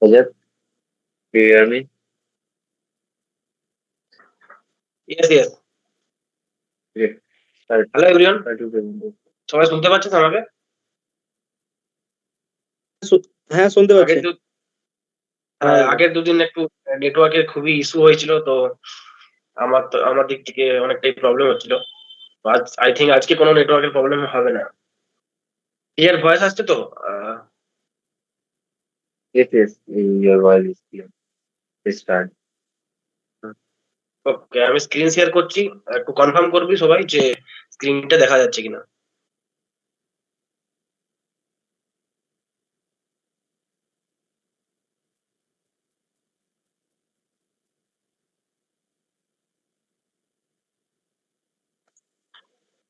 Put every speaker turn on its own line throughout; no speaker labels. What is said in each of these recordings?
Rajat, do you hear me?
Yes yes.
Okay. Start,
hello everyone,
start to present.
সবাই শুনতে পাচ্ছেন আমাকে?
হ্যাঁ, শুনতে
আগের
পাচ্ছি।
দু
হ্যাঁ,
আগের দুদিন একটু নেটওয়ার্কের খুবই ইস্যু হয়েছিল, তো আমার দিক থেকে অনেকটাই প্রবলেম হচ্ছিল। আজ আই থিঙ্ক আজকে কোনো নেটওয়ার্কের প্রবলেম হবে না। ক্লিয়ার ভয়েস আসছে তো?
yes, yes, your voice is clear. Let's start.
ওকে, আমি স্ক্রিন শেয়ার করছি। একটু কনফার্ম করবি সবাই যে স্ক্রিনটা দেখা যাচ্ছে কিনা।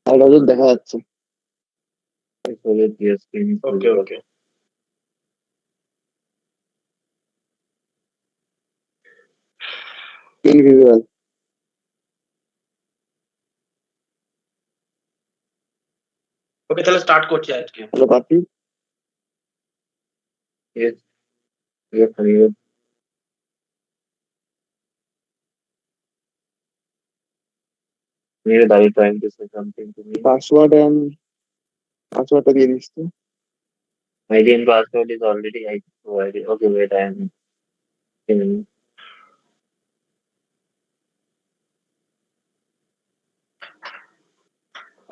আর রজত দেখা যাচ্ছে।
So let your screen is
okay
visible.
Okay
invisible.
Okay, তাহলে স্টার্ট করছি আজকে।
হ্যালো পাপি।
Yes, yes, Harry. Neil, are you trying to say something to me?
পাসওয়ার্ডটা দিয়ে দিস তো।
ID and password is already I provided. Okay, wait, I am in.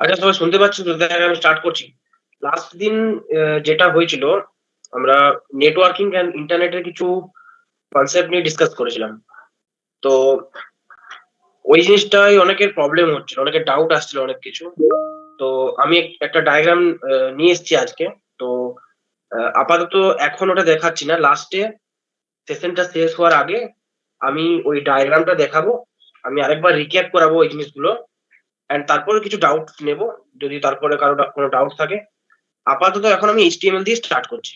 আচ্ছা, সবাই শুনতে পাচ্ছি তো? তাহলে আমি স্টার্ট করছি। লাস্ট দিন যেটা হয়েছিল, আমরা নেটওয়ার্কিং অ্যান্ড ইন্টারনেটের কিছু কনসেপ্ট নিয়ে ডিসকাস করেছিলাম। তো ওই জিনিসটাই অনেকের প্রবলেম হচ্ছিল, অনেকের ডাউট আসছিল অনেক কিছু। তো আমি একটা ডায়াগ্রাম নিয়ে এসেছি আজকে। তো আপাতত এখন ওটা দেখাচ্ছি না, লাস্টে সেশনটা শেষ হওয়ার আগে আমি ওই ডায়াগ্রামটা দেখাবো। আমি আরেকবার রিক্যাপ করাবো ওই জিনিসগুলো, এন্ড তারপরে কিছু ডাউট নেব যদি তারপরে কারো কোনো ডাউট থাকে। আপাতত এখন আমি এইচটিএমএল দিয়ে স্টার্ট করছি।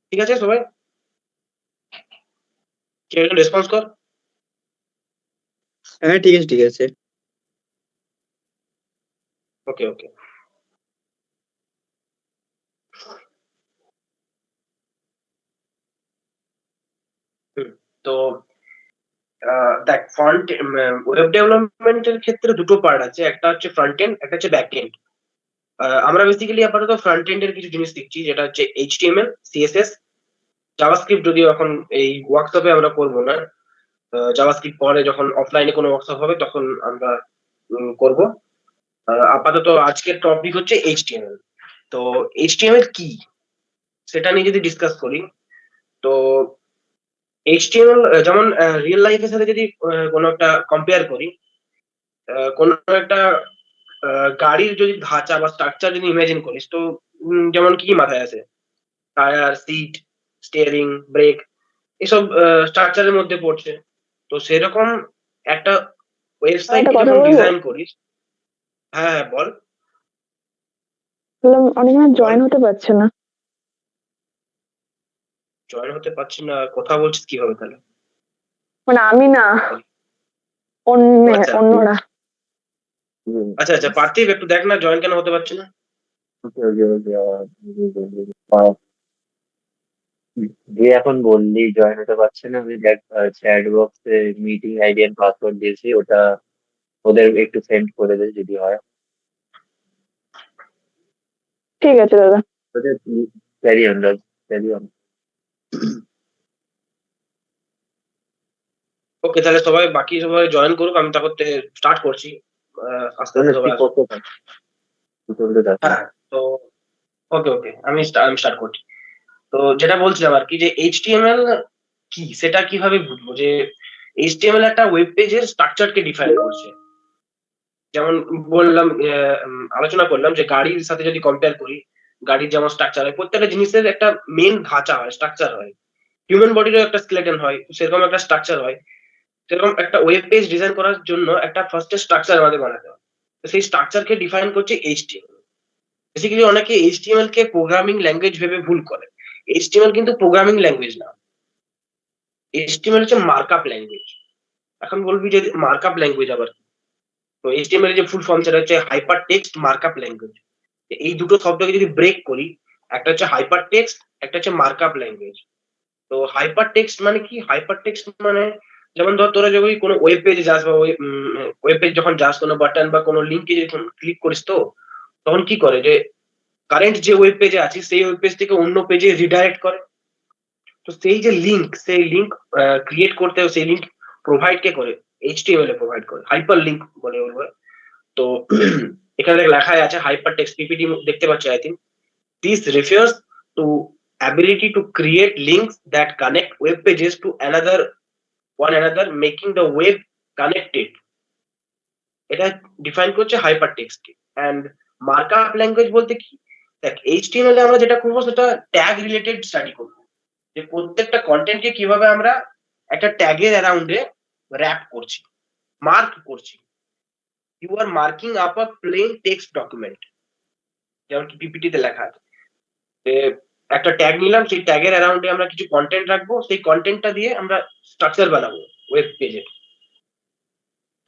ঠিক আছে সবাই? কেউ একজন রেসপন্স কর।
হ্যাঁ, ঠিক আছে, ঠিক আছে।
ওকে ওকে। তো দেখ, ফ্রন্ট ওয়েব ডেভেলপমেন্টের ক্ষেত্রে দুটো পার্ট আছে, একটা হচ্ছে ফ্রন্ট এন্ড, একটা হচ্ছে ব্যাক এন্ড। আমরা বেসিক্যালি আপাতত ফ্রন্ট এন্ড এর কিছু জিনিস শিখছি, যেটা হচ্ছে এইচটিএমএল, সিএসএস, জাভাস্ক্রিপ্ট। যদিও এখন এই ওয়ার্কশপে আমরা করবো না, জাভাস্ক্রিপ্ট পরে যখন অফলাইনে কোনো ওয়ার্কশপ হবে তখন আমরা করব। আপাতত আজকের টপিক হচ্ছে এইচটিএমএল। তো এইচটিএমএল কি সেটা নিয়ে যদি ডিসকাস করি, তো এইচটিএমএল যেমন রিয়েল লাইফের সাথে যদি কোনো একটা কম্পেয়ার করি, কোনো একটা গাড়ির যদি ধাঁচা বা স্ট্রাকচার যদি ইমাজিন করিস, তো যেমন কি কি মাথায় আসে? টায়ার, সিট, স্টিয়ারিং, ব্রেক, এসব স্ট্রাকচারের মধ্যে পড়ছে। তো সেরকম একটা ওয়েবসাইট
একটা কথা
যখন
বলবো?
ডিজাইন করিস। হ্যাঁ হ্যাঁ, বল
বললাম অনেকজন
বল।
জয়েন হতে পারছে না।
জয়েন হতে পারছি না? কথা বলছিস কিভাবে তাহলে?
মানে আমি না,
আচ্ছা
অন্যরা।
আচ্ছা আচ্ছা, পার্থিব একটু দেখ না জয়েন কেন হতে পারছে না।
Okay, okay, okay. যে এখন বললি জয়েন হতে পারছে না, আমি দেখ চ্যাট বক্সে মিটিং আইডি এন্ড পাসওয়ার্ড দিয়েছি, ওটা ওদের একটু সেন্ড করে দে যদি হয়।
ঠিক আছে দাদা।
ওদের ক্যারি অন, ক্যারি অন।
ওকে, তাহলে সবাই বাকি সবাই জয়েন করুক, আমি তারপর স্টার্ট করছি। আস্তে আস্তে সবাই আসুক। হ্যাঁ, তো ওকে ওকে, আমি স্টার্ট করছি। তো যেটা বলছিলাম আর কি, যে এইচটিএমএল কি সেটা কিভাবে বুঝবো? যে এইচটিএমএল একটা ওয়েব পেজের স্ট্রাকচারকে ডিফাইন করছে। যেমন বললাম, আলোচনা করলাম যে গাড়ির সাথে যদি কম্পেয়ার করি, গাড়ির যেমন স্ট্রাকচার হয়, প্রত্যেকটা জিনিসের একটা মেন ধাঁচা হয়, স্ট্রাকচার হয়। হিউম্যান বডিরও একটা স্কেলেটন হয়, সেরকম একটা স্ট্রাকচার হয়। সেরকম একটা ওয়েব পেজ ডিজাইন করার জন্য একটা ফার্স্টে স্ট্রাকচার আমাদের বানাতে হয়। তো সেই স্ট্রাকচারকে ডিফাইন করছে এইচটিএমএল। বেসিক্যালি অনেকে এইচটিএমএল কে প্রোগ্রামিং ল্যাঙ্গুয়েজ ভেবে ভুল করে। এইচটিএমএল কিন্তু প্রোগ্রামিং ল্যাঙ্গুয়েজ না, এইচটিএমএল হচ্ছে মার্কআপ ল্যাঙ্গুয়েজ। এখন বলবি যে মার্কআপ ল্যাঙ্গুয়েজ আবার কি? তো এইচটিএমএল এর যে ফুল ফর্ম সেটা হচ্ছে হাইপার টেক্সট মার্কআপ ল্যাঙ্গুয়েজ। এই দুটো শব্দকে যদি ব্রেক করি, একটা হচ্ছে হাইপার টেক্সট, একটা হচ্ছে মার্কআপ ল্যাঙ্গুয়েজ। তো হাইপার টেক্সট মানে কি? হাইপার টেক্সট মানে যেমন ধর তোরা যদি কোনো ওয়েব পেজে যাস বা ওয়েব পেজ যখন যাস, কোনো বাটন বা কোনো লিঙ্কে যখন ক্লিক করিস, তো তখন কি করে যে কারেন্ট যে ওয়েব পেজে আছিস সেই ওয়েব পেজ থেকে অন্য পেজে রিডাইরেক্ট করে। তো সেই লিঙ্ক ক্রিয়েট করতে, সেই লিঙ্ক প্রোভাইড কে করে? এইচটিএমএল এ প্রোভাইড করে, হাইপার লিঙ্ক বলে ওগুলো। তো এখানে লেখা আছে হাইপার টেক্সট, পিপিটি দেখতে পাচ্ছি I think. This refers to ability to create links that connect web pages to one another, making the web connected. এটা ডিফাইন করছে hyper text. And markup language বলতে কি? দেখ, এইচটিএমএল এ আমরা যেটা করবো সেটা ট্যাগ রিলেটেড স্টাডি করবো, যে প্রত্যেকটা কন্টেন্টকে কিভাবে আমরা একটা ট্যাগের অ্যারাউন্ডে র্যাপ করছি, মার্ক করছি। You are marking up a plain text document, যেমন কি পিপিটি তে লেখা আছে যে একটা ট্যাগ নিলাম, সেই ট্যাগের অ্যারাউন্ডে আমরা কিছু কন্টেন্ট রাখবো, সেই কন্টেন্টটা দিয়ে আমরা স্ট্রাকচার বানাবো ওয়েব পেজে।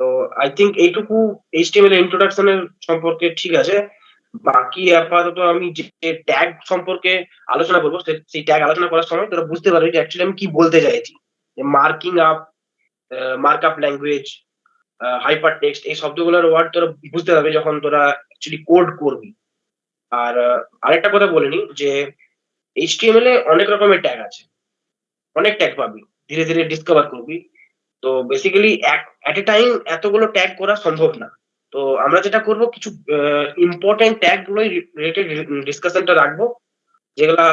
তো আই থিঙ্ক এইটুকু এইচটিএমএল ইন্ট্রোডাকশনের সম্পর্কে ঠিক আছে। বাকি আপাতত আমি যে ট্যাগ সম্পর্কে আলোচনা করবো, সেই ট্যাগ আলোচনা করার সময় তোরা বুঝতে পারবি যে অ্যাকচুয়ালি আমি কি বলতে চাইছি। Marking up, markup language, hyper text, এই শব্দগুলোর ওয়ার্ড তোরা বুঝতে পারবি যখন তোরা অ্যাকচুয়ালি কোড করবি। আর আরেকটা কথা বলে নি যে এইচটিএমএল এ অনেক রকমের ট্যাগ আছে, অনেক ট্যাগ পাবি, ধীরে ধীরে ডিসকভার করবি। তো বেসিক্যালি এট এ টাইম এতগুলো ট্যাগ করা সম্ভব না। তো আমরা যেটা করব, কিছু ইম্পর্টেন্ট ট্যাগ গুলোই রিলেটেড ডিসকাশনটা রাখবো, যেগুলা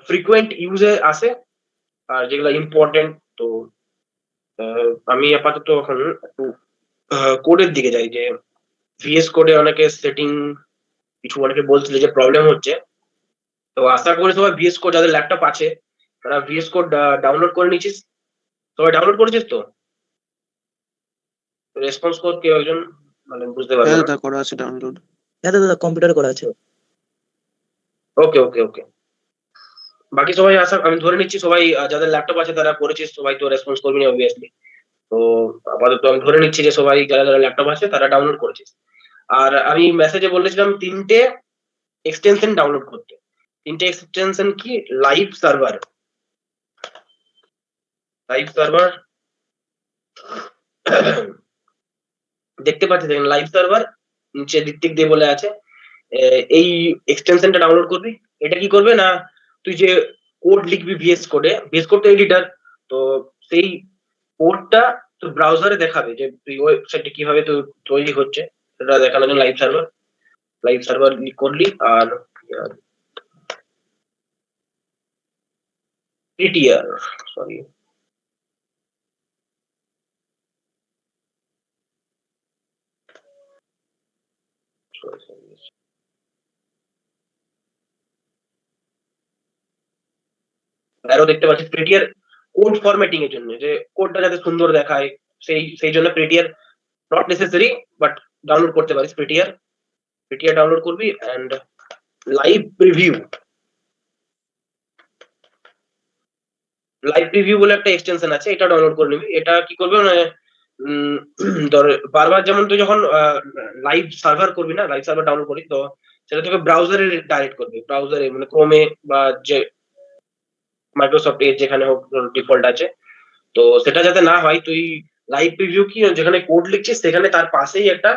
ফ্রিকুয়েন্ট ইউজে আসে আর যেগুলা ইম্পর্টেন্ট। তো আমি আপাতত এখন একটু কোডের দিকে যাই, যে ভিএস কোডে অনেকে সেটিং, কিছু অনেকে বলছিল যে প্রবলেম হচ্ছে। তো আশা করি সবাই ভিএস কোড, যাদের ল্যাপটপ আছে তারা ভিএস কোড ডাউনলোড করে নিয়েছিস। সবাই ডাউনলোড করেছিস তো? রেসপন্স কোড কেউ একজন, মানে বুঝতে পারবে
হ্যাঁ
না।
দাদা, করা আছে ডাউনলোড।
হ্যাঁ দাদা, কম্পিউটারে করা আছে।
ওকে ওকে ওকে। বাকি সবাই আমি ধরে নিচ্ছি সবাই যাদের ল্যাপটপ আছে তারা করেছিস, সবাই তো রেসপন্স করবি না অবভিয়াসলি। তো আপাতত আমি ধরে নিচ্ছি যে সবাই যারা যারা ল্যাপটপ আছে তারা ডাউনলোড করেছিস। আর আমি মেসেজে বলেছিলাম 3টে এক্সটেনশন ডাউনলোড করতে। 3টে এক্সটেনশন কি? লাইভ সার্ভার, দেখতে পাচ্ছি, দেখেন লাইভ সার্ভার নিচে দিক দিয়ে বলে আছে। এই এক্সটেনশনটা ডাউনলোড করবি। এটা কি করবে না, তুই যে কোড লিখবি ভিএস কোড তো এডিটর, তো সেই কোডটা তোর ব্রাউজারে দেখাবে যে তুই ওয়েবসাইটে কিভাবে তো তৈরি হচ্ছে, সেটা দেখানোর জন্য লাইভ সার্ভার করলি। আর প্রিটিয়ার, সরি, আরো দেখতে পাচ্ছি প্রিটিয়ার কোড ফরম্যাটিং এর জন্য, যে কোডটা যাতে সুন্দর দেখায়, সেই জন্য প্রিটিয়ার নট নেসেসারি, বাট ডাউনলোড করতে পারিস। প্রিটিয়ার ডাউনলোড করবি। এন্ড লাইভ প্রিভিউ বলে একটা এক্সটেনশন আছে, এটা ডাউনলোড করে নিবি। এটা কি করবে, মানে ধর বারবার যেমন তুই যখন লাইভ সার্ভার করবি না, লাইভ সার্ভার ডাউনলোড করি, তো সেটা তোকে ব্রাউজারে ডাইরেক্ট করবে, ব্রাউজারে মানে ক্রোমে বা যে মাইক্রোসফট এর যেখানে হোক ডিফল্ট আছে। তো সেটা যাতে না হয়, তুই লাইভ প্রিভিউ কি, যেখানে কোড লিখছিস সেখানে তার পাশেই একটা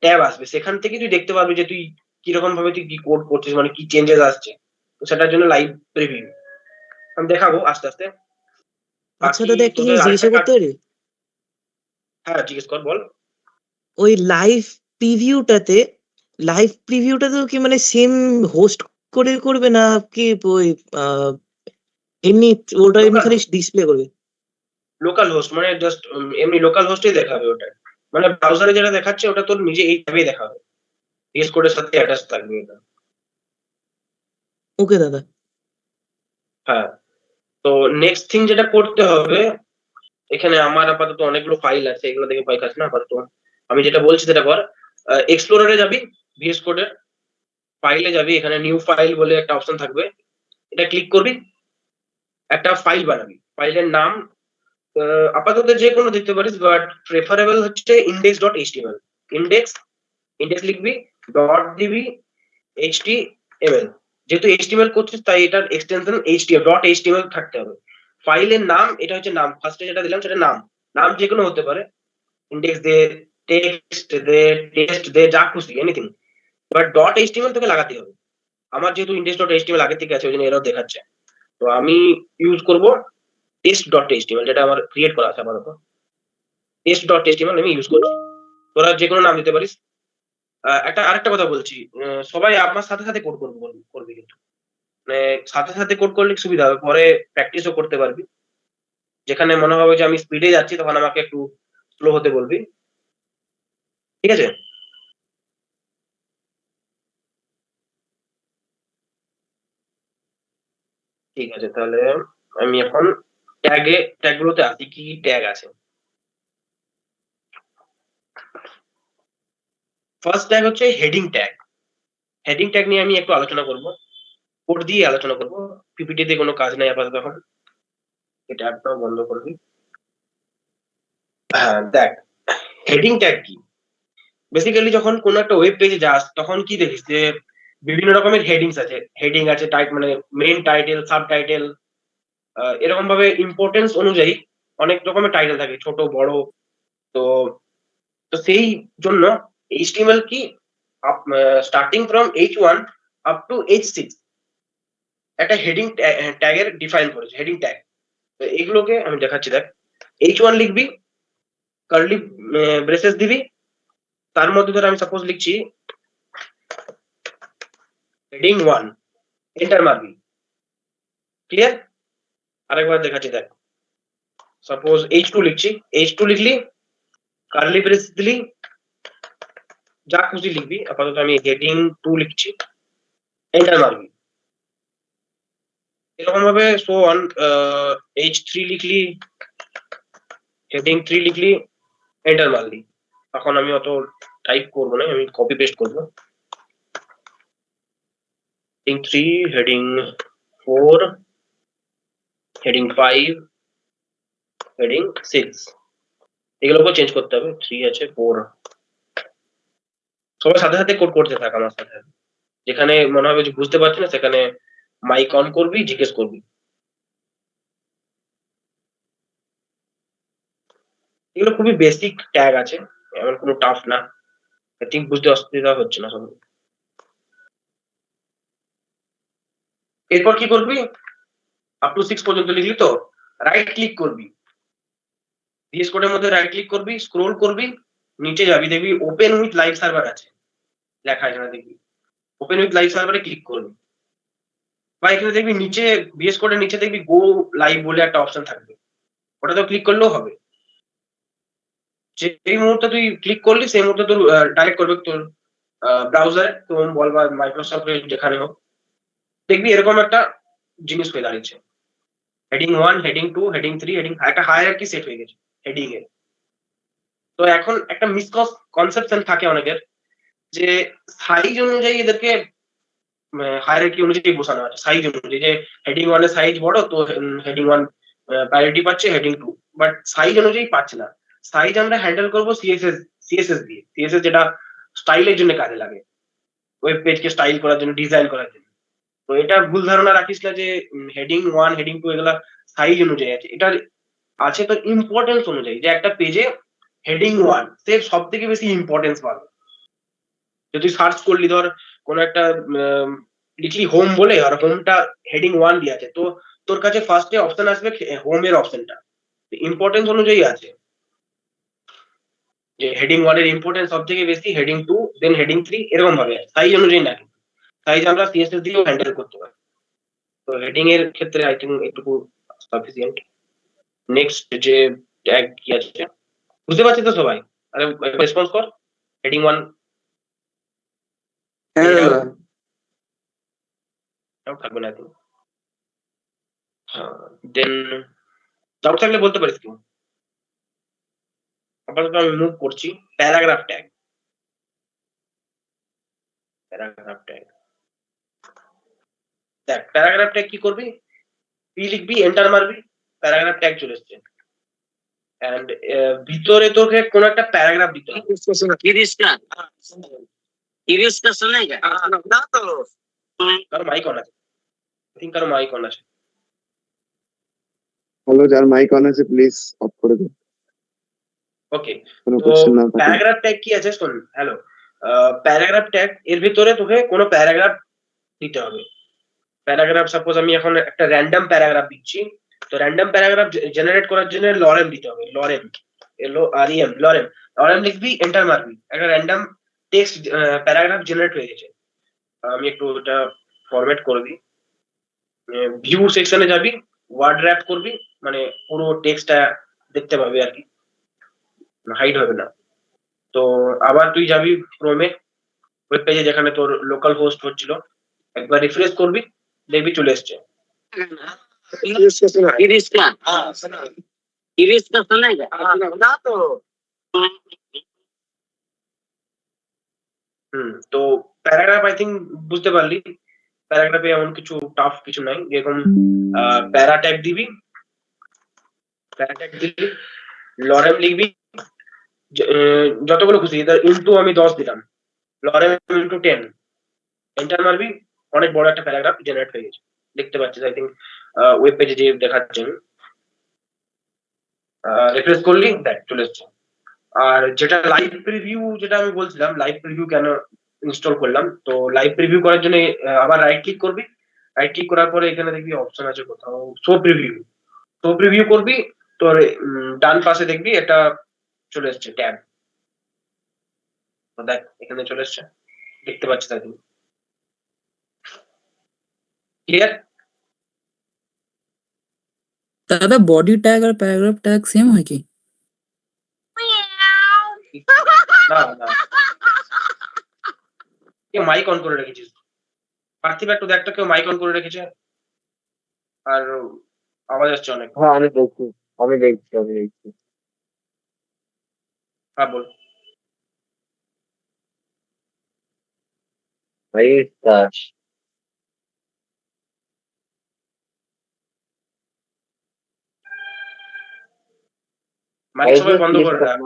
ট্যাব আসবে, সেখান থেকে তুই দেখতে পারবি যে তুই কিরকম ভাবে তুই কি কোড করছিস, মানে কি চেঞ্জেস আসছে। তো সেটার জন্য লাইভ প্রিভিউ আমি দেখাবো আস্তে আস্তে।
আচ্ছা
বাকি
দাদা, একটা
তোদের
জিনিস জিজ্ঞাসা
আরেকটা
করতে পারি?
হ্যাঁ জিজ্ঞেস কর, বল।
ওই লাইভ প্রিভিউটাতেও কি মানে সেম হোস্ট করে করবে, না কি ওই এমনি ওটা এমনি খালি ডিসপ্লে করবে?
লোকাল হোস্ট মানে জাস্ট এমনি লোকাল হোস্টেই দেখাবে ওটা, মানে ব্রাউজারে যেটা দেখাচ্ছে ওটা তোর নিজে এই ট্যাবেই দেখাবে, ভিএস কোডের সাথে অ্যাটাচ থাকবে এটা।
ওকে দাদা।
হ্যাঁ, তো নেক্সট থিং যেটা করতে হবে, এখানে আমার আপাতত অনেকগুলো ফাইল আছে, এগুলো দেখে ভয় খাস না আপাতত। আমি যেটা বলছি সেটা কর। এক্সপ্লোরারে যাবি, ভিএস কোডের ফাইলে যাবি, এখানে নিউ ফাইল বলে একটা অপশন থাকবে, এটা ক্লিক করবি, একটা ফাইল বানাবি। ফাইলের নাম আপাতত যে কোনো দিতে পারিস, বাট প্রেফারেবল হচ্ছে index.html। ইন্ডেক্স লিখবি, ডট দিবি, html, যেহেতু HTML করছিস তাই এটার এক্সটেনশন HTML থাকতে হবে। ফাইলের নাম এটা হচ্ছে নাম, ফার্স্টে যেটা দিলাম সেটা নাম, নাম যে কোনো হতে পারে, ইন্ডেক্স দে, টেক্সট দে, যা খুশি এনিথিং, বাট .html তোকে লাগাতে হবে। আমার যেহেতু index.html আগে থেকে আছে ওই জন্য এরাও দেখাচ্ছে, তো আমি ইউজ করব test.html, যেটা আমার ক্রিয়েট করা আছে আপাতত। test.html আমি ইউজ করছি, তোরা যে কোনো নাম দিতে পারিস। আরেকটা কথা বলছি, সবাই আমার সাথে সাথে কোড করবি কিন্তু, মানে সাথে সাথে কোড করলে সুবিধা হবে, পরে প্র্যাকটিসও করতে পারবি। যেখানে মনে হবে যে আমি স্পিডে যাচ্ছি তখন আমাকে একটু স্লো হতে বলবি, ঠিক আছে? ঠিক আছে, তাহলে আমি এখন ট্যাগগুলোতে আসি, কি ট্যাগ আছে। ফার্স্ট ট্যাগ হচ্ছে হেডিং ট্যাগ। হেডিং ট্যাগ নিয়ে আমি একটু আলোচনা করব, কোড দিয়ে আলোচনা করব, পিপিটিতে কোনো কাজ নাই আপাতত এখন। এটা একদম বন্ধ করবি। হ্যাঁ দেখ, হেডিং ট্যাগ কি? বেসিক্যালি যখন কোনো একটা ওয়েব পেজে যাস তখন কি দেখিস যে বিভিন্ন রকমের হেডিংস আছে, হেডিং আছে মানে মেইন টাইটেল, সাব টাইটেল, এরকম ভাবে ইম্পর্টেন্স অনুযায়ী অনেক রকমের টাইটেল থাকে, ছোট বড়। তো তো সেই জন্য HTML কি starting from H1 up to H6 একটা হেডিং ট্যাগের ডিফাইন করেছে, হেডিং ট্যাগ। তো এগুলোকে আমি দেখাচ্ছি, দেখ। H1 লিখবি, কার্লি ব্রেসেস দিবি, তার মধ্যে ধর আমি সাপোজ লিখছি হেডিং 1, এন্টার মারবি। ক্লিয়ার? আরেকবার দেখাচ্ছি, দেখ। সাপোজ H2 লিখছি, H2 লিখলি, কার্লি ব্রেস দিলি, যা খুশি লিখবি, আপাতত আমি হেডিং 2 লিখছি, এন্টার মারবি। এরকম ভাবে সো অন, H3 লিখলি, হেডিং 3 লিখলি, এন্টার মারলি। এখন আমি অত টাইপ করবো না, আমি কপি পেস্ট করবো। হেডিং 3, হেডিং 4, হেডিং 5, হেডিং 6, এগুলোকে চেঞ্জ করতে হবে। 3 আছে, 4, সবার সাথে সাথে কোড করতে থাক আমার সাথে। যেখানে মনে হবে যে বুঝতে পারছি না সেখানে মাইক অন করবি, জিজ্ঞেস করবি। এগুলো খুবই বেসিক ট্যাগ আছে, এমন কোনো টাফ না, ঠিক বুঝতে অসুবিধা হচ্ছে না সবাই। এরপর কি করবি? আপ টু 6 পর্যন্ত লিখলি তো, রাইট ক্লিক করবি, ভিএস কোডের মধ্যে রাইট ক্লিক করবি, স্ক্রোল করবি, নিচে যাবি, দেখবি ওপেন উইথ লাইভ সার্ভার আছে লেখা, এখানে দেখবি ওপেন উইথ লাইভ সার্ভারে ক্লিক করবি, বা এখানে দেখবি নিচে ভিএস কোডের নিচে দেখবি গো লাইভ বলে একটা অপশন থাকবে, ওটাতে ক্লিক করলেও হবে। যেই মুহূর্তে তুই ক্লিক করলি সেই মুহূর্তে তোর ডাইরেক্ট করবে তোর ব্রাউজারে, ক্রোম বল বা মাইক্রোসফট যেখানে হোক, দেখবি এরকম একটা জিনিস হয়ে দাঁড়িয়েছে, হেডিং 1, হেডিং 2, হেডিং 3, হেডিং, একটা হায়ারার্কি সেট হয়ে গেছে হেডিং এর। তো এখন একটা মিসকনসেপশন থাকে অনেকের যে সাইজ অনুযায়ী এদেরকে হায়ারার্কি অনুযায়ী বসানো আছে, সাইজ অনুযায়ী, যে হেডিং 1 এর সাইজ বড় তো হেডিং 1 প্রায়োরিটি পাচ্ছে, হেডিং 2 বাট সাইজ অনুযায়ী পাচ্ছে না। সাইজ আমরা হ্যান্ডেল করব সিএসএস দিয়ে, সিএসএস যেটা স্টাইলের জন্য কাজে লাগে, ওয়েব পেজকে স্টাইল করার জন্য, ডিজাইন করার জন্য। তো এটা ভুল ধারণা রাখিস না যে হেডিং 1, হেডিং 2 এগুলা সাইজ অনুযায়ী আছে, এটা আছে তোর ইম্পর্টেন্স অনুযায়ী, যে একটা পেজে হেডিং 1 সে সব থেকে বেশি ইম্পর্টেন্স পাবে। যদি তুই সার্চ করলি, ধর কোন একটা লিখলি হোম বলে, আর হোমটা হেডিং 1 দিয়ে আছে, তো তোর কাছে ফার্স্টে অপশন আসবে হোমের অপশনটা, ইম্পর্টেন্স অনুযায়ী আছে, যে হেডিং 1 এর ইম্পর্টেন্স সব থেকে বেশি, হেডিং 2, দেন হেডিং 3, এরকম ভাবে সাইজ অনুযায়ী না, সাইজ আমরা সিএসএস দিয়েও হ্যান্ডেল করতে পারি। তো হেডিং এর ক্ষেত্রে আই থিঙ্ক একটু সাফিসিয়েন্ট। নেক্সট যে ট্যাগ কি আছে বুঝতে পারছিস তো সবাই? আরে রেসপন্স কর, হেডিং 1
হ্যাঁ দাদা।
ডাউট থাকবে না এখন। হ্যাঁ, দেন ডাউট থাকলে বলতে পারিস কেউ। আপাতত আমি মুভ করছি প্যারাগ্রাফ ট্যাগ। প্যারাগ্রাফ ট্যাগ, দেখ প্যারাগ্রাফ ট্যাগ কি করবি, পি লিখবি, এন্টার মারবি, প্যারাগ্রাফ ট্যাগ চলে এসছে। এন্ড ভিতরে তোকে কোন একটা প্যারাগ্রাফ দিতে হবে।
इरिस का सुनेगा ना तो
কারো মাইক অন আছে, আই থিঙ্ক কারো মাইক অন আছে।
হ্যালো, যার মাইক অন আছে প্লিজ অফ করে দিন।
ওকে,
কোনো
তো
কোশ্চেন না থাকে।
প্যারাগ্রাফ ট্যাগ কি আছে শোন। হ্যালো, প্যারাগ্রাফ ট্যাগ এর ভিতরে তোকে কোনো প্যারাগ্রাফ দিতে হবে। প্যারাগ্রাফ সাপোজ আমি এখন একটা র্যান্ডম প্যারাগ্রাফ দিচ্ছি, তো র্যান্ডম প্যারাগ্রাফ জেনারেট করার জন্য লরেম দিতে হবে। Lorem, LOREM, lorem. লরেম লিখবি, এন্টার মারবি, একটা র্যান্ডম টেক্সট প্যারাগ্রাফ জেনারেট হয়ে গেছে। আমি একটু ওটা ফরম্যাট করে দিই। ভিউ সেকশনে যাবি, ওয়ার্ড র্যাপ করবি, মানে পুরো টেক্সটটা দেখতে পাবি আর কি, হাইড হবে না। তো আবার তুই যাবি ক্রোমে, ওয়েব পেজে যেখানে তোর লোকাল হোস্ট হচ্ছিল, একবার রিফ্রেশ করবি, দেখবি চলে এসছে। তো প্যারাগ্রাফ আই থিঙ্ক বুঝতে পারলি। প্যারাগ্রাফে এমন কিছু টাফ কিছু নাই, যেরকম প্যারা ট্যাগ দিবি, প্যারা ট্যাগ দিবি, লরেম লিখবি, যতগুলো খুশি, ইনটু আমি 10 দিলাম, লরেম ইনটু 10, এন্টার মারবি, অনেক বড় একটা প্যারাগ্রাফ জেনারেট হয়ে গেছে। দেখতে পাচ্ছিস আই থিঙ্ক ওয়েব পেজে যে দেখাচ্ছে, রিফ্রেশ করলি দেখ চলে এসছে। আর যেটা লাইভ প্রিভিউ, যেটা আমি বলছিলাম লাইভ প্রিভিউ কেন ইনস্টল করলাম, তো লাইভ প্রিভিউ করার জন্য আবার রাইট ক্লিক করবি, রাইট ক্লিক করার পরে এখানে দেখবি অপশন আছে কোথাও শো প্রিভিউ, শো প্রিভিউ করবি, তোর ডান পাশে দেখবি একটা চলে এসছে ট্যাব, তো দেখ এখানে চলে এসছে, দেখতে পাচ্ছিস তাই তুমি, ক্লিয়ার?
দাদা বডি ট্যাগ আর প্যারাগ্রাফ ট্যাগ সেম হয় কি?
না না, কেউ মাইক অন করে রেখেছিস, পার্থিব একটু দেখ তো কেউ মাইক অন করে রেখেছে, আর আওয়াজ আসছে অনেক।
হ্যাঁ, আমি দেখছি, আমি দেখছি, আমি দেখছি।
হ্যাঁ বল।
ভাই দাস,
মাইক সবাই বন্ধ করে দেয়।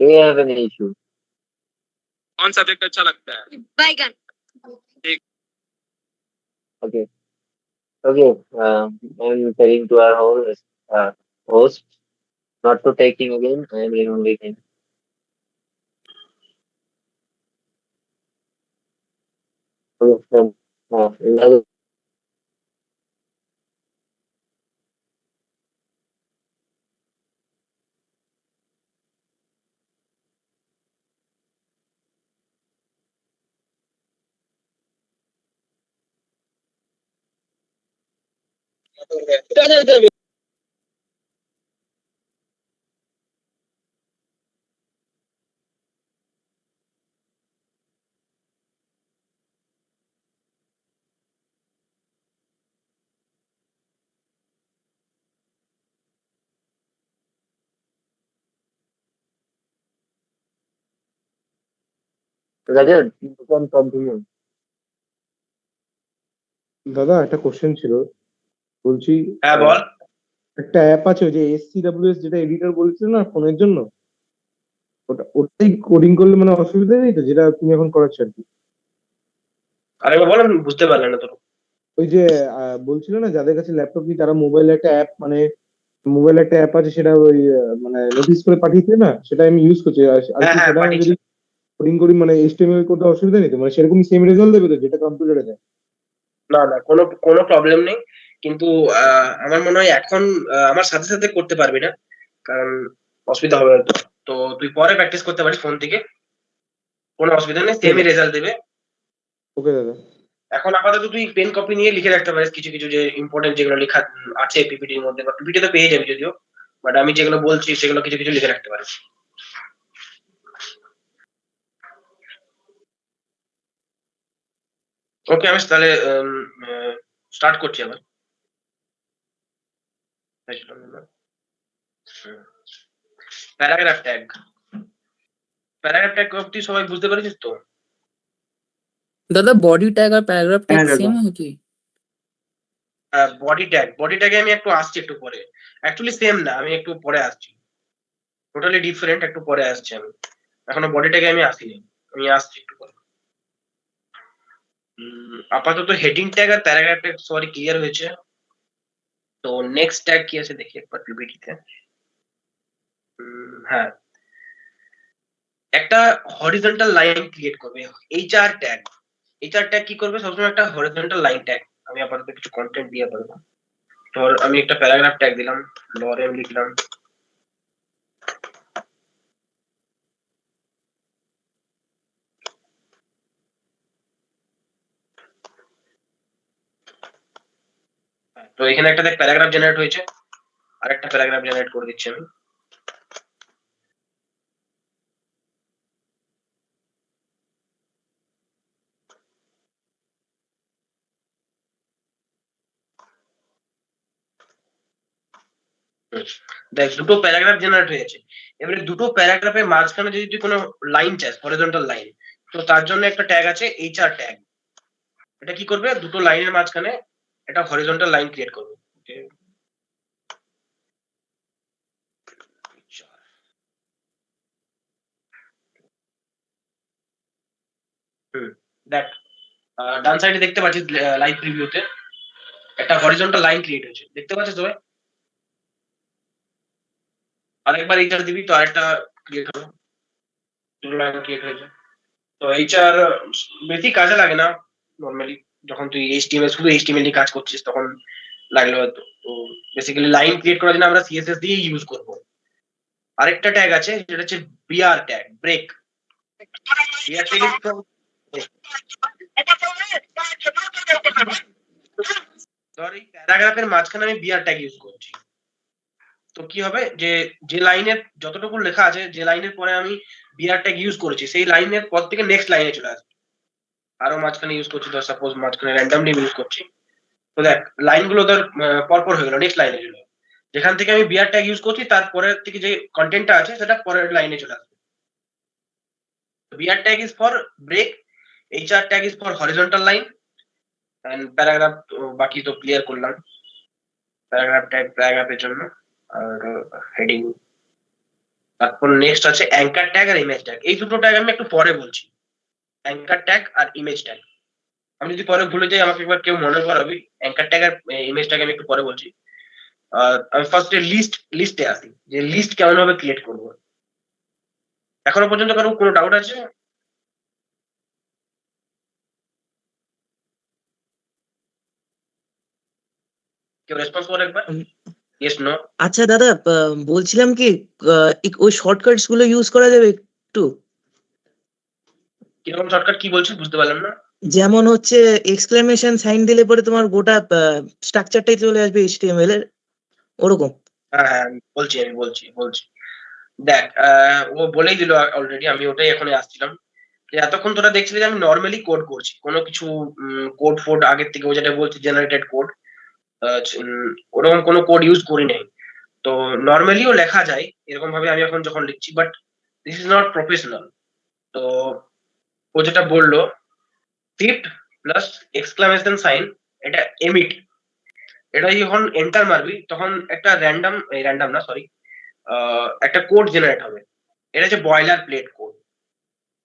You have an issue.
कौन सब्जेक्ट अच्छा लगता है?
Okay. Okay. I'm telling to our host not to take him again. I am removing him. Okay. Another- Rajat, you can continue.
দাদা একটা কোশ্চেন ছিল, বলছি
হ্যাঁ বল।
একটা অ্যাপ আছে ওই যে SCWS, যেটা এডিটর বলছিল না ফোনের জন্য, ওটাই কোডিং করলে মানে অসুবিধা নেই তো, যেটা তুমি এখন করাচ্ছ আর কি?
আরেকবার বল, আমি বুঝতে পারলাম না তোর।
ওই যে বলছিল না যাদের কাছে ল্যাপটপ নেই তারা মোবাইলে একটা অ্যাপ, মানে মোবাইলে একটা অ্যাপ আছে, সেটা ওই মানে নোটিস করে পাঠিয়েছে না, সেটা আমি ইউজ করছি আর
হ্যাঁ
কি।
হ্যাঁ
সেটা আমি
পাঠিয়েছি।
যদি কোডিং করি মানে HTML করতে অসুবিধা নেই তো, মানে সেরকম সেম রেজাল্ট দেবে তো যেটা কম্পিউটারে দেয়?
না না, কোনো কোনো প্রবলেম নেই, কিন্তু আমার মনে হয় এখন আমার সাথে সাথে করতে পারবি না, কারণ অসুবিধা হবে হয়তো। তো তুই পরে প্র্যাকটিস করতে পারিস ফোন থেকে, কোনো অসুবিধা নেই, সেমই রেজাল্ট দেবে।
ওকে দাদা।
এখন আপাতত তুই পেন কপি নিয়ে লিখে রাখতে পারিস কিছু কিছু যে ইম্পর্টেন্ট যেগুলো লেখা আছে পিপিটির মধ্যে, বা পিপিটি তো পেয়ে যাবি যদিও, বাট আমি যেগুলো বলছি সেগুলো কিছু কিছু লিখে রাখতে পারিস। ওকে, আমি তাহলে স্টার্ট করছি আবার। প্যারাগ্রাফ ট্যাগ, প্যারাগ্রাফ ট্যাগ অব্দি সবাই বুঝতে পেরেছিস তো?
দাদা বডি ট্যাগ আর প্যারাগ্রাফ ট্যাগ
হ্যাঁ দাদা।
সেম হয় কি?
বডি ট্যাগে আমি একটু আসছি একটু পরে, অ্যাকচুয়ালি সেম না, আমি একটু পরে আসছি, টোটালি ডিফারেন্ট, একটু পরে আসছি আমি। এখনো বডি ট্যাগে আমি আসিনি, আমি আসছি একটু পরে। আপাতত হেডিং ট্যাগ আর প্যারাগ্রাফ ট্যাগ সরি ক্লিয়ার হয়েছে। তো নেক্সট ট্যাগ কি আছে দেখি একবার পিপিটিতে। হ্যাঁ, একটা হরিজন্টাল লাইন ক্রিয়েট করবে এইচআর ট্যাগ। এইচআর ট্যাগ কি করবে, সবসময় একটা হরিজন্টাল লাইন ট্যাগ। আমি আপাতত কিছু কন্টেন্ট দিয়ে পারবো। ধর আমি একটা প্যারাগ্রাফ ট্যাগ দিলাম, লরেম লিখলাম, তো এখানে একটা দেখ প্যারাগ্রাফ জেনারেট হয়েছে, আর একটা প্যারাগ্রাফ জেনারেট করে দিচ্ছি আমি। দেখ দুটো প্যারাগ্রাফ জেনারেট হয়েছে। এবারে দুটো প্যারাগ্রাফের মাঝখানে যদি তুই কোনো লাইন চাস, হরিজন্টাল লাইন, তো তার জন্য একটা ট্যাগ আছে এইচআর ট্যাগ। এটা কি করবে, দুটো লাইনের মাঝখানে একটা হরিজন্টাল লাইন ক্রিয়েট করবে। দেখ ডান সাইডে দেখতে পাচ্ছিস লাইভ প্রিভিউতে একটা হরিজন্টাল লাইন ক্রিয়েট হয়েছে, দেখতে পাচ্ছিস সবাই? আরেকবার এইচআর দিবি তো আরেকটা ক্রিয়েট হবে, দুটো লাইন ক্রিয়েট হয়েছে। তো এইচআর বেশি কাজে লাগে না নর্মালি, যখন তুই এইচটিএমএল শুধু এইচটিএমএল নিয়ে কাজ করছিস তখন লাগলো হয়তো। তো বেসিক্যালি লাইন ক্রিয়েট করার জন্য আমরা সিএসএস দিয়ে ইউজ করব। আরেকটা ট্যাগ আছে যেটা হচ্ছে BR tag, break. BR tag ধর এই প্যারাগ্রাফের মাঝখানে আমি বিআর ট্যাগ ইউজ করছি, তো কি হবে যে যে লাইনের যতটুকু লেখা আছে, যে লাইনের পরে আমি বিআর ট্যাগ ইউজ করেছি সেই লাইনের পর থেকে নেক্সট লাইনে চলে আসবে। আরো মাঝখানে ইউজ করছি, ধর সাপোজ মাঝখানে র্যান্ডমলি ইউজ করছি, তো দেখ লাইনগুলো ধর পরপর হয়ে গেল, নেক্সট লাইনে চলে গেল। যেখান থেকে আমি বিআর ট্যাগ ইউজ করছি তারপরের থেকে যে কন্টেন্টটা আছে সেটা পরের লাইনে চলে আসবে। BR tag is for break, HR tag is for horizontal line, and paragraph বাকি তো ক্লিয়ার করলাম। প্যারাগ্রাফ ট্যাগ প্যারাগ্রাফের জন্য, আর হেডিং। তারপর নেক্সট আছে অ্যাঙ্কার ট্যাগ আর ইমেজ ট্যাগ। এই দুটো ট্যাগ আমি একটু পরে বলছি, অ্যাঙ্কার ট্যাগ আর ইমেজ ট্যাগ। আমি যদি পরে ভুলে যাই আমাকে একবার কেউ মনে করাবি। অ্যাঙ্কার ট্যাগ আর ইমেজ ট্যাগ আমি একটু পরে বলছি। আমি ফার্স্টে লিস্টে আসি, যে লিস্ট কেমন ভাবে ক্রিয়েট করবো। এখনো পর্যন্ত কারো কোনো ডাউট আছে? কেউ রেসপন্স করে একবার, ইয়েস নো।
আচ্ছা দাদা, বলছিলাম কি ওই শর্টকাটস গুলো ইউজ করা যাবে একটু?
কিরকম শর্টকাট কি বলছিস বুঝতে পারলাম না।
যেমন হচ্ছে এক্সক্লেমেশন সাইন দিলে পরে তোমার গোটা স্ট্রাকচারটাই চলে আসবে এইচটিএমএল এর, ওরকম।
হ্যাঁ হ্যাঁ আমি বলছি। দেখ ও বলেই দিল অলরেডি, আমি ওটাই এখন আসছিলাম। যে এতক্ষণ তোরা দেখছিলি যে আমি নর্মালি কোড করছি, কোনো কিছু কোড ফোড আগের থেকে ও যেটা বলছে জেনারেটেড কোড, ওরকম কোনো কোড ইউজ করি নাই। তো নর্মালিও লেখা যায় এরকম ভাবে আমি এখন যখন লিখছি, but this is not professional. তো ও যেটা বললো শিফট প্লাস এক্সক্লামেশন সাইন, এটা এমিট, এটা যখন এন্টার মারবি তখন একটা র্যান্ডম না সরি, একটা কোড জেনারেট হবে। এটা হচ্ছে বয়লার প্লেট কোড।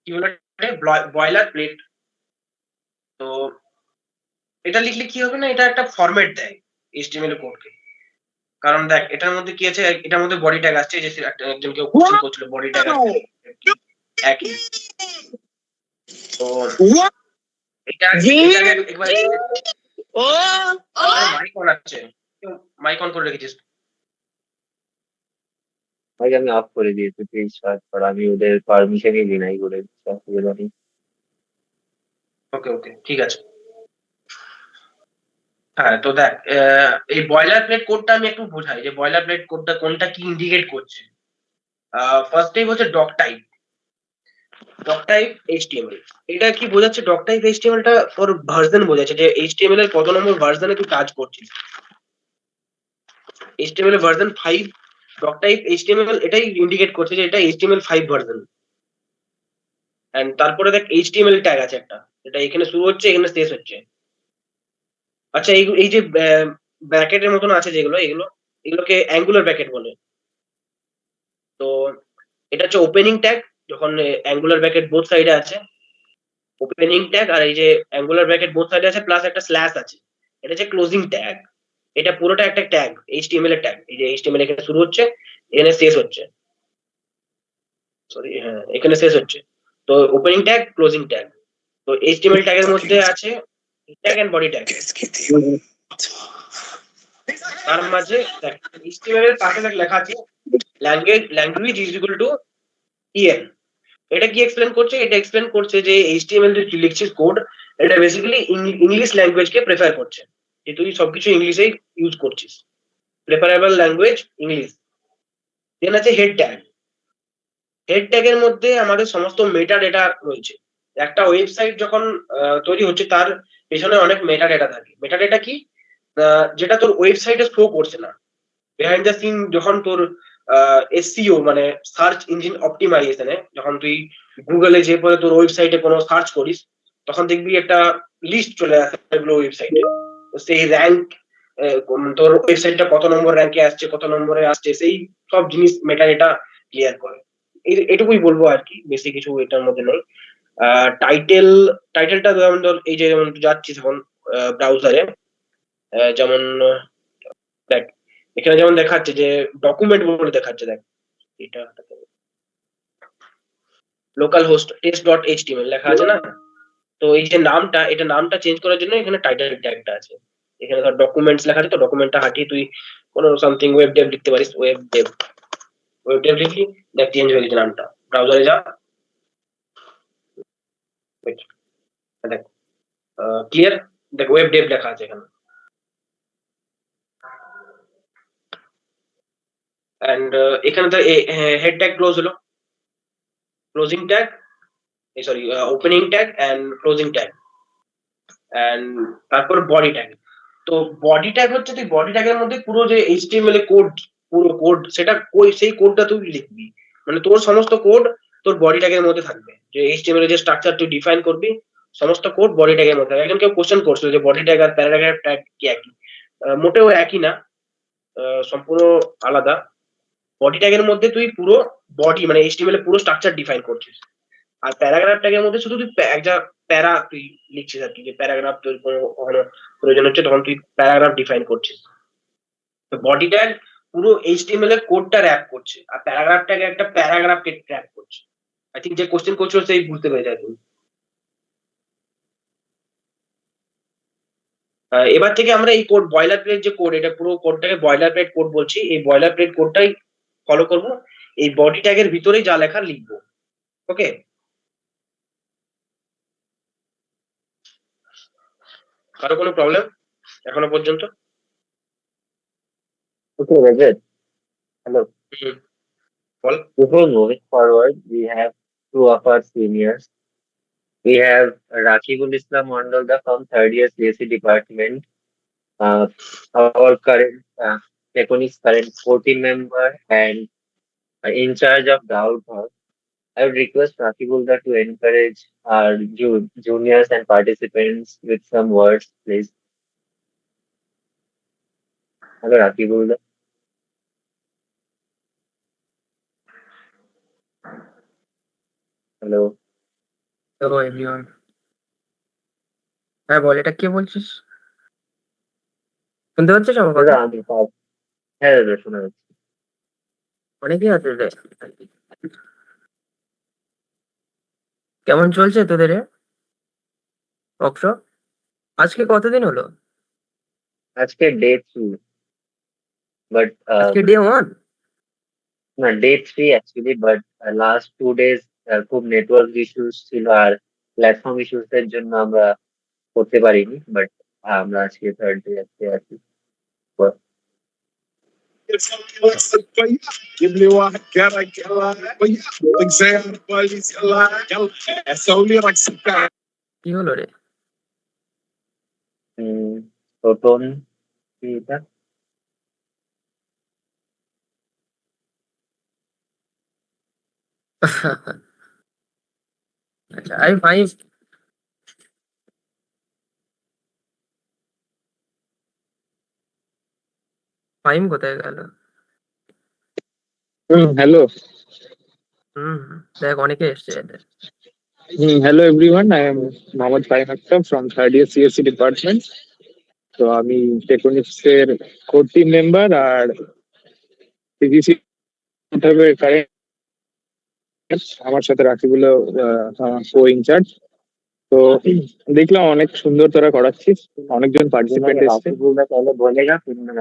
কি বলে, বয়লার প্লেট। তো এটা লিখলে কি হবে না, এটা একটা ফরম্যাট দেয় এইচটিএমএল কোডকে। কারণ দেখ এটার মধ্যে কি আছে, এটার মধ্যে বডি ট্যাগ আসছে, যে একজন কেউ কোশ্চেন করছিল বডি ট্যাগ আছে একই। তো এটা একবার মাইক অন আছে, মাইক অন করে রেখেছিস?
ভাই আমি অফ করে দিয়েছি, প্লিজ কর, আমি ওদের পারমিশনই ডিনাই করে দিচ্ছি, অসুবিধা নেই।
ওকে ঠিক আছে। হ্যাঁ তো দেখ এই বয়লার প্লেট কোডটা আমি একটু বোঝাই, যে বয়লার প্লেট কোডটা কোনটা কি ইন্ডিকেট করছে। ফার্স্ট টাইপ হচ্ছে ডক টাইপ এইচটিএমএল। এটা কি বোঝাচ্ছে, ডক টাইপ এইচটিএমএল টা ফর ভার্সন বোঝাচ্ছে, যে এইচটিএমএল এর কত নম্বর ভার্সনে তুই কাজ করছিস। এইচটিএমএল এর ভার্সন 5, ডক টাইপ এইচটিএমএল এটাই ইন্ডিকেট করছে যে এটা এইচটিএমএল 5 ভার্সন। এন্ড তারপরে দেখ এইচটিএমএল ট্যাগ আছে একটা, এটা এখানে শুরু হচ্ছে এখানে শেষ হচ্ছে। আচ্ছা এই যে ব্র্যাকেটের মতন আছে যেগুলো, এগুলোকে অ্যাঙ্গুলার ব্র্যাকেট বলে। তো এটা হচ্ছে ওপেনিং ট্যাগ, যখন অ্যাঙ্গুলার ব্র্যাকেট বোথ সাইডে আছে, ওপেনিং ট্যাগ, আর এই যে অ্যাঙ্গুলার ব্র্যাকেট বোথ সাইডে আছে প্লাস একটা স্ল্যাশ আছে, এটা হচ্ছে ক্লোজিং ট্যাগ। এটা পুরোটা একটা ট্যাগ, এইচটিএমএল এর ট্যাগ। এই যে এইচটিএমএল এখানে শুরু হচ্ছে, এখানে শেষ হচ্ছে, সরি হ্যাঁ এখানে শেষ হচ্ছে। তো ওপেনিং ট্যাগ, ক্লোজিং ট্যাগ। তো এইচটিএমএল ট্যাগের মধ্যে আছে ট্যাগ এন্ড বডি ট্যাগ। তার মাঝে এইচটিএমএল এর পাশে লেখা আছে language is equal to EN. এটা কি এক্সপ্লেন করছে? এটা এক্সপ্লেন করছে যে এইচটিএমএল যে তুই লিখছিস কোড, এটা বেসিক্যালি ইংলিশ ল্যাঙ্গুয়েজকে প্রেফার করছে, যে তুই সবকিছু ইংলিশেই ইউজ করছিস, প্রেফারেবল ল্যাঙ্গুয়েজ ইংলিশ। দেন আছে হেড ট্যাগ। হেড ট্যাগের মধ্যে আমাদের সমস্ত মেটা ডেটা রয়েছে। একটা ওয়েবসাইট যখন তৈরি হচ্ছে তার পেছনে অনেক মেটা ডেটা থাকে। মেটা ডেটা কি? যেটা তোর ওয়েবসাইটে শো করছে না, বিহাইন্ড দ্য সিন। যখন তোর এসইও মানে সার্চ ইঞ্জিন অপটিমাইজেশনে, যখন তুই গুগলে যে পরে তোর ওয়েবসাইটে কোনো সার্চ করিস, তখন দেখবি একটা লিস্ট চলে আসে এগুলো ওয়েবসাইটে। সেই র্যাঙ্ক, তোর ওয়েবসাইটটা কত নম্বর র্যাঙ্কে আসছে, কত নম্বরে আসছে, সেই সব জিনিস মেটা ডেটা ক্লিয়ার করে। এটুকুই বলবো আর কি, বেশি কিছু এটার মধ্যে নেই। টাইটেলটা যেমন ধর, এই যে যেমন যাচ্ছিস এখন ব্রাউজারে, যেমন দেখ এখানে যেমন দেখাচ্ছে যে ডকুমেন্ট বলে দেখাচ্ছে, দেখ এটা local host test dot HTML লেখা আছে না। তো এই যে নামটা, এটা নামটা চেঞ্জ করার জন্য এখানে টাইটেল ট্যাগটা আছে। এখানে ধর ডকুমেন্টস লেখা আছে, তো ডকুমেন্টটা হাঁটিয়ে তুই কোনো সামথিং ওয়েব ডেভ লিখতে পারিস। ওয়েব ডেভ লিখলি, দেখ চেঞ্জ হয়ে গেছে নামটা। ব্রাউজারে যা, wait, দেখ ক্লিয়ার, দেখ ওয়েব ডেভ লেখা আছে এখানে। এন্ড এখানে তো হেড ট্যাগ ক্লোজ হলো, closing tag, sorry opening tag and closing tag, and তারপর বডি ট্যাগ। তো বডি ট্যাগ হচ্ছে তুই বডি ট্যাগের মধ্যে পুরো যে এইচটিএমএল এর কোড, পুরো কোড সেটা সেই কোডটা তুই লিখবি। মানে তোর সমস্ত কোড তোর বডি ট্যাগের মধ্যে থাকবে। যে এইচটিএমএল এর যে স্ট্রাকচার তুই ডিফাইন করবি, সমস্ত কোড বডি ট্যাগের মধ্যে থাকবে। এখন কেউ কোশ্চেন করছিল যে বডি ট্যাগ আর প্যারাগ্রাফ ট্যাগ কি একই? মোটেও একই না, সম্পূর্ণ আলাদা। বডি ট্যাগের মধ্যে তুই পুরো বডি মানে এইচটিএমএল এর পুরো স্ট্রাকচার ডিফাইন করছিস, আর প্যারাগ্রাফ ট্যাগের মধ্যে শুধু তুই একটা প্যারা তুই লিখছিস আর কি, যে প্যারাগ্রাফ তোর কখনো প্রয়োজন হচ্ছে তখন তুই প্যারাগ্রাফ ডিফাইন করছিস। তো বডি ট্যাগ পুরো এইচটিএমএল এর কোডটা র‍্যাপ করছে, আর প্যারাগ্রাফ ট্যাগ একটা প্যারাগ্রাফকে র‍্যাপ করছে। আই থিঙ্ক যে কোশ্চেন করছিল সেই বুঝতে পেরে যায় তুমি। এবার থেকে আমরা এই কোড বয়লার প্লেট যে কোড, এটা পুরো কোডটাকে বয়লার প্লেট কোড বলছি। এই বয়লার প্লেট কোডটাই ফলো করব, এই বডি ট্যাগের ভিতরেই যা লেখা লিখবো। ওকে, কারো কোনো প্রবলেম এখনো পর্যন্ত?
Okay, Rajat. Hello.
Hmm, ball.
Before moving forward, we have two of our seniors. We have Rakibul Islam Mondolda from third year CSE department. Our current Teconics current core team member and in charge of the outhouse. I would request Rakibulda to encourage our juniors and participants with some words, please. Hello, Rakibulda. Hello.
Hello everyone. হ্যাঁ বল, এটা কে বলছিস? শুনতে পাচ্ছিস আমার
দাদা
কথা?
আমি হ্যাঁ দাদা শোনা যাচ্ছে।
অনেকেই আছে রে। কেমন চলছে তোদের ওয়ার্কশপ? আজকে কতদিন হলো?
আজকে ডে 3, বাট
আজকে ডে 1?
না day 3 actually, but last 2 days খুব নেটওয়ার্ক ইস্যুস ছিল আর প্ল্যাটফর্ম ইস্যুস এর জন্য আমরা করতে পারিনি, বাট আমরা আজকে থার্ড ডে আছি।
جيب لي واحد كرك يلا ويا طق سيارة بوليس يلا يلا اسوي لي رقص بتاع
কি হলো রে?
টোটন কি এটা?
আচ্ছা, আমি ফাইভ। ফাইম কোথায় গেল?
হ্যালো।
দেখ অনেকে এসছে এদের।
Hello everyone, I am Mohammad Faim Akhtar from third year CSC department. তো আমি টেকনিক্স এর কোর টিম মেম্বার আর পিজিসি কারেন্ট আমার সাথে রাখিগুলো কো ইনচার্জ। তো দেখলাম অনেক সুন্দর তোরা করাচ্ছিস, অনেকজন পার্টিসিপেন্ট এসছে।
राखी बोलना पहले बोलेगा फिर मैं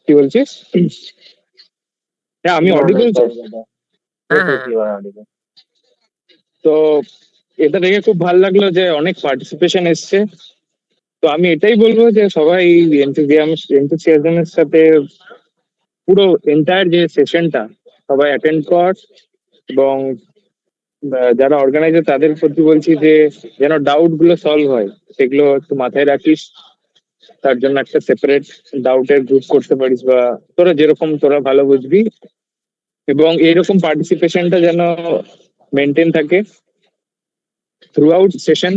কি বলছিস? হ্যাঁ, আমি অডিবল তো।
হ্যাঁ হ্যাঁ
তো এটা দেখে খুব ভালো লাগলো যে অনেক পার্টিসিপেশন এসছে। তো আমি এটাই বলবো যে সবাই এনথুসিয়াজমের সাথে পুরো এন্টায়ার যে সেশনটা সবাই অ্যাটেন্ড কর, এবং যারা অর্গানাইজার তাদের প্রতি বলছি যে যেন ডাউট গুলো সলভ হয় সেগুলো একটু মাথায় রাখিস। তার জন্য একটা সেপারেট ডাউটের গ্রুপ করতে পারিস, বা তোরা ভালো বুঝবি, এবং এইরকম পার্টিসিপেশনটা যেন মেনটেন থাকে থ্রু আউট সেশন,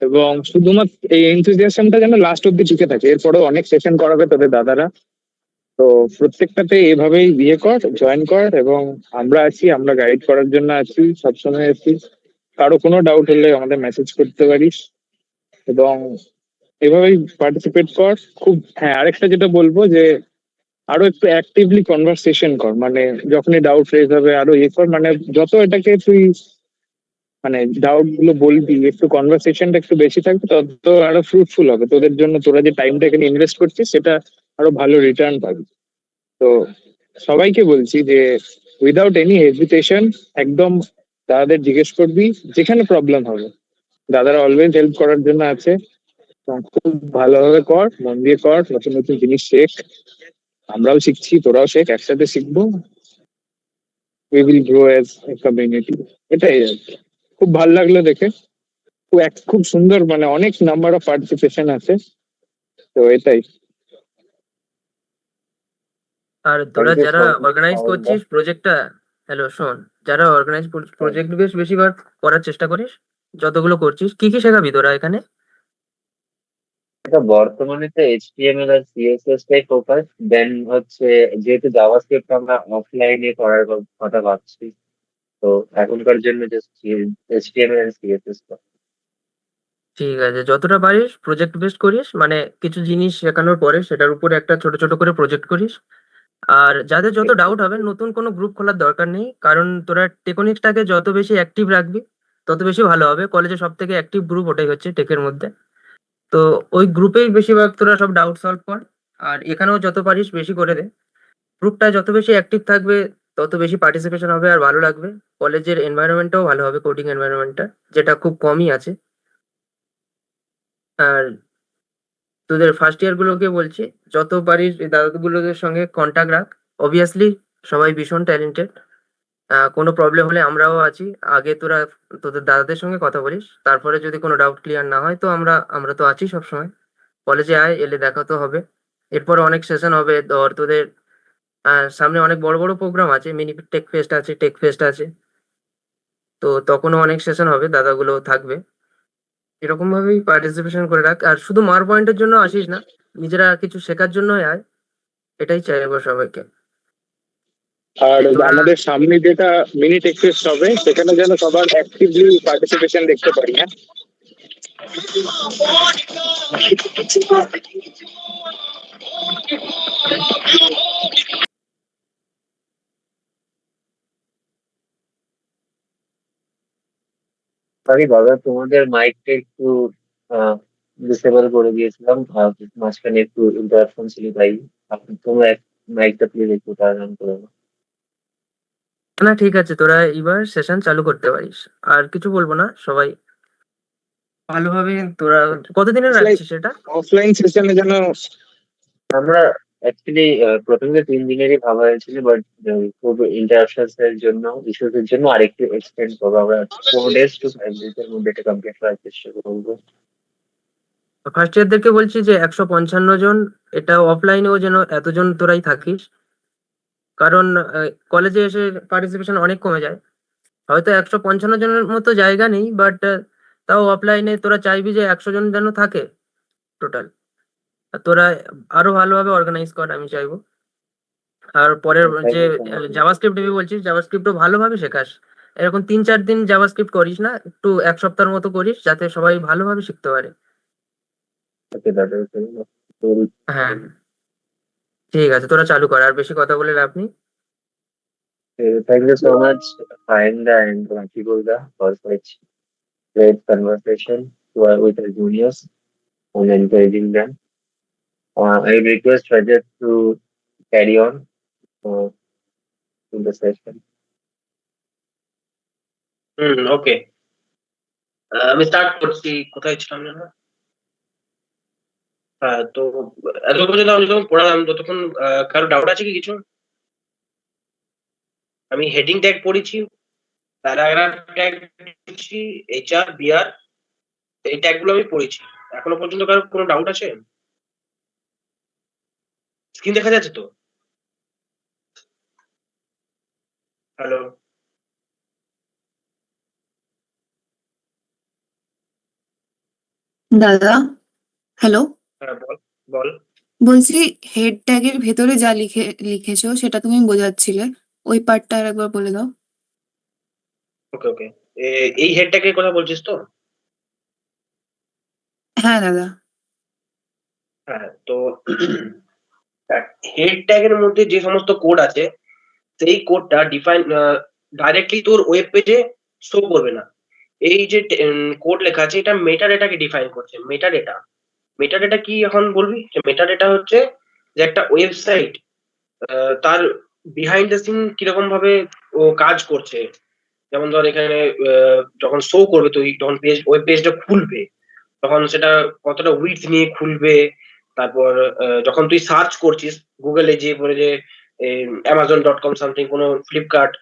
এবং শুধুমাত্র এই এনথুজিয়াজমটা যেন লাস্ট অব্দি টিকে থাকে। এরপরেও অনেক সেশন করাবে তোদের দাদারা, তো প্রত্যেকটাতে এভাবেই জয়েন কর, এবং আমরা আছি, আমরা গাইড করার জন্য আছি, সবসময় আছি। কারো কোনো ডাউট হলে আমাদের মেসেজ করতে পারিস, এবং এভাবেই পার্টিসিপেট কর। হ্যাঁ, আরেকটা যেটা বলবো যে আরো একটু অ্যাক্টিভলি কনভারসেশন কর, মানে যখনই ডাউট রেজ হবে আরো কর, মানে যত এটাকে তুই মানে ডাউট গুলো বলবি, একটু কনভারসেশনটা একটু বেশি থাকবে, তত আরো ফ্রুটফুল হবে তোদের জন্য। তোরা যে টাইমটা এখানে ইনভেস্ট করছিস সেটা আরো ভালো রিটার্ন পাবি। তো সবাইকে বলছি যে উইদাউট এনি হেজিটেশন একদম দাদাদের জিজ্ঞেস করবি যেখানে প্রবলেম হবে, দাদারা অলওয়েজ হেল্প করার জন্য আছে। তো খুব ভালোভাবে কর, মন দিয়ে কর, নতুন নতুন জিনিস শেখ, আমরাও শিখছি, তোরাও শেখ, একসাথে শিখবো। We will grow as a community. এটাই আর কি। খুব ভালো লাগলো দেখে, খুব সুন্দর, মানে অনেক নাম্বার অফ পার্টিসিপেশন আছে। তো এটাই।
আর তোরা
Thank you
যারা
so much,
অর্গানাইজ
Mohammed.
করছিস প্রজেক্টটা, হ্যালো শোন, যারা অর্গানাইজ প্রজেক্ট বেশিবার করার চেষ্টা করিস, যতগুলো করছিস কি কি শেখাবি তোরা এখানে?
এটা বর্তমানে তো এইচটিএমএল আর সিএসএস টাই ফোকাস, দেন হচ্ছে যেহেতু জাভাস্ক্রিপ্ট আমরা অফলাইনে করার কথা ভাবছি, তো এখনকার জন্য জাস্ট এইচটিএমএল আর সিএসএস।
ঠিক আছে, যতটা পারিস প্রজেক্ট বেসড করিস, মানে কিছু জিনিস শেখানোর পরে সেটার উপরে একটা ছোট ছোট করে প্রজেক্ট করিস। আর যাদের যত ডাউট হবে, নতুন কোনো গ্রুপ খোলার দরকার নেই, কারণ তোরা টেকনিক্সটাকে যত বেশি অ্যাক্টিভ রাখবি তত বেশি ভালো হবে। কলেজে সব থেকে অ্যাক্টিভ গ্রুপ ওটাই হচ্ছে টেকের মধ্যে। তো ওই গ্রুপেই বেশিরভাগ তোরা সব ডাউট সলভ কর, আর এখানেও যত পারিস বেশি করে দে। গ্রুপটা যত বেশি অ্যাক্টিভ থাকবে তত বেশি পার্টিসিপেশন হবে আর ভালো লাগবে। কলেজের এনভায়রনমেন্টটাও ভালো হবে, কোডিং এনভায়রনমেন্টটা, যেটা খুব কমই আছে। আর তোদের ফার্স্ট ইয়ার গুলোকে বলছি, যত পারিস এই দাদাগুলোদের সঙ্গে কন্ট্যাক্ট রাখ। অবভিয়াসলি সবাই ভীষণ ট্যালেন্টেড, কোনো প্রবলেম হলে আমরাও আছি। আগে তোরা তোদের দাদাদের সঙ্গে কথা বলিস, তারপরে যদি কোনো ডাউট ক্লিয়ার না হয় তো আমরা তো আছি সবসময়। কলেজে আয়, এলে দেখা তো হবে। এরপরে অনেক সেশন হবে, ধর তোদের সামনে অনেক বড় বড় প্রোগ্রাম আছে, মিনি টেক ফেস্ট আছে, তো তখনও অনেক সেশন হবে, দাদাগুলো থাকবে। এরকম ভাবেই পার্টিসিপেশন করে রাখ, আর শুধু মার পয়েন্টের জন্য আসিস না, নিজেরা কিছু শেখার জন্য আয়, এটাই চাইবো সবাইকে।
আর
তোরা
আমাদের সামনে যেটা মিনি টেক ফেস্ট হবে সেখানে যেন সবার অ্যাক্টিভলি পার্টিসিপেশন দেখতে পারি। হ্যাঁ,
সরি দাদা, তোমাদের মাইকটা একটু ডিসেবল করে দিয়েছিলাম, মাঝখানে একটু ইন্টারাপশন ছিল, তাই তোমরা মাইকটা প্লিজ একটু টার্ন অন করে দাও।
না ঠিক আছে, তোরা এবার সেশন চালু করতে পারিস। আর কিছু বলবো না, সবাই ভালোভাবে। তোরা কতদিনের রাখছিস সেটা?
অফলাইন সেশনে যেন
আমরা অ্যাকচুয়ালি প্রথমে 3 দিনেরই ভাবা হয়েছিল, বাট খুব ইন্টারাপশনস এর জন্য, ইস্যুস এর জন্য আরেকটু এক্সটেন্ড করবো। আমরা 4 days to 5 days এর মধ্যে এটা কমপ্লিট করার চেষ্টা করবো।
ফার্স্ট ইয়ারদেরকে বলছি যে 155 জন, এটা অফলাইনেও যেন এতজন তোরাই থাকিস, কারণ কলেজে এসে পার্টিসিপেশন অনেক কমে যায়। হয়তো 155 জনের মতো জায়গা নেই, বাট তাও অফলাইনে তোরা চাইবি যে 100 জন যেন থাকে টোটাল। তোরা আরো ভালোভাবে অর্গানাইজ কর, আমি চাইবো। আর পরের
Thank
যে
you so much.
জাভাস্ক্রিপ্ট দিবি বলছিস, জাভাস্ক্রিপ্টও ভালোভাবে শেখাস। এরকম 3-4 দিন জাভাস্ক্রিপ্ট করিস না, একটু এক সপ্তাহের মতো করিস, যাতে সবাই ভালোভাবে শিখতে পারে।
Okay, that is very
হ্যাঁ, ঠিক আছে, তোরা চালু কর, আর বেশি কথা বলে লাভ নেই।
Thank you so much, Ayanda and Rakhi Gulda, for such great conversation with our juniors and encouraging them. I request Rajat to carry on in the session.
ওকে, আমি স্টার্ট করছি। কোথায় ছিলাম যেন? হ্যাঁ, তো এত পর্যন্ত আমি যখন পড়ালাম ততক্ষণ কারো ডাউট আছে কি কিছু? আমি হেডিং ট্যাগ পড়েছি, প্যারাগ্রাফ ট্যাগ পড়েছি, এইচআর, বিআর, এই ট্যাগ গুলো আমি পড়েছি। এখনো পর্যন্ত কারো কোনো ডাউট আছে? স্ক্রিন দেখা যাচ্ছে তো? হ্যালো?
দাদা, হ্যালো।
হ্যাঁ, বল বল।
বলছি, হেড ট্যাগের ভেতরে যা লিখেছো সেটা তুমি বোঝাচ্ছিলে, ওই পার্টটা আর একবার বলে দাও।
ওকে ওকে, এই হেড ট্যাগের কথা বলছিস তো?
হ্যাঁ দাদা।
হ্যাঁ, তো হেড ট্যাগের মধ্যে যে সমস্ত কোড আছে সেই কোডটা ডিফাইন ডাইরেক্টলি তোর ওয়েব পেজে শো করবে না। এই যে কোড লেখা আছে এটা মেটা ডেটাকে ডিফাইন করছে। মেটা ডেটা, মেটা ডেটা কি এখন বলবি? মেটা ডেটা হচ্ছে যে একটা ওয়েবসাইট তার বিহাইন্ড দ্য সিন কিরকম ভাবে ও কাজ করছে। যেমন ধর এখানে যখন শো করবে, তুই যখন ওয়েব পেজটা খুলবে তখন সেটা কতটা উইডথ নিয়ে খুলবে। তারপর যখন তুই সার্চ করছিস গুগলে, যে বলে যে amazon.com সামথিং, কোনো ফ্লিপকার্ট,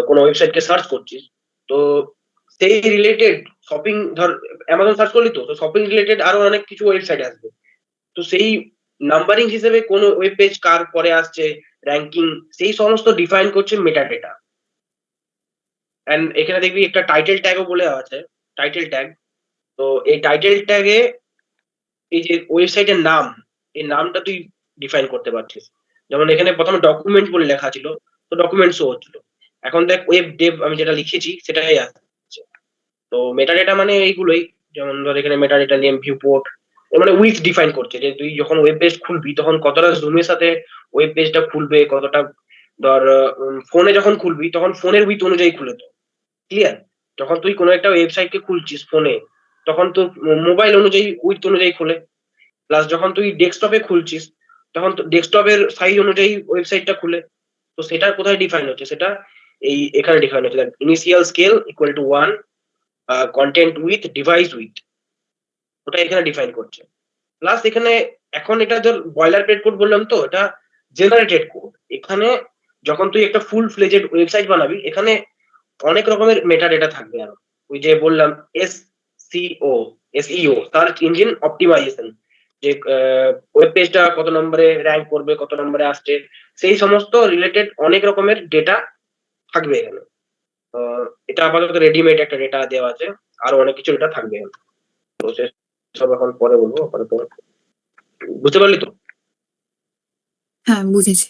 কোনো ওয়েবসাইটকে সার্চ করছিস, তো সেই রিলেটেড শপিং, ধর অ্যামাজন সার্চ করলি, তো শপিং রিলেটেড আরো অনেক কিছু ওয়েবসাইট আসবে। তো সেই নাম্বারিং হিসেবে কোন ওয়েব পেজ কার পরে আসছে, র্যাঙ্কিং, সেই সমস্ত ডিফাইন করছে মেটা ডেটা। এন্ড এখানে দেখবি একটা টাইটেল ট্যাগও বলে আছে, টাইটেল ট্যাগ। তো এই টাইটেল ট্যাগে এই যে ওয়েবসাইটের নাম, এই নামটা তুই ডিফাইন করতে পারছিস। যেমন এখানে প্রথমে ডকুমেন্ট বলে লেখা ছিল, তো ডকুমেন্ট শো হচ্ছিল। এখন দেখ ওয়েব ডেভ আমি যেটা লিখেছি সেটাই আসছে। তো মেটা ডেটা মানে এইগুলোই, যেমন ধর এখানে meta data name, view port, মানে উইথ ডিফাইন করছে যে তুই যখন ওয়েব পেজ খুলবি তখন কতটা জুমের সাথে ওয়েব পেজটা খুলবে, কতটা ধর ফোনে যখন খুলবি তখন ফোনের উইথ অনুযায়ী খুলে। তো ক্লিয়ার? যখন তুই কোনো একটা ওয়েবসাইটকে খুলছিস ফোনে তখন তোর মোবাইল অনুযায়ী উইথ অনুযায়ী খোলে। প্লাস যখন তুই ডেস্কটপে খুলছিস তখন ডেস্কটপের সাইজ অনুযায়ী ওয়েবসাইটটা খুলে। তো সেটা কোথায় ডিফাইন হচ্ছে? সেটা এই এখানে ডিফাইন হচ্ছে, initial scale equal to 1, content with, device with, ওটা এখানে ডিফাইন করছে। প্লাস এখানে এখন এটা ধর বয়লার প্লেট কোড বললাম, তো এটা জেনারেটেড কোড। এখানে যখন তুই একটা ফুল ফ্লেজেড ওয়েবসাইট বানাবি এখানে অনেক রকমের মেটা ডেটা থাকবে। আর ওই যে বললাম এসইও, সার্চ ইঞ্জিন অপটিমাইজেশন, যে ওয়েব পেজটা কত নম্বরে র্যাঙ্ক করবে, কত নম্বরে আসছে, সেই সমস্ত রিলেটেড অনেক রকমের ডেটা থাকবে এখানে। এটা আপাতত রেডিমেড একটা ডেটা দেওয়া আছে, আরো অনেক কিছু ডেটা থাকবে এখানে। তো সব এখন পরে বলবো, আপাতত বুঝতে পারলি তো?
হ্যাঁ, বুঝেছি।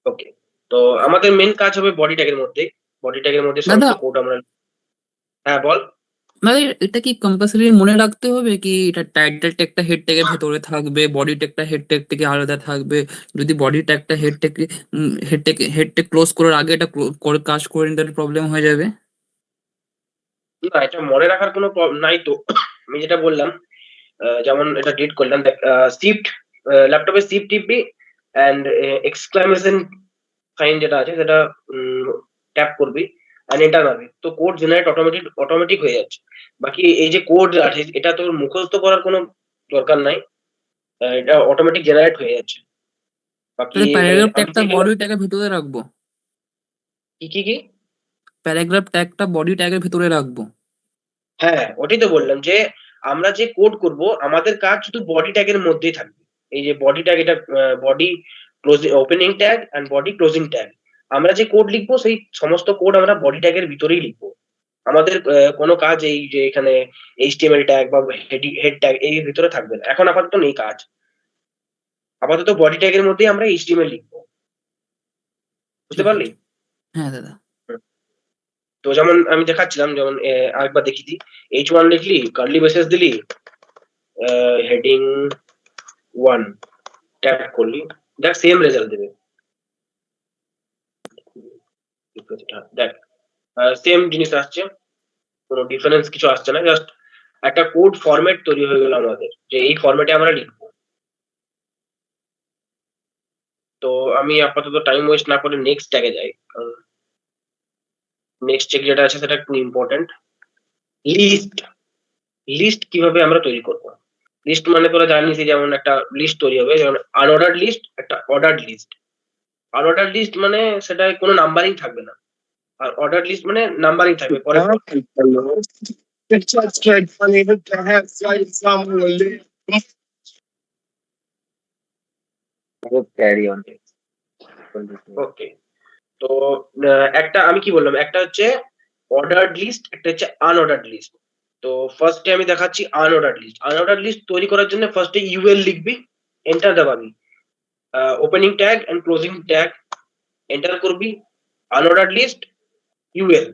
ওকে, তো আমাদের মেন কাজ হবে বডি ট্যাগের মধ্যে। বডি ট্যাগের মধ্যে সমস্ত
দাদা,
কোড আমরা। হ্যাঁ বল।
মানে এটা কি কম্পালসারি মনে রাখতে হবে কি এটা টাইটেল ট্যাগটা হেড ট্যাগের ভেতরে থাকবে, বডি ট্যাগটা হেড ট্যাগ থেকে আলাদা থাকবে? যদি বডি ট্যাগটা হেড ট্যাগ ক্লোজ করার আগে এটা কাজ করে নিতে প্রবলেম হয়ে যাবে।
না, এটা মনে রাখার কোনো নাই তো। আমি যেটা বললাম, যেমন এটা ডিট করলাম, দেখ, শিফট, ল্যাপটপে শিফট টিপবি এন্ড এক্সক্লামেশন সাইন যেটা আছে সেটা ট্যাপ করবি এন্ড এন্টার মারবি, তো কোড জেনারেট অটোমেটিক হয়ে যাচ্ছে। বাকি এই যে কোড আছে এটা তোর মুখস্থ করার কোনো দরকার নাই, এটা অটোমেটিক জেনারেট হয়ে যাচ্ছে। বাকি
তাহলে প্যারাগ্রাফ
আমি
ট্যাগটা বডি ট্যাগের ভেতরে রাখবো?
কি
প্যারাগ্রাফ ট্যাগটা বডি ট্যাগের ভেতরে রাখবো?
হ্যাঁ, ওটাই তো বললাম যে আমরা যে কোড করব আমাদের কাজ শুধু বডি ট্যাগের মধ্যেই থাকবে। এই যে বডি ট্যাগ, এটা body closing, opening tag and body closing tag, আমরা যে কোড লিখবো সেই সমস্ত কোড আমরা বডি ট্যাগের ভিতরেই লিখবো। আমাদের কোনো কাজ এই যে এখানে এইচটিএমএল ট্যাগ বা হেড ট্যাগ এই ভিতরে থাকবে না, এখন আপাতত নেই কাজ। আপাতত বডি ট্যাগের মধ্যেই আমরা এইচটিএমএল লিখবো, বুঝতে
ঠিক
পারলি?
আছে। হ্যাঁ দাদা।
তো যেমন আমি দেখাচ্ছিলাম, যেমন আরেকবার দেখি দিই, H1 লিখলি, কার্লি ব্রেসেস দিলি, হেডিং 1 ট্যাগ করলি, দেখ সেম রেজাল্ট দেবে। দেখ সেম জিনিস আসছে, কোনো ডিফারেন্স কিছু আসছে না, জাস্ট একটা কোড ফরম্যাট তৈরি হয়ে গেল আমাদের, যে এই ফরম্যাটে আমরা লিখবো। তো আমি আপাতত টাইম ওয়েস্ট না করে নেক্সট ট্যাগে যাই, কারণ নেক্সট ট্যাগ যেটা আছে সেটা একটু ইম্পর্টেন্ট। লিস্ট, লিস্ট কিভাবে আমরা তৈরি করব? লিস্ট মানে তোরা জানিস, যেমন একটা লিস্ট তৈরি হবে, যেমন আনঅর্ডার্ড লিস্ট, একটা অর্ডার্ড লিস্ট। আনঅর্ডার্ড লিস্ট মানে সেটায় কোনো নাম্বারিং থাকবে না, আর অর্ডার্ড লিস্ট মানে নাম্বারিং থাকবে পরে পরে।
Hello. Picture straight funny with the head slide somewhere.
Carry on.
Okay, তো একটা আমি কি বললাম, একটা হচ্ছে অর্ডার্ড লিস্ট, একটা হচ্ছে আনঅর্ডার্ড লিস্ট। তো ফার্স্টে আমি দেখাচ্ছি আনঅর্ডার্ড লিস্ট। আনঅর্ডার্ড লিস্ট তৈরি করার জন্য ফার্স্টে ইউএল লিখবি, এন্টার দাবাবি, opening tag and closing tag enter করবি, আনঅর্ডার্ড লিস্ট ইউএল,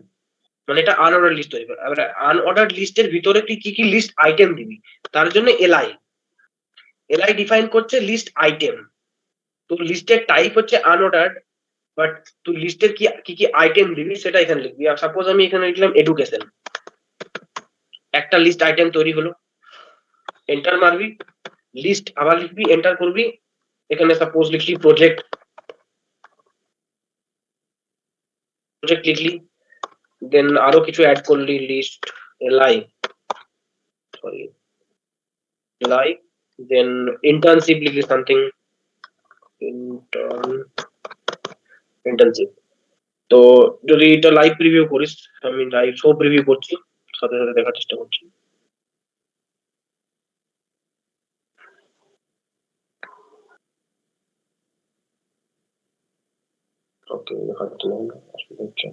মানে এটা আনঅর্ডার লিস্ট তৈরি করে। এবার আনঅর্ডার্ড লিস্টের ভিতরে তুই কি কি লিস্ট আইটেম দিবি, তার জন্য এলআই, এলআই ডিফাইন করছে লিস্ট আইটেম। তো লিস্টের টাইপ হচ্ছে আনঅর্ডার্ড, বাট তুই লিস্টের কি কি আইটেম দিবি সেটা এখানে লিখবি। আর সাপোজ আমি এখানে লিখলাম এডুকেশন, একটা লিস্ট আইটেম তৈরি হলো, এন্টার মারবি, লিস্ট আবার লিখবি, এন্টার করবি, এখানে সাপোজ লিখলি প্রজেক্ট, প্রজেক্ট লিখলি, দেন আরো কিছু অ্যাড করলি, লিস্ট এলআই, সরি এলআই, দেন ইন্টার্নশিপ লিখলি সামথিং, ইন্টার্নশিপ। তো যদি এটা লাইভ প্রিভিউ করিস, আমি লাইভ শো প্রিভিউ করছি, সাথে সাথে দেখার চেষ্টা করছি। ওকে, দেখাচ্ছি না, অসুবিধা হচ্ছে।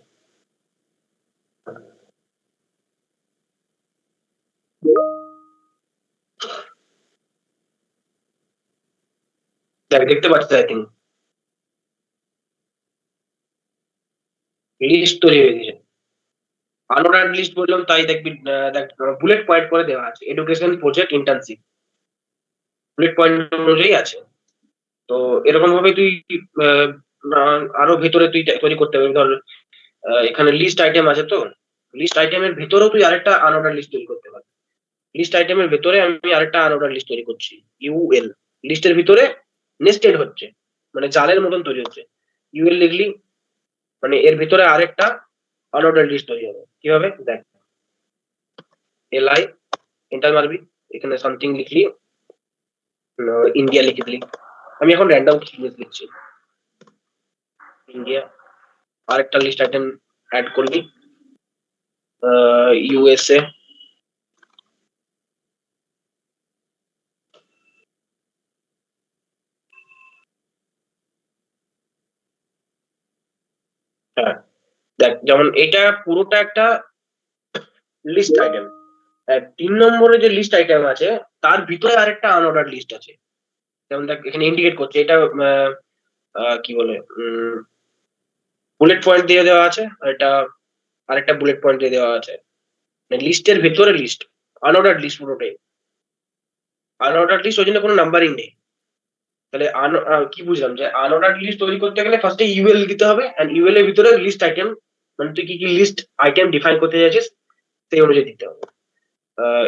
দেখ, দেখতে পাচ্ছিস আই থিঙ্ক লিস্ট তৈরি হয়ে গেছে। আনঅর্ডার্ড লিস্ট বললাম তাই দেখবি, দেখ বুলেট পয়েন্ট করে দেওয়া আছে, education, project, internship, bullet point অনুযায়ী আছে। তো এরকম ভাবে তুই আরো ভেতরে তুই তৈরি করতে পারবি। ধর এখানে লিস্ট আইটেম আছে, তো লিস্ট আইটেমের ভেতরেও তুই আরেকটা আনঅর্ডার লিস্ট তৈরি করতে পারবি। লিস্ট আইটেমের ভেতরে আমি আরেকটা আনঅর্ডার লিস্ট তৈরি করছি, ইউএল, লিস্টের ভিতরে নেস্টেড হচ্ছে, মানে জালের মতন তৈরি হচ্ছে। ইউএল লিখলি মানে এর ভিতরে আরেকটা আনঅর্ডার লিস্ট তৈরি হবে। কিভাবে দেখ, এলআই, এন্টার মারবি, এখানে সামথিং লিখলি, ইন্ডিয়া লিখে দিলি। আমি এখন র্যান্ডম কিছু জিনিস লিখছি, ইন্ডিয়া, আরেকটা লিস্ট আইটেম অ্যাড করবি, ইউএসএ, হ্যাঁ দেখ, যেমন এটা পুরোটা একটা লিস্ট আইটেম। 3 নম্বরে যে লিস্ট আইটেম আছে তার ভিতরে আরেকটা আনঅর্ডার লিস্ট আছে, যেমন দেখ এখানে ইন্ডিকেট করছে এটা কি বলে, বুলেট পয়েন্ট দিয়ে দেওয়া আছে, আর এটা আরেকটা বুলেট পয়েন্ট দিয়ে দেওয়া আছে, মানে লিস্টের ভেতরে লিস্ট, আনঅর্ডার লিস্ট পুরোটাই আনঅর্ডার লিস্ট, ওই জন্য কোনো নাম্বারিং নেই। তাহলে কি বুঝলাম, যে আনঅর্ডার লিস্ট তৈরি করতে গেলে ফার্স্টে ইউএল দিতে হবে, এন্ড ইউএল এর ভিতরে লিস্ট আইটেম, মানে তুই কি কি লিস্ট আইটেম ডিফাইন করতে যাচ্ছিস সেই অনুযায়ী দিতে হবে।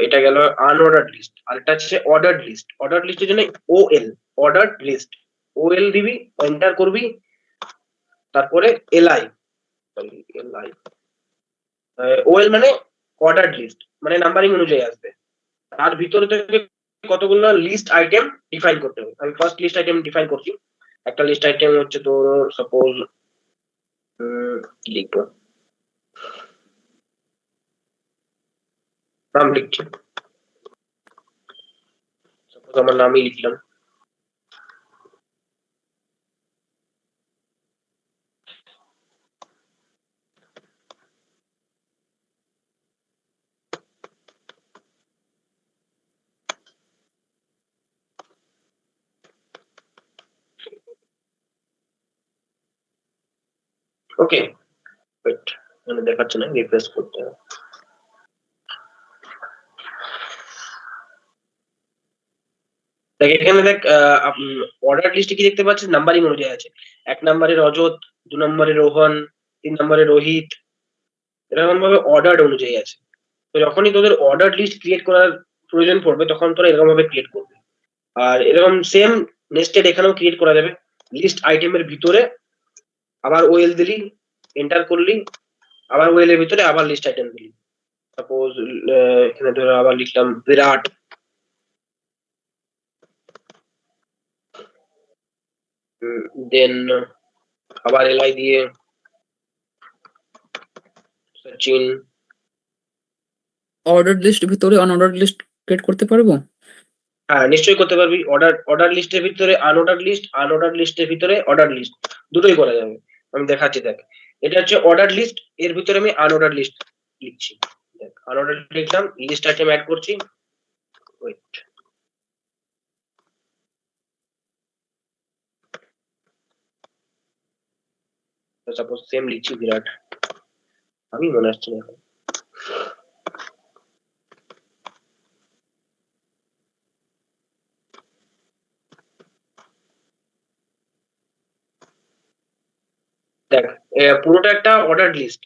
এটা গেল আনঅর্ডার্ড লিস্ট। আর এটা হচ্ছে অর্ডার্ড লিস্ট। অর্ডার্ড লিস্টের জন্য ওএল, অর্ডার্ড লিস্ট, ওএল দিবি, এন্টার করবি, তারপরে এলআই, সরি এলআই, ওএল মানে অর্ডার্ড লিস্ট, মানে নাম্বারিং অনুযায়ী আসবে। তার ভিতরে থেকে কতগুলো লিস্ট আইটেম ডিফাইন করতে হবে। আমি ফার্স্ট লিস্ট আইটেম ডিফাইন করছি। একটা লিস্ট আইটেম হচ্ছে তোর সাপোজ কি লিখবো, নাম লিখছি, সাপোজ আমার নামই লিখলাম। ওকে, ওয়েট, মানে দেখাচ্ছে না, রিফ্রেশ করতে হবে। দেখ এখানে দেখ, অর্ডার লিস্টে কি দেখতে পাচ্ছিস, নাম্বারিং অনুযায়ী আছে। 1 নম্বরে রজত, 2 নম্বরে রোহন, 3 নম্বরে রোহিত, এরকম ভাবে অর্ডার অনুযায়ী আছে। তো যখনই তোদের অর্ডার লিস্ট ক্রিয়েট করার প্রয়োজন পড়বে তখন তোরা এরকম ভাবে ক্রিয়েট করবে। আর এরকম সেম নেস্টেড এখানেও ক্রিয়েট করা যাবে। লিস্ট আইটেমের ভিতরে আবার ওএল দিলি, এন্টার করলি, আবার ওএল এর ভিতরে আবার লিস্ট আইটেম দিলি। সাপোজ এখানে ধরো আবার লিখলাম বিরাট, দেন আবার এলআই দিয়ে সচিন।
অর্ডার লিস্ট ভিতরে অনঅর্ডার লিস্ট ক্রিয়েট করতে পারবো?
হ্যাঁ নিশ্চয়ই করতে পারবি। অর্ডার লিস্টের ভিতরে আনঅর্ডার লিস্ট, আনঅর্ডার লিস্টের ভিতরে অর্ডার লিস্ট, দুটোই করা যাবে। আমি দেখাচ্ছি দেখ, এটা হচ্ছে অর্ডার লিস্ট, এর ভিতরে আমি আনঅর্ডার লিস্ট লিখছি। দেখ আনঅর্ডার লিখলাম, লিস্ট আইটেম অ্যাড করছি, ওয়েট, সাপোজ সেম লিখছি বিরাট, আমি মনে আসছে না এখন। দেখ পুরোটা একটা অর্ডার লিস্ট,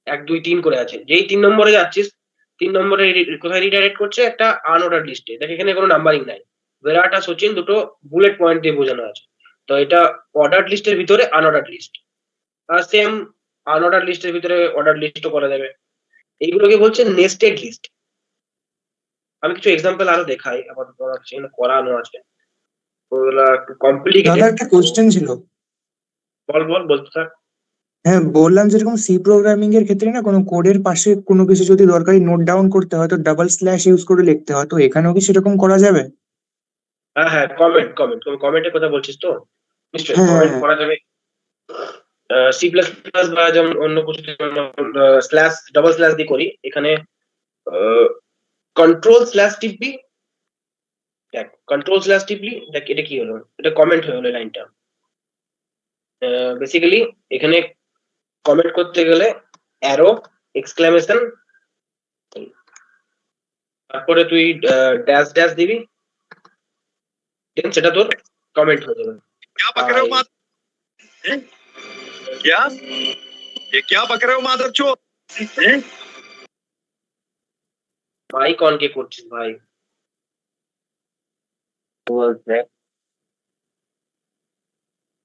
1 2 3 করে আছে। যেই 3 নম্বরে যাচ্ছিস, 3 নম্বরে কোথায় রিডাইরেক্ট করছে, একটা আনঅর্ডার লিস্টে। দেখ এখানে কোনো নাম্বারিং নাই, বিরাট আর সচিন দুটো বুলেট পয়েন্ট দিয়ে বোঝানো আছে। তো এটা অর্ডার লিস্টের ভিতরে আনঅর্ডার লিস্ট, আর সেম আনঅর্ডার লিস্টের ভিতরে অর্ডার লিস্টও করা যাবে। এইগুলোকে বলছে নেস্টেড লিস্ট। আমি কিছু এক্সাম্পল আরো দেখাই, আপাতত সেখানে করানো আছে, ওগুলা একটু কমপ্লিকেটেড।
দাদা একটা কোশ্চেন ছিল।
বল বল, বলতে থাক।
হ্যাঁ বললাম, যেরকম সি প্রোগ্রামিং এর ক্ষেত্রে না কোনো কোডের পাশে কোনো কিছু যদি দরকারি নোট ডাউন করতে হয় তো ডাবল স্ল্যাশ ইউজ করে লিখতে হয়, তো এখানেও কি সেরকম করা যাবে?
হ্যাঁ হ্যাঁ, কমেন্ট তুমি কমেন্টের কথা বলছিস তো? নিশ্চয়ই
হ্যাঁ
কমেন্ট
হ্যাঁ
করা যাবে। সি প্লাস প্লাস বা যেমন অন্য কিছু স্ল্যাশ ডাবল স্ল্যাশ দিয়ে করি, এখানে কন্ট্রোল স্ল্যাশ টিপবি। দেখ কন্ট্রোল স্ল্যাশ টিপলি, দেখ এটা কি হলো, এটা কমেন্ট হয়ে গেলো লাইনটা। বেসিক্যালি এখানে কমেন্ট করতে গেলে অ্যারো, এক্সক্লামেশন, তারপরে তুই ড্যাশ ড্যাশ দিবি, দেন সেটা তোর কমেন্ট হয়ে যাবে।
क्या बक रहे हो माधव? हैं? क्या ये क्या बक रहे हो माधव चोर? हैं?
মাইক অন কে করছিস ভাই?
Who was that?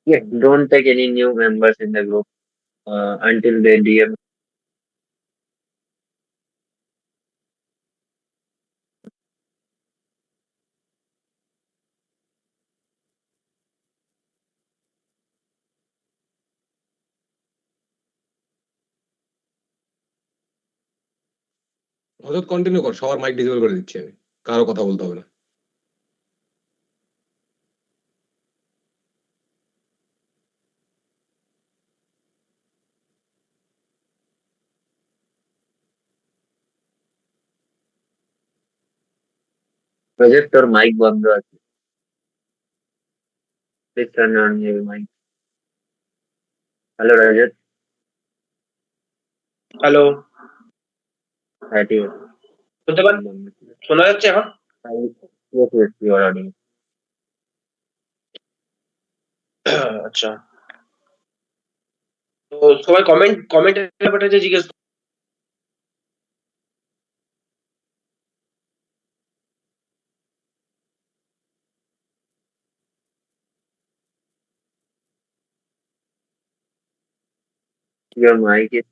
Yes, don't take any new members in the group until they DM.
অযথ কন্টিনিউ কর, সবার মাইক ডিসেবল করে দিচ্ছি আমি, কারো কথা বলতে হবে না।
Project তোর মাইক বন্ধ আছে, please turn on your mic. Hello Rajat.
Hello,
হ্যাঁ ঠিক আছে।
শুনতে পান, শোনা যাচ্ছে এখন?
Yes, yes, you are audible.
আচ্ছা, তো সবাই কমেন্টের ব্যাপারটা যে জিজ্ঞেস
Your mic is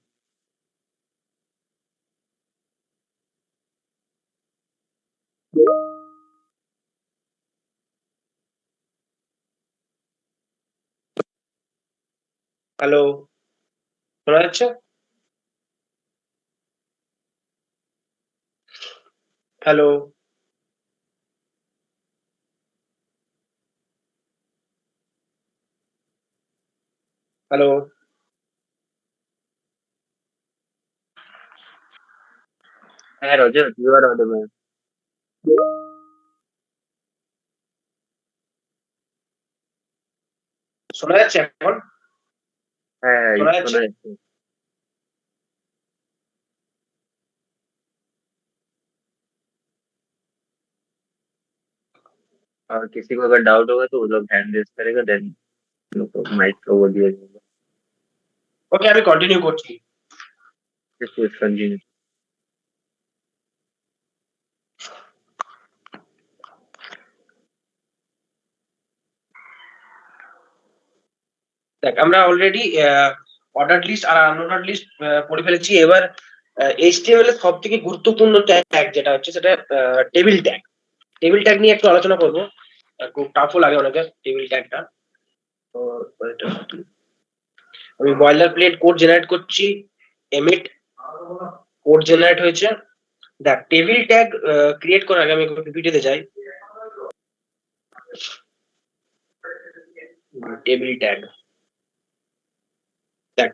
হ্যালো, শোনা যাচ্ছে? হ্যালো, হ্যালো,
হ্যাঁ Rajat, you are audible.
শোনা যাচ্ছে এখন?
হ্যাঁ,
শোনা যাচ্ছে?
শোনা যাচ্ছে। और किसी को अगर डाउट होगा तो वो लोग हैंड रेज करेगा, देन माइक को वो दिया जाएगा।
ওকে, আমি কন্টিনিউ করছি।
Please continue.
দেখ, আমরা অলরেডি অর্ডার লিস্ট আর আনঅর্ডার লিস্ট পড়ে ফেলেছি। এবার এইচটিএমএল এর সব থেকে গুরুত্বপূর্ণ ট্যাগ যেটা হচ্ছে সেটা টেবিল ট্যাগ। টেবিল ট্যাগ নিয়ে একটু আলোচনা করবো। খুব টাফও লাগে অনেকের টেবিল ট্যাগটা। তো আমি বয়লার প্লেট কোড জেনারেট করছি। এমিট কোড জেনারেট হয়েছে। দেখ, টেবিল ট্যাগ ক্রিয়েট করার আগে আমি পিপিটিতে যাই। টেবিল ট্যাগ দেখ,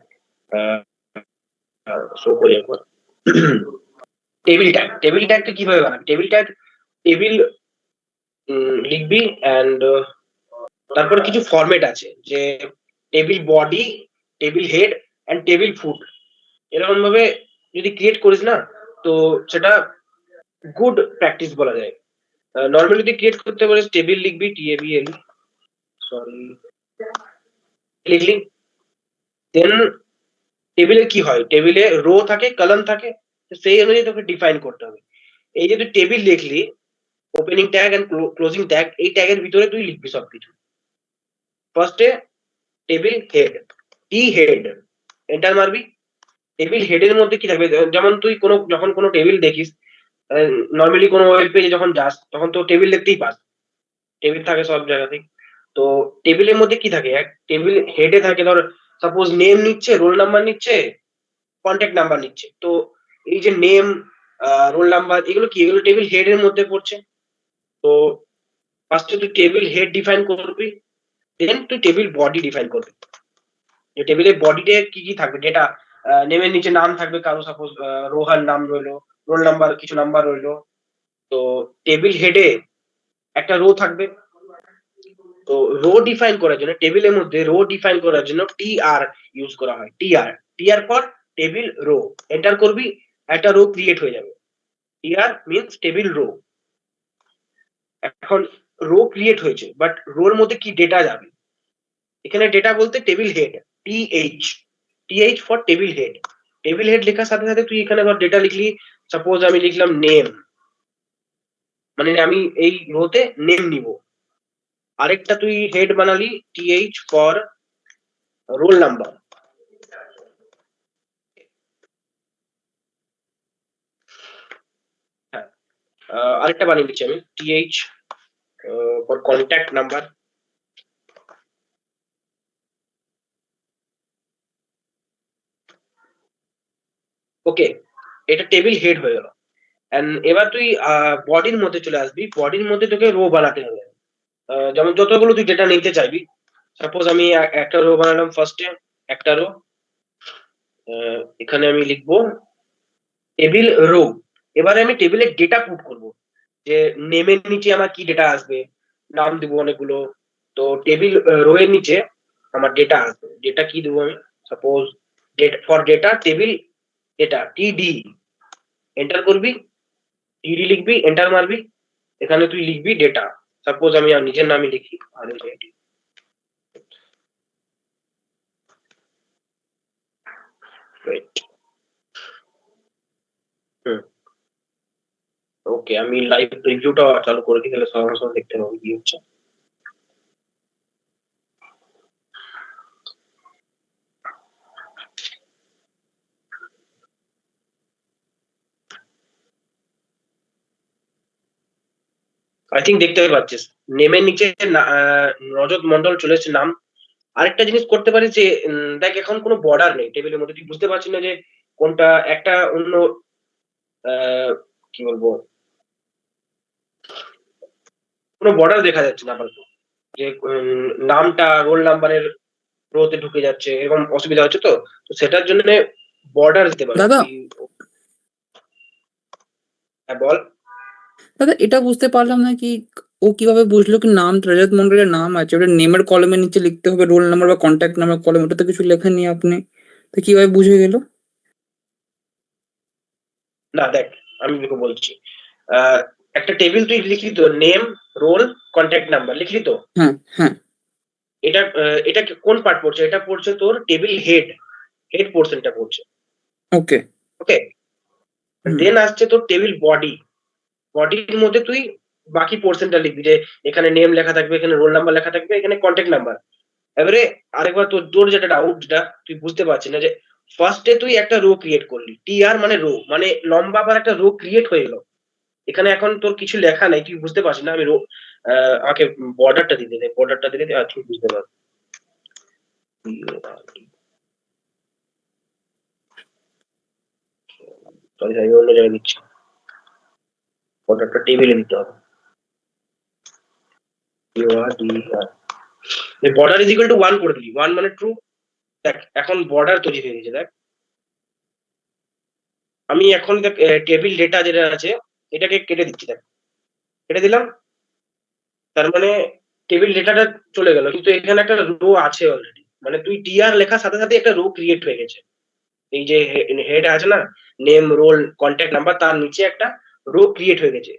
শো করি একবার। টেবিল ট্যাগটা কিভাবে বানাবি? টেবিল লিখবি অ্যান্ড তারপর কিছু ফরম্যাট আছে, যে table body, table head and table foot. এরকম ভাবে যদি ক্রিয়েট করিস না, তো সেটা গুড প্র্যাকটিস বলা যায়। নর্মালি যদি ক্রিয়েট করতে পারিস, টেবিল লিখবি, TABL, সরি, লিখলি, দেন টেবিলে কি হয়, টেবিলে রো থাকে, কলাম থাকে, সেই অনুযায়ী তোকে ডিফাইন করতে হবে। এই যে তুই টেবিল লিখলি, opening tag and closing tag, এই ট্যাগের ভিতরে তুই লিখবি সবকিছু। ফার্স্টে table head, T head, enter মারবি। টেবিল হেডের মধ্যে কি থাকবে, যেমন তুই যখন কোনো টেবিল দেখিস, নর্মালি কোনো ওয়েব পেজে যখন যাস, তখন তো টেবিল দেখতেই পাস, টেবিল থাকে সব জায়গাতেই। তো টেবিলের মধ্যে কি থাকে, এক টেবিল হেডে থাকে, ধর সাপোজ নেম নিচ্ছে, রোল নাম্বার নিচ্ছে, কন্ট্যাক্ট নাম্বার নিচ্ছে। তো এই যে নেম, রোল নাম্বার, এগুলো কি, এগুলো টেবিল হেড এর মধ্যে পড়ছে। তো ফার্স্টে তুই টেবিল হেড ডিফাইন করবি, দেন তুই টেবিল বডি ডিফাইন করবি। যে টেবিলের বডিতে কি কি থাকবে, ডেটা, নেমের নিচে নাম থাকবে কারো, সাপোজ রোহান নাম রইলো, রোল নাম্বার কিছু নাম্বার রইলো। তো টেবিল হেডে একটা রো থাকবে। তো রো ডিফাইন করার জন্য, টেবিলের মধ্যে রো ডিফাইন করার জন্য TR ইউজ করা হয়। টিআর পর টেবিল রো, এন্টার করবি, একটা রো ক্রিয়েট হয়ে যাবে। TR means table row. এখন রো ক্রিয়েট হয়েছে, বাট রোর মধ্যে কি ডেটা যাবে, এখানে ডেটা বলতে table head, TH for table head. Table head লেখার সাথে সাথে তুই এখানে ধর ডেটা লিখলি, সাপোজ আমি লিখলাম নেম, মানে আমি এই রোতে নেম নিব। আরেকটা তুই head বানালি, TH for roll number. হ্যাঁ, আরেকটা বানিয়ে দিচ্ছি আমি, TH ফর কন্ট্যাক্ট নাম্বার। ওকে, এটা টেবিল হেড হয়ে গেল। এবার তুই বডির মধ্যে চলে আসবি। বডির মধ্যে তোকে রো বানাতে হবে, যেমন যতগুলো তুই ডেটা নিতে চাইবি। সাপোজ আমি একটা রো বানালাম, ফার্স্টে একটা রো, এখানে আমি লিখবো টেবিল রো। এবারে আমি টেবিলে ডেটা পুট করব, যে নেমের নিচে আমার কি ডেটা আসবে, নাম দিব অনেকগুলো। তো টেবিল রো এর নিচে আমার ডেটা আসবে, ডেটা কি দেবো আমি, suppose for data table data, TD, enter করবি, TD লিখবি, এন্টার মারবি। এখানে তুই লিখবি ডেটা, সাপোজ আমি নিজের নামই লিখি, ওকে, আমি লাইভ প্রিভিউটা চালু করে দিই, তাহলে সবার সঙ্গে দেখতে পাবো কি হচ্ছে। আই থিঙ্ক দেখতে পাচ্ছিস, নেমের নিচে রজত মন্ডল চলে এসেছে নাম। আরেকটা জিনিস করতে পারিস, যে দেখ এখন কোনো বর্ডার নেই টেবিলের মধ্যে, তুই বুঝতে পারছিস না যে কোনটা একটা অন্য, কি বলবো, কোনো বর্ডার দেখা যাচ্ছে না আপাতত, যে নামটা রোল নাম্বারের রোতে ঢুকে যাচ্ছে, এরকম অসুবিধা হচ্ছে। তো সেটার জন্য বর্ডার দিতে পারিস।
দাদা
হ্যাঁ বল।
দাদা, এটা বুঝতে পারলাম না কি ও কিভাবে বুঝলো কি নাম রজত মন্ডলের নাম আছে, ওটা নেমের কলমের নিচে লিখতে হবে রোল নাম্বার বা কন্ট্যাক্ট নাম্বার কলম, ওটা তো কিছু লেখেননি আপনি, তো কিভাবে বুঝে গেল?
না দেখ, আমি তোকে বলছি। আহ, একটা টেবিল তুই লিখলি তো, নেম, রোল, কন্ট্যাক্ট নাম্বার লিখলি তো।
হ্যাঁ হ্যাঁ।
এটা কোন পার্ট পড়ছে? এটা পড়ছে তোর টেবিল হেড, হেড পোর্শনটা পড়ছে।
ওকে।
ওকে,
হুম।
দেন আসছে তোর টেবিল বডি। বডির মধ্যে তুই বাকি পোর্শনটা লিখবি, যে এখানে নেম লেখা থাকবে, এখানে রোল নাম্বার লেখা থাকবে, এখানে কন্ট্যাক্ট নাম্বার। এবারে আরেকবার তোর তোর যেটা ডাউট, যেটা তুই বুঝতে পারছিস না, যে ফার্স্টে তুই একটা রো ক্রিয়েট করলি, টিআর মানে রো, মানে লম্বা আবার একটা রো ক্রিয়েট হয়ে গেল। এখানে এখন তোর কিছু লেখা নাই, তুই বুঝতে পারছিস না। আমি রো আমাকে বর্ডারটা দিতে দে, বর্ডারটা দিলে তুই বুঝতে পারবি। সরি, আমি অন্য জায়গায় দিচ্ছি, বর্ডারটা টেবিলে দিতে হবে। বর্ডার ইজ ইকুয়াল টু 1 করে দিলি, 1 মানে ট্রু। দেখ এখন বর্ডার তৈরি হয়ে গেছে, দেখ। আমি এখন দেখ টেবিল ডেটা যেটা আছে এটাকে কেটে দিচ্ছি, দেখ কেটে দিলাম। তার মানে টেবিল ডেটাটা চলে গেল, কিন্তু এখানে একটা রো আছে অলরেডি, মানে তুই টিআর লেখার সাথে সাথে একটা রো ক্রিয়েট হয়ে গেছে। এই যে হেড আছে না, নেম, রোল, কন্ট্যাক্ট নাম্বার, তার নিচে একটা রো ক্রিয়েট হয়ে গেছে।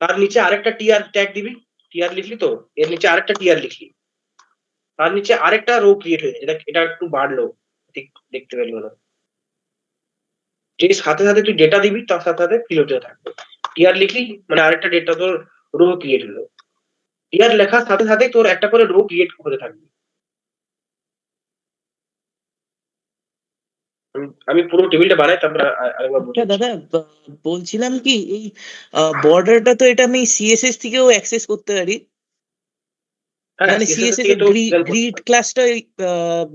তার নিচে আরেকটা টিআর ট্যাগ দিবি, টিআর লিখলি তো, এর নিচে আরেকটা টিআর লিখলি, তার নিচে আরেকটা রো ক্রিয়েট হয়ে গেছে। দেখ এটা একটু বাড়লো, ঠিক দেখতে পেলি না? যে সাথে সাথে তুই ডেটা দিবি, তার সাথে সাথে ফিল হতে থাকবে। টিআর লিখলি মানে আরেকটা ডেটা তোর রো ক্রিয়েট হলো। টিআর লেখার সাথে সাথে তোর একটা করে রো ক্রিয়েট হতে থাকবে। আমি পুরো টেবিলটা বানাই, তারপরে আরেকবার
আচ্ছা
বলছি।
দাদা, বলছিলাম কি এই বর্ডারটা তো এটা আমি সিএসএস থেকেও অ্যাক্সেস করতে পারি,
হ্যাঁ,
মানে
সিএসএস
সিএসএস
থেকে
এর
তো ডিজাইন করতে
গ্রিড
পারি।
ক্লাসটা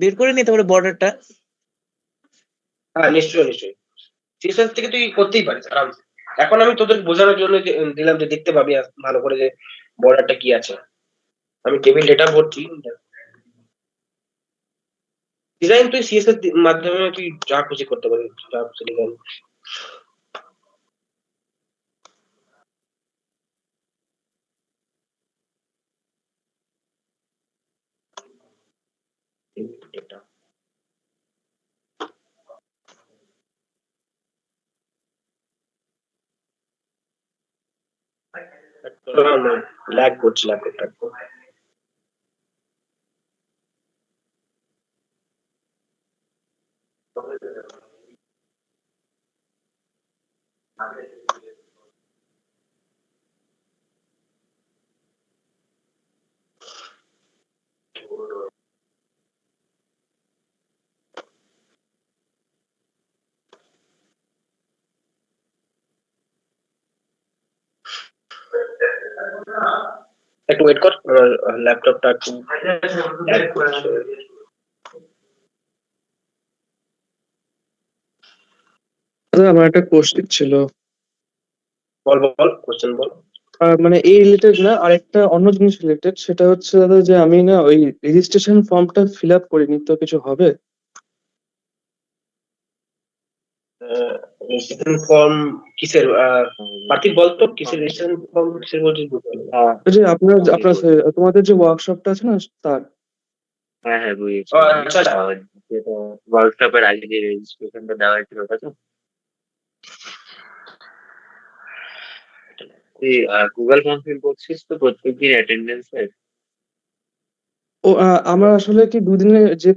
বের করে নিতে পারে বর্ডারটা।
হ্যাঁ, নিশ্চয়ই নিশ্চয়ই, সিএসএস থেকে তুই করতেই পারিস আরামসে। এখন আমি তোদের বোঝানোর জন্য দিলাম, যে দেখতে পাবি ভালো করে যে বর্ডারটা কি আছে। আমি টেবিল ডেটা ভরছি। ডিজাইন তুই সিএসএস মাধ্যমে তুই যা খুশি করতে পারিস, যা খুশি ডিজাইন। ডেটা ল্যাগ করছি, ল্যাগ করতে থাকবো। একটু ওয়েট কর, আমার ল্যাপটপটা একটু ল্যাগ করছে।
দাদা আমার একটা কোশ্চেন ছিল।
বল বল, কোশ্চেন বল।
মানে এই রিলেটেড না, আরেকটা অন্য জিনিস রিলেটেড, সেটা হচ্ছে দাদা যে আমি না ওই রেজিস্ট্রেশন ফর্মটা ফিল আপ করিনি, তো কিছু হবে?
রেজিস্ট্রেশন ফর্ম কিসের? পার্থিব বলতো কিসের রেজিস্ট্রেশন ফর্ম, কিসের বলছিস বুঝতে পারলাম না।
ওই যে আপনার
আমি
আপনার
বলছি।
তোমাদের যে ওয়ার্কশপটা আছে না তার।
হ্যাঁ হ্যাঁ, বুঝেছি।
ও, আচ্ছা আচ্ছা।
যেটা ওয়ার্কশপের আগে যে রেজিস্ট্রেশনটা দেওয়া হয়েছিল ওটা তো? তুই গুগল ফর্ম ফিল করছিস তো প্রত্যেকদিন অ্যাটেন্ডেন্স এর?
ও আমার আসলে কি দুদিনে যে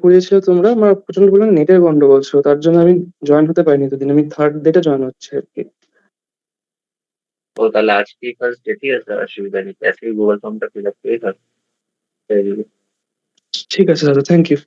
করিয়েছিল তোমরা, আমার প্রচন্ড পরিমাণে নেটের গন্ডগোল ছিল, তার জন্য আমি জয়েন হতে পারিনি দুদিন, আমি থার্ড ডেটে জয়েন হচ্ছে আর কি।
ও তাহলে আজকে ফার্স্ট ডে, ঠিক আছে, অসুবিধা নেই, আজকে গুগল ফর্মটা ফিল আপ করে থাক।
ঠিক আছে দাদা, থ্যাংক ইউ।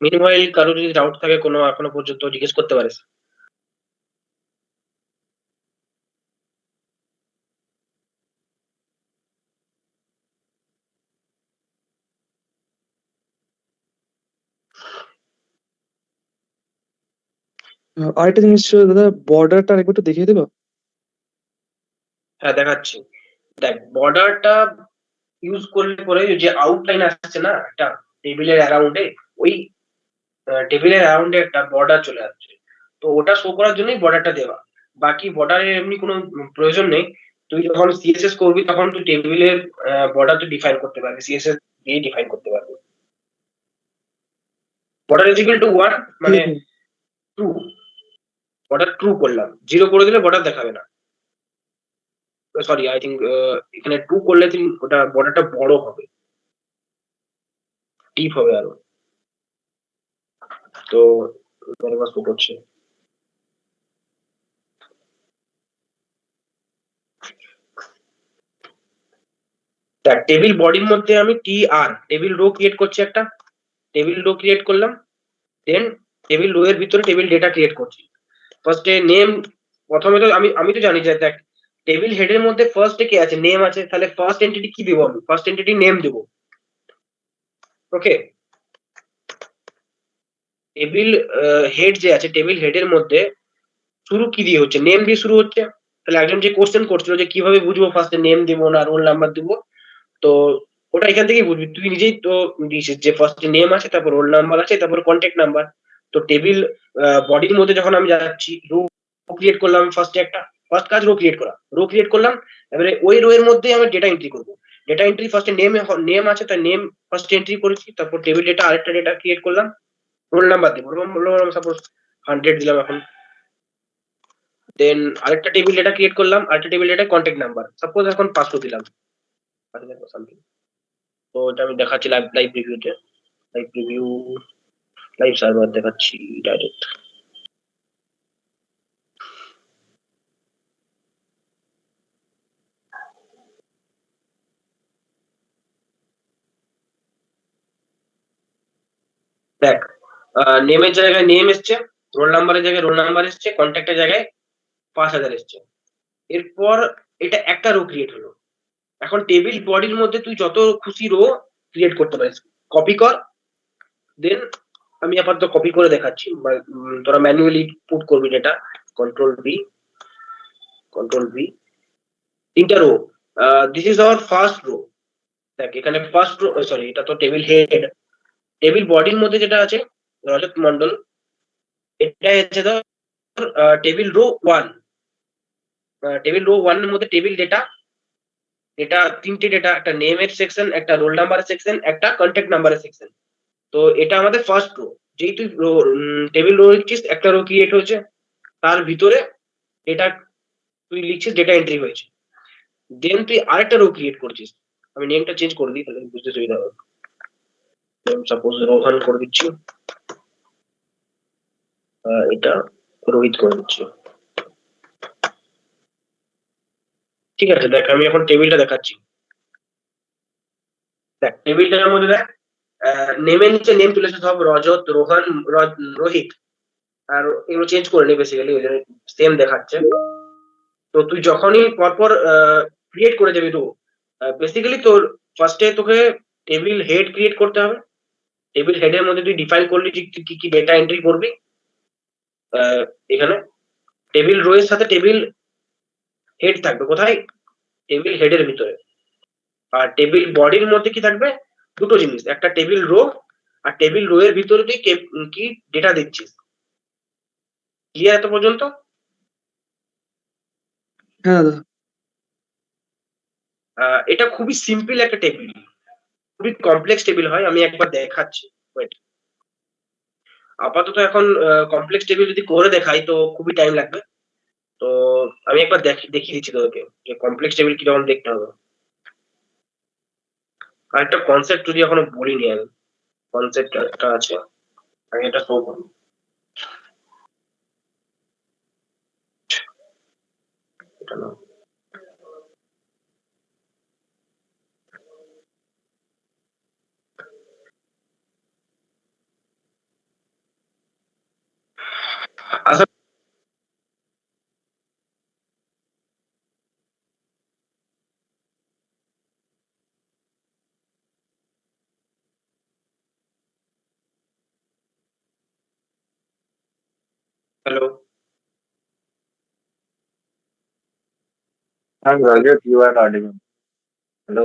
মিনওয়াইল কারো যদি ডাউট থাকে কোনো এখনো পর্যন্ত জিজ্ঞেস করতে পারিস।
আরেকটা জিনিস ছিল দাদা, বর্ডারটা আরেকবার একটু দেখিয়ে দেবো?
হ্যাঁ দেখাচ্ছি। দেখ বর্ডারটা ইউজ করলে পরে যে আউটলাইন আসছে না একটা টেবিলের অ্যারাউন্ডে, ওই টেবিলের অ্যারাউন্ডে একটা বর্ডার চলে আসছে। তো ওটা শো করার জন্যই বর্ডারটা দেওয়া। বাকি বর্ডারের এমনি কোনো প্রয়োজন নেই। তুই যখন সিএসএস করবি তখন তুই টেবিলের বর্ডার তুই ডিফাইন করতে পারবি, সিএসএস দিয়ে ডিফাইন করতে পারবি। বর্ডার ইজ ইকুয়াল টু 1 মানে ট্রু, বর্ডার ট্রু করলাম, 0 করে দিলে বর্ডার দেখাবে না। সরি আই থিঙ্ক এখানে 2 করলে তুই ওটা বর্ডারটা বড় হবে, ডিপ হবে আরো। তো এবার শো করছে। দেখ টেবিল বডির মধ্যে আমি টি আর টেবিল রো ক্রিয়েট করছি, একটা টেবিল রো ক্রিয়েট করলাম। দেন টেবিল রো এর ভিতরে টেবিল ডেটা ক্রিয়েট করছি। ফার্স্টে নেম, প্রথমে তো আমি তো জানি যে দেখ টেবিল হেডের মধ্যে ফার্স্টে কি আছে, নেম আছে, তাহলে ফার্স্ট এন্টিটি কি দেবো আমি, ফার্স্ট এন্টিটি নেম দেবো। ওকে, টেবিল হেড যে আছে টেবিল হেডের মধ্যে শুরু কি দিয়ে হচ্ছে, নেম দিয়ে শুরু হচ্ছে। তাহলে একজন যে কোশ্চেন করছিল যে কিভাবে বুঝবো ফার্স্টে নেম দিব না রোল নাম্বার দিব, তো ওটা এখান থেকেই বুঝবি, তুই নিজেই তো দিয়েছিস যে ফার্স্টে নেম আছে, তারপর রোল নাম্বার আছে, তারপর কন্ট্যাক্ট নাম্বার। তো টেবিল বডির মধ্যে যখন আমি যাচ্ছি, রো ক্রিয়েট করলাম, ফার্স্টে একটা ফার্স্ট কাজ রো ক্রিয়েট করা, রো ক্রিয়েট করলাম। এবারে ওই রো এর মধ্যেই আমি ডেটা এন্ট্রি করবো। ডেটা এন্ট্রি ফার্স্টে নেম আছে, তাই নেম ফার্স্ট এন্ট্রি করেছি, তারপর টেবিল ডেটা আরেকটা ডেটা ক্রিয়েট করলাম, রোল নাম্বার দেবো, রোল নাম্বার সাপোজ 100 দিলাম এখন। দেন আরেকটা টেবিল ডেটা ক্রিয়েট করলাম, আরেকটা table data contact number suppose এখন 500 দিলাম সামথিং। তো এটা আমি দেখাচ্ছি লাইভ লাইভ রিভিউতে, লাইভ রিভিউ লাইভ সার্ভার দেখাচ্ছি ডাইরেক্ট। দেখ নেমের জায়গায় নেম এসছে, রোল নাম্বারের জায়গায় রোল নাম্বার এসছে, কন্ট্যাক্টের জায়গায় 5000 এসছে। এরপর এটা একটা রো ক্রিয়েট হলো। এখন টেবিল বডির মধ্যে তুই যত খুশি রো ক্রিয়েট করতে পারিস, কপি কর। দেন আমি আপাতত কপি করে দেখাচ্ছি, তোরা ম্যানুয়ালি পুট করবি ডেটা, কন্ট্রোল ভি তিনটা row. This is our first row. দেখ এখানে ফার্স্ট রো, সরি এটা তো টেবিল হেড। টেবিল বডির মধ্যে যেটা আছে রজত মন্ডল, এটা হচ্ছে ধর টেবিল রো 1। টেবিল রো 1 এর মধ্যে টেবিল ডেটা, এটা তিনটে ডেটা, একটা নেমের সেকশন, একটা রোল নাম্বারের সেকশন, একটা কন্ট্যাক্ট নাম্বারের সেকশন। তো এটা আমাদের ফার্স্ট রো। যেই তুই টেবিল রো লিখছিস, একটা রো ক্রিয়েট হয়েছে, তার ভিতরে ডেটা তুই লিখছিস, ডেটা এন্ট্রি হয়েছে। দেন তুই আরেকটা রো ক্রিয়েট করছিস, আমি নেমটা চেঞ্জ করে দিই তাহলে বুঝতে সুবিধা হবে। সাপোজ রোহান করে দিচ্ছি, এটা রোহিত করে দিচ্ছি। ঠিক আছে, দেখ আমি এখন টেবিলটা দেখাচ্ছি। দেখ টেবিলটার মধ্যে দেখ নেমের নিচে নেম চলে এসেছে সব, রজত, রোহন, রোহিত। আর এগুলো চেঞ্জ করে নি বেসিক্যালি, ওই জন্য সেম দেখাচ্ছে। তো তুই যখনই পরপর ক্রিয়েট করে যাবি রো, বেসিক্যালি তোর ফার্স্টে তোকে টেবিল হেড ক্রিয়েট করতে হবে। টেবিল হেডের মধ্যে তুই ডিফাইন করলি যে তুই কি কি ডেটা এন্ট্রি করবি। এখানে টেবিল রো এর সাথে টেবিল হেড থাকবে কোথায়, টেবিল হেডের ভিতরে। আর টেবিল বডির মধ্যে কি থাকবে, দুটো জিনিস, একটা টেবিল রো, আর টেবিল রো এর ভিতরে তুই কি ডেটা দিচ্ছিস। ক্লিয়ার এত পর্যন্ত?
হ্যাঁ দাদা।
এটা খুবই সিম্পল একটা টেবিল, খুবই কমপ্লেক্স টেবিল হয়, আমি একবার দেখাচ্ছি। ওয়েট, আপাতত এখন কমপ্লেক্স টেবিল যদি করে দেখাই তো খুবই টাইম লাগবে। তো আমি একবার দেখিয়ে দিচ্ছি তোদেরকে যে কমপ্লেক্স টেবিল কিরকম দেখতে হবে। আর একটা কনসেপ্ট যদি এখনো বলিনি আমি, কনসেপ্ট একটা আছে, আমি এটা শো করি। এটা না, hello,
Rajat, you are audible. Hello,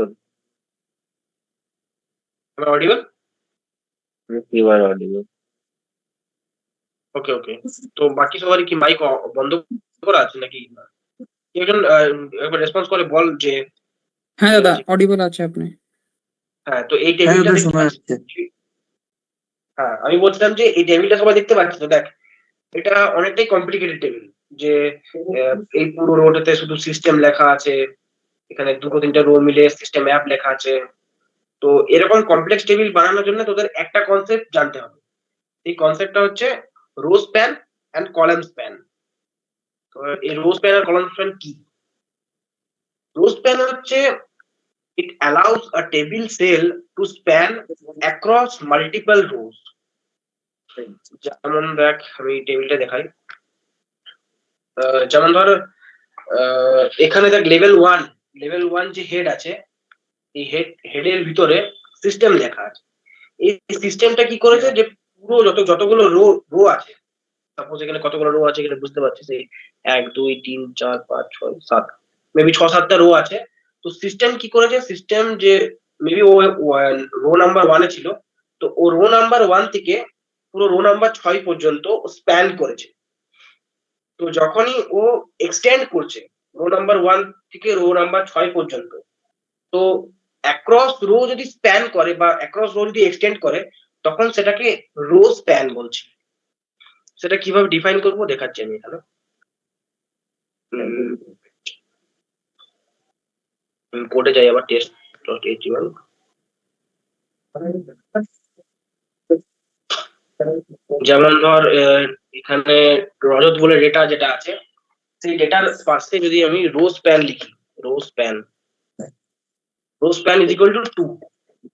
আমার audible?
yes, you are audible.
ওকে ওকে। তো বাকি সবারই কি মাইক বন্ধ করা আছে নাকি? কেউ একজন একবার রেসপন্স করে বল যে
হ্যাঁ
ঠিক
দাদা,
আছে।
অডিবল আছে আপনি।
হ্যাঁ, তো এই
হ্যাঁ
টেবিলটা
দাদা
দেখতে
শোনা
পাচ্ছিস?
যাচ্ছে।
হ্যাঁ, আমি বলছিলাম যে এই টেবিলটা সবাই দেখতে পাচ্ছি তো দেখ, এটা অনেকটাই কমপ্লিকেটেড টেবিল। যে এই পুরো রোটাতে শুধু সিস্টেম লেখা আছে, এখানে দুটো তিনটা রো মিলে সিস্টেম অ্যাপ লেখা আছে। তো এরকম কমপ্লেক্স টেবিল বানানোর জন্য তোদের একটা কনসেপ্ট জানতে হবে। এই কনসেপ্টটা হচ্ছে row span and column span. তো এই রো স্প্যান আর কলাম স্প্যান কি? রো স্প্যান হচ্ছে it allows a table cell to span across multiple rows. যেমন দেখ, আমি টেবিলটা দেখাই। যেমন ধর এখানে দেখ লেভেল ওয়ান যে হেড আছে, এই হেডের ভিতরে সিস্টেম লেখা আছে। এই সিস্টেমটা কি করেছে যে পুরো যতগুলো রো আছে, সাপোজ এখানে কতগুলো রো আছে এখানে বুঝতে পারছিস, এই 1 2 3 4 5 6 7 মেবি 6-7টা রো আছে। তো সিস্টেম কি করেছে, সিস্টেম যে মেবি ও রো নাম্বার 1 এ ছিল, তো ও রো নাম্বার 1 থেকে পুরো রো নাম্বার 6 পর্যন্ত স্প্যান করেছে। তো যখনই ও এক্সটেন্ড করছে রো নাম্বার 1 থেকে রো নাম্বার 6 পর্যন্ত, তো অ্যাক্রস রো যদি স্প্যান করে বা অ্যাক্রস রো যদি এক্সটেন্ড করে, তখন সেটাকে রো স্প্যান বলছি। সেটা কিভাবে ডিফাইন করবো দেখাচ্ছি আমি এখানে। কোডে যাই আবার, test.html। যেমন ধর এখানে রজত বলে ডেটা যেটা আছে, সেই ডেটার পাশে যদি আমি রো স্প্যান লিখি, rho span is equal two 2,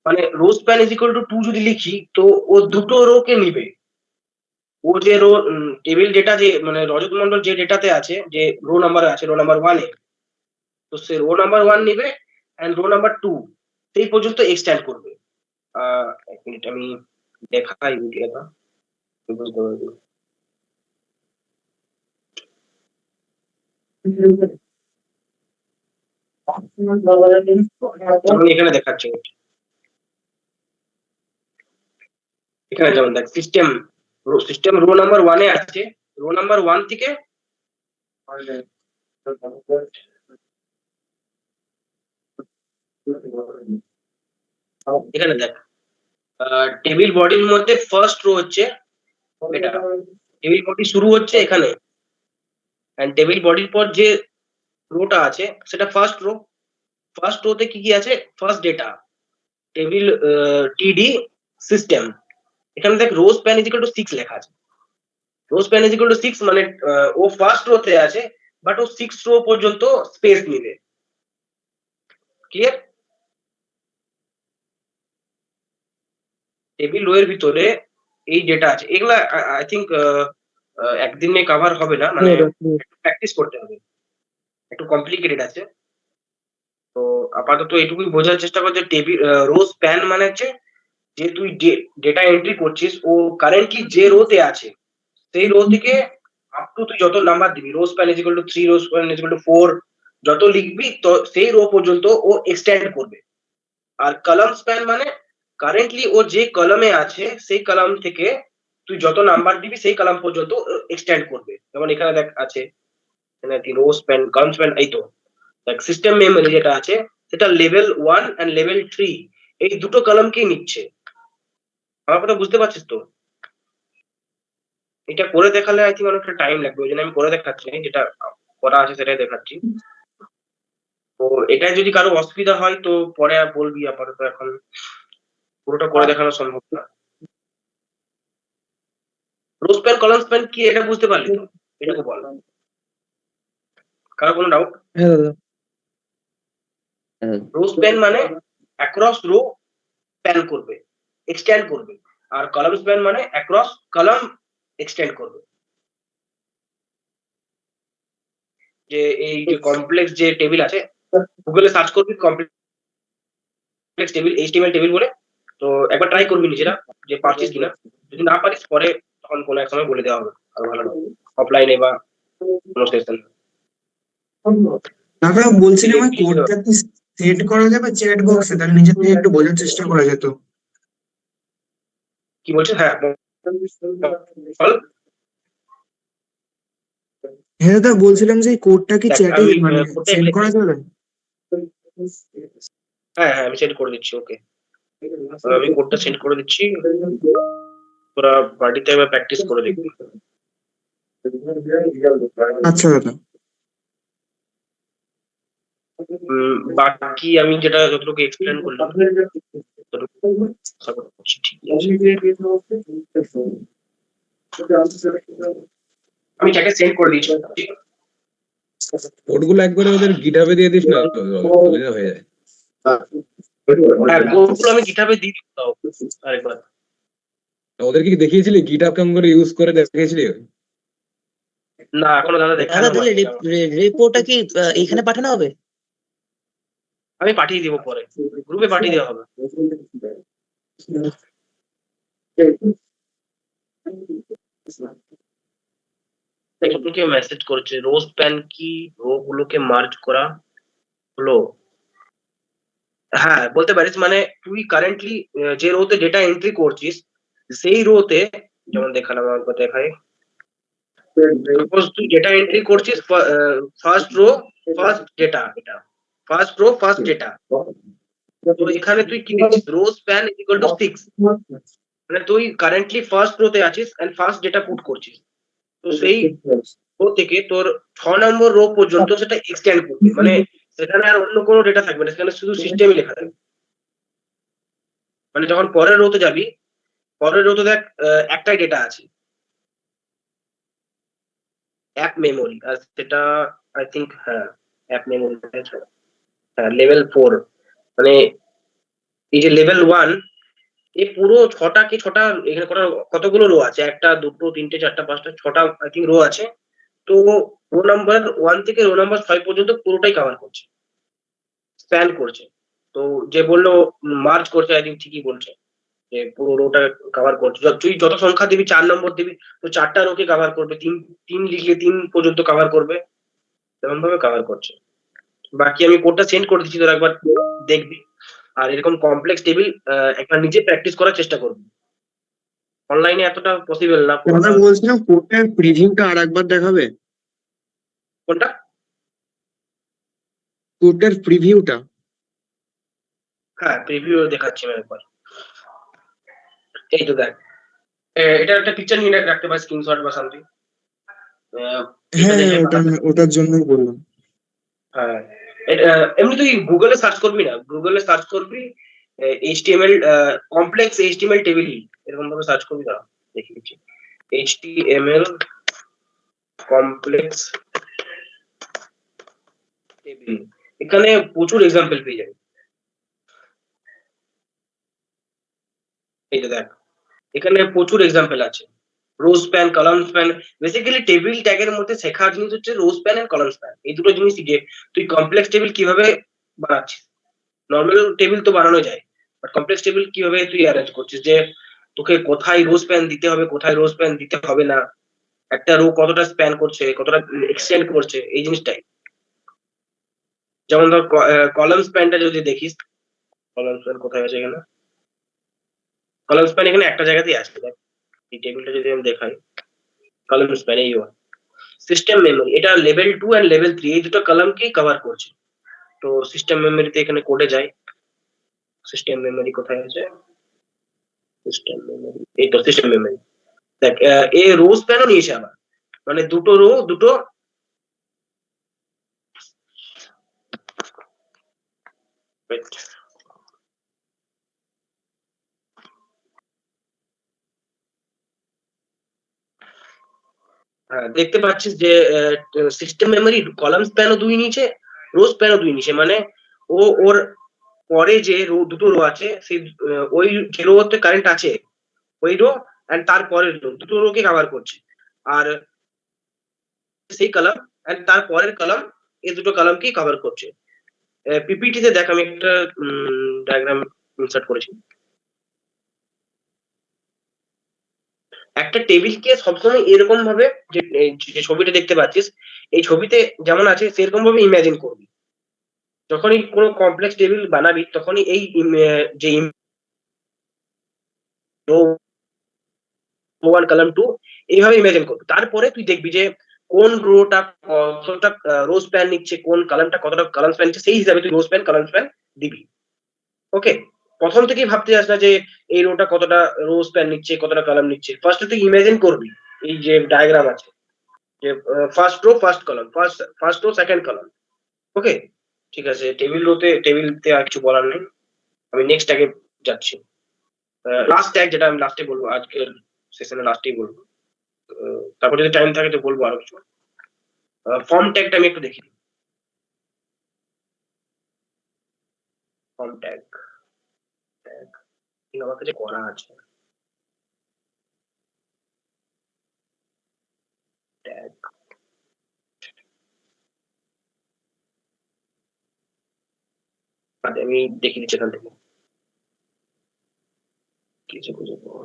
মানে rho span is equal two 2 যদি লিখি, তো ও দুটো রো কে নিবে। ও যে রো টেবিল ডেটা যে মানে রজত মন্ডল যে ডেটাতে আছে, যে রো নাম্বার আছে রো নাম্বার 1 এ, তো সে রো নাম্বার 1 নিবে এন্ড রো নাম্বার 2 সেই পর্যন্ত এক্সটেন্ড করবে। এক মিনিট আমি দেখাই ভিডিওটা। যেমন এখানে দেখাচ্ছে, এখানে যেমন দেখ সিস্টেম রো নাম্বার 1 এ আছে, রো নাম্বার 1 থেকে এখানে দেখ টেবিল বডির মধ্যে ফার্স্ট রো হচ্ছে এটা, টেবিল বডি শুরু হচ্ছে এখানে, এন্ড টেবিল বডির পর যে রোটা আছে সেটা ফার্স্ট রোতে কি কি আছে, ফার্স্ট ডেটা টেবিল টিডি সিস্টেম। এখানে দেখ rho span is equal two 6 লেখা আছে। Row span is equal two 6 মানে ও ফার্স্ট রোতে আছে, বাট ও 6 রো পর্যন্ত স্পেস নিবে। ক্লিয়ার? টেবিল রো এর ভিতরে এই ডেটা আছে, এগুলা আই থিঙ্ক একদিনে কভার হবে না, মানে প্র্যাকটিস করতে হবে, একটু কমপ্লিকেটেড আছে। তো আপাতত এটুকুই বোঝার চেষ্টা কর যে টেবিল রো স্প্যান মানে হচ্ছে যে তুই ডেটা এন্ট্রি করছিস, ও কারেন্টলি যে রোতে আছে সেই রো থেকে আপ টু তুই যত নাম্বার দিবি, rho span is equal two 3, rho span is equal two 4, যত লিখবি তো সেই রো পর্যন্ত ও এক্সটেন্ড করবে। আর কলাম স্প্যান মানে কারেন্টলি ও যে কলামে আছে সেই কলাম থেকে তুই যত নাম্বার দিবি সেই কলাম পর্যন্ত এক্সটেন্ড করবে। যেমন এখানে দেখ আছে রো স্প্যান কলাম স্প্যান, এই তো দেখ সিস্টেম মেমরি যেটা আছে সেটা লেভেল 1 এন্ড লেভেল 3 এই দুটো কলামকেই নিচ্ছে। আমার কথা বুঝতে পারছিস তো? এটা করে দেখালে আই থিঙ্ক অনেকটা টাইম লাগবে, ওই জন্য আমি করে দেখাচ্ছি না, যেটা করা আছে সেটাই দেখাচ্ছি। তো এটাই যদি কারো অসুবিধা হয় তো পরে আর বলবি, আপাতত এখন পুরোটা করে দেখানো সম্ভব না। রো স্প্যান কলাম স্প্যান কি এটা বুঝতে পারলি তো? এটাকে বল, কারো কোনো ডাউট?
হ্যাঁ দাদা।
রো স্প্যান মানে অ্যাক্রস রো স্প্যান করবে, এক্সটেন্ড করবে, আর কলাম স্প্যান মানে অ্যাক্রস কলাম এক্সটেন্ড করবে। যে এই যে কমপ্লেক্স যে টেবিল আছে, গুগলে সার্চ করবি কমপ্লেক্স টেবিল এইচটিএমএল টেবিল বলে, তো একবার ট্রাই করবি নিজেরা যে পারছিস কিনা। যদি না পারিস পরে তখন কোনো এক সময় বলে দেওয়া হবে, আরো ভালো হবে। অফলাইনে বা কোনো সেশন।
তারপরে বলছিলাম ওই কোডটা কি সেট করা যাবে চ্যাট বক্সে, তাহলে নিজে থেকে একটু বোঝার চেষ্টা করা যেত।
কি বলছেন? হ্যাঁ বল।
হ্যাঁ দাদা, বলছিলাম যে এই কোডটা কি
দেখ,
চ্যাটে
আমি
মানে
কোডটা
সেন্ড করা যাবে?
হ্যাঁ হ্যাঁ আমি সেন্ড করে দিচ্ছি। ওকে, আমি কোডটা সেন্ড করে দিচ্ছি, তোরা বাড়িতে একবার প্র্যাকটিস করে দেখবি।
আচ্ছা দাদা।
বাকি আমি যেটা যতটুকু এক্সপ্লেন করলাম ততটুকু আশা করছি ঠিক আছে। আমি চ্যাটে সেন্ড করে দিচ্ছি।
কোডগুলো একবারে ওদের গিটহাবে দিয়ে দিস না, সুবিধা হয়ে যায়।
হ্যাঁ কোডগুলো আমি গিটহাবে দিয়ে দিতে হবে আরেকবার।
ওদেরকে কি দেখিয়েছিলি গিটহাব কেমন করে ইউজ করে দেখিয়েছিলি?
না এখনো দাদা
দাদা
দেখানো
তাহলে
হয়নি।
রেপোটা কি এখানে পাঠানো হবে?
আমি পাঠিয়ে দিব পরে, গ্রুপে পাঠিয়ে দেওয়া হবে। দেখুন কেউ মেসেজ করেছে, রোজ প্যান কি রো গুলোকে মার্জ করা হলো? হ্যাঁ বলতে পারিস, মানে তুই কারেন্টলি যে রোতে ডেটা এন্ট্রি করছিস সেই রোতে, যেমন দেখালাম একবার দেখাই, সাপোজ তুই ডেটা এন্ট্রি করছিস ফার্স্ট রো ফার্স্ট ডেটা, এটা ফার্স্ট রো ফার্স্ট ডেটা। তো এখানে তুই কি দিচ্ছিস, রো স্প্যান ইকুয়াল টু 6, মানে তুই কারেন্টলি ফার্স্ট রোতে আছিস এন্ড ফার্স্ট ডেটা পুট করছিস। তো সেই রো থেকে তোর 6 নম্বর রো পর্যন্ত সেটা এক্সটেন্ড করবে, মানে সেখানে আর অন্য কোনো ডেটা থাকবে না, সেখানে শুধু সিস্টেমই লেখা থাকবে। মানে যখন পরের রোতে যাবি, পরের রোতে দেখ একটাই ডেটা আছে, অ্যাপ মেমোরি, আর সেটা আই থিঙ্ক হ্যাঁ অ্যাপ মেমোরি, হ্যাঁ লেভেল 4। মানে এই যে লেভেল 1, এই পুরো ছটা কি ছটা, এখানে কতগুলো রো আছে, একটা দুটো তিনটে চারটা পাঁচটা ছটা আই থিঙ্ক রো আছে। তো রো নাম্বার 1 থেকে রো নাম্বার 5 পর্যন্ত পুরোটাই কভার করছে, স্প্যান করছে। তো যে বললো মার্চ করছে, আই থিঙ্ক ঠিকই বলছে যে পুরো রোটা কভার করছে। তুই যত সংখ্যা দিবি, 4 নম্বর দিবি তো 4টা রোকে কভার করবে, তিন তিন লিখলে 3 পর্যন্ত কভার করবে, এরকম ভাবে কভার করছে। বাকি আমি কোডটা সেন্ড করে দিচ্ছি, তোরা একবার দেখবি। আর এরকম কমপ্লেক্স টেবিল একবার নিজে প্র্যাকটিস করার চেষ্টা করবি, অনলাইনে এতটা পসিবল না
দাদা
পুরোটা।
বলছিলাম কোডটার প্রিভিউটা আর একবার দেখাবে?
কোনটা?
কোডটার প্রিভিউটা।
হ্যাঁ প্রিভিউ দেখাচ্ছি আমি একবার। এই তো দেখ, এটা একটা পিকচার নিয়ে রাখতে পারিস, স্ক্রিনশট বা সামথিং।
হ্যাঁ ওটার জন্যই বললাম।
হ্যাঁ এমনি তুই গুগলে সার্চ করবি না, গুগলে সার্চ করবি এইচটিএমএল কমপ্লেক্স এইচটিএমএল টেবিল, এরকম ভাবে সার্চ করবি, না দেখি দিচ্ছি এইচটিএমএল কমপ্লেক্স টেবিল, এখানে প্রচুর এক্সাম্পল পেয়ে যাবে। এই যে দেখ, এখানে প্রচুর এক্সাম্পল আছে, row span column span. Basically table ট্যাগের মধ্যে শেখার জিনিস হচ্ছে row span and column span, এই দুটো জিনিস শিখে তুই কমপ্লেক্স টেবিল কিভাবে বানাচ্ছিস। নর্মাল টেবিল তো বানানো যায়, বাট কমপ্লেক্স টেবিল কিভাবে তুই অ্যারেঞ্জ করছিস, যে তোকে কোথায় রো স্প্যান দিতে হবে, কোথায় রো স্প্যান দিতে হবে না, একটা রো কতটা স্প্যান করছে, কতটা এক্সটেন্ড করছে, এই জিনিসটাই। যেমন ধর কলাম স্প্যানটা যদি দেখিস, কলাম স্প্যান কোথায় আছে এখানে, কলাম স্প্যান এখানে একটা জায়গাতেই আছে। দেখ এই টেবিলটা যদি আমি দেখাই, কলাম স্প্যান এই সিস্টেম মেমোরি, এটা লেভেল 2 এন্ড লেভেল 3 এই দুটো কলামকেই কভার করছে। তো সিস্টেম মেমোরিতে এখানে কোডে যায়, সিস্টেম মেমোরি কোথায় আছে, সিস্টেম মেমোরি এই তো সিস্টেম মেমোরি। দেখ এ রো স্প্যানও নিয়েছে আবার, মানে দুটো রো দুটো wait, হ্যাঁ দেখতে পাচ্ছিস যে সিস্টেম মেমোরি কলাম স্প্যানও 2 নিচে, রো স্প্যানও 2 নিচে, মানে ও ওর পরে যে রো দুটো রো আছে সেই ওই যে রোতে কারেন্ট আছে ওই রো এন্ড তারপরের রো দুটো রোকে কভার করছে। আর সেই কলাম এন্ড তারপরের কলাম এই দুটো কলামকেই কভার করছে। পিপিটিতে দেখ আমি একটা ডায়াগ্রাম ইনসার্ট করেছি। একটা টেবিলকে সবসময় এরকম ভাবে যে ছবিটা দেখতে পাচ্ছিস এই ছবিতে যেমন আছে সেরকম ভাবে ইমাজিন করবি। যখনই কোনো কমপ্লেক্স টেবিল বানাবি তখনই এই যে রো 1 কলাম 2 এইভাবে ইমাজিন করবি। তারপরে তুই দেখবি যে কোন রোটা কতটা রো স্প্যান নিচ্ছে, কোন কলামটা কতটা কলাম স্প্যান নিচ্ছে, সেই হিসাবে তুই রো স্প্যান কলাম স্প্যান দিবি। ওকে, প্রথম থেকেই ভাবতে যাস না যে এই রোটা কতটা রো স্প্যান নিচ্ছে, কতটা কলাম নিচ্ছে। ফার্স্ট তুই ইমাজিন করবি এই যে ডায়াগ্রাম আছে যে first row first column, first row second column. Okay, ঠিক আছে। টেবিলতে আর কিছু বলার নেই, আমি নেক্সট ট্যাগে যাচ্ছি। লাস্ট ট্যাগ যেটা আমি লাস্টে বলবো, আজকের সেশনে লাস্টেই বলবো। তারপর যদি টাইম থাকে তো বলবো আরো কিছু। ফর্ম ট্যাগটা আমি একটু দেখি। ফর্ম ট্যাগ আমার কাছে করা আছে। ট্যাগ আমি দেখে দিচ্ছি এখান থেকে কিছু খুঁজে পাবো।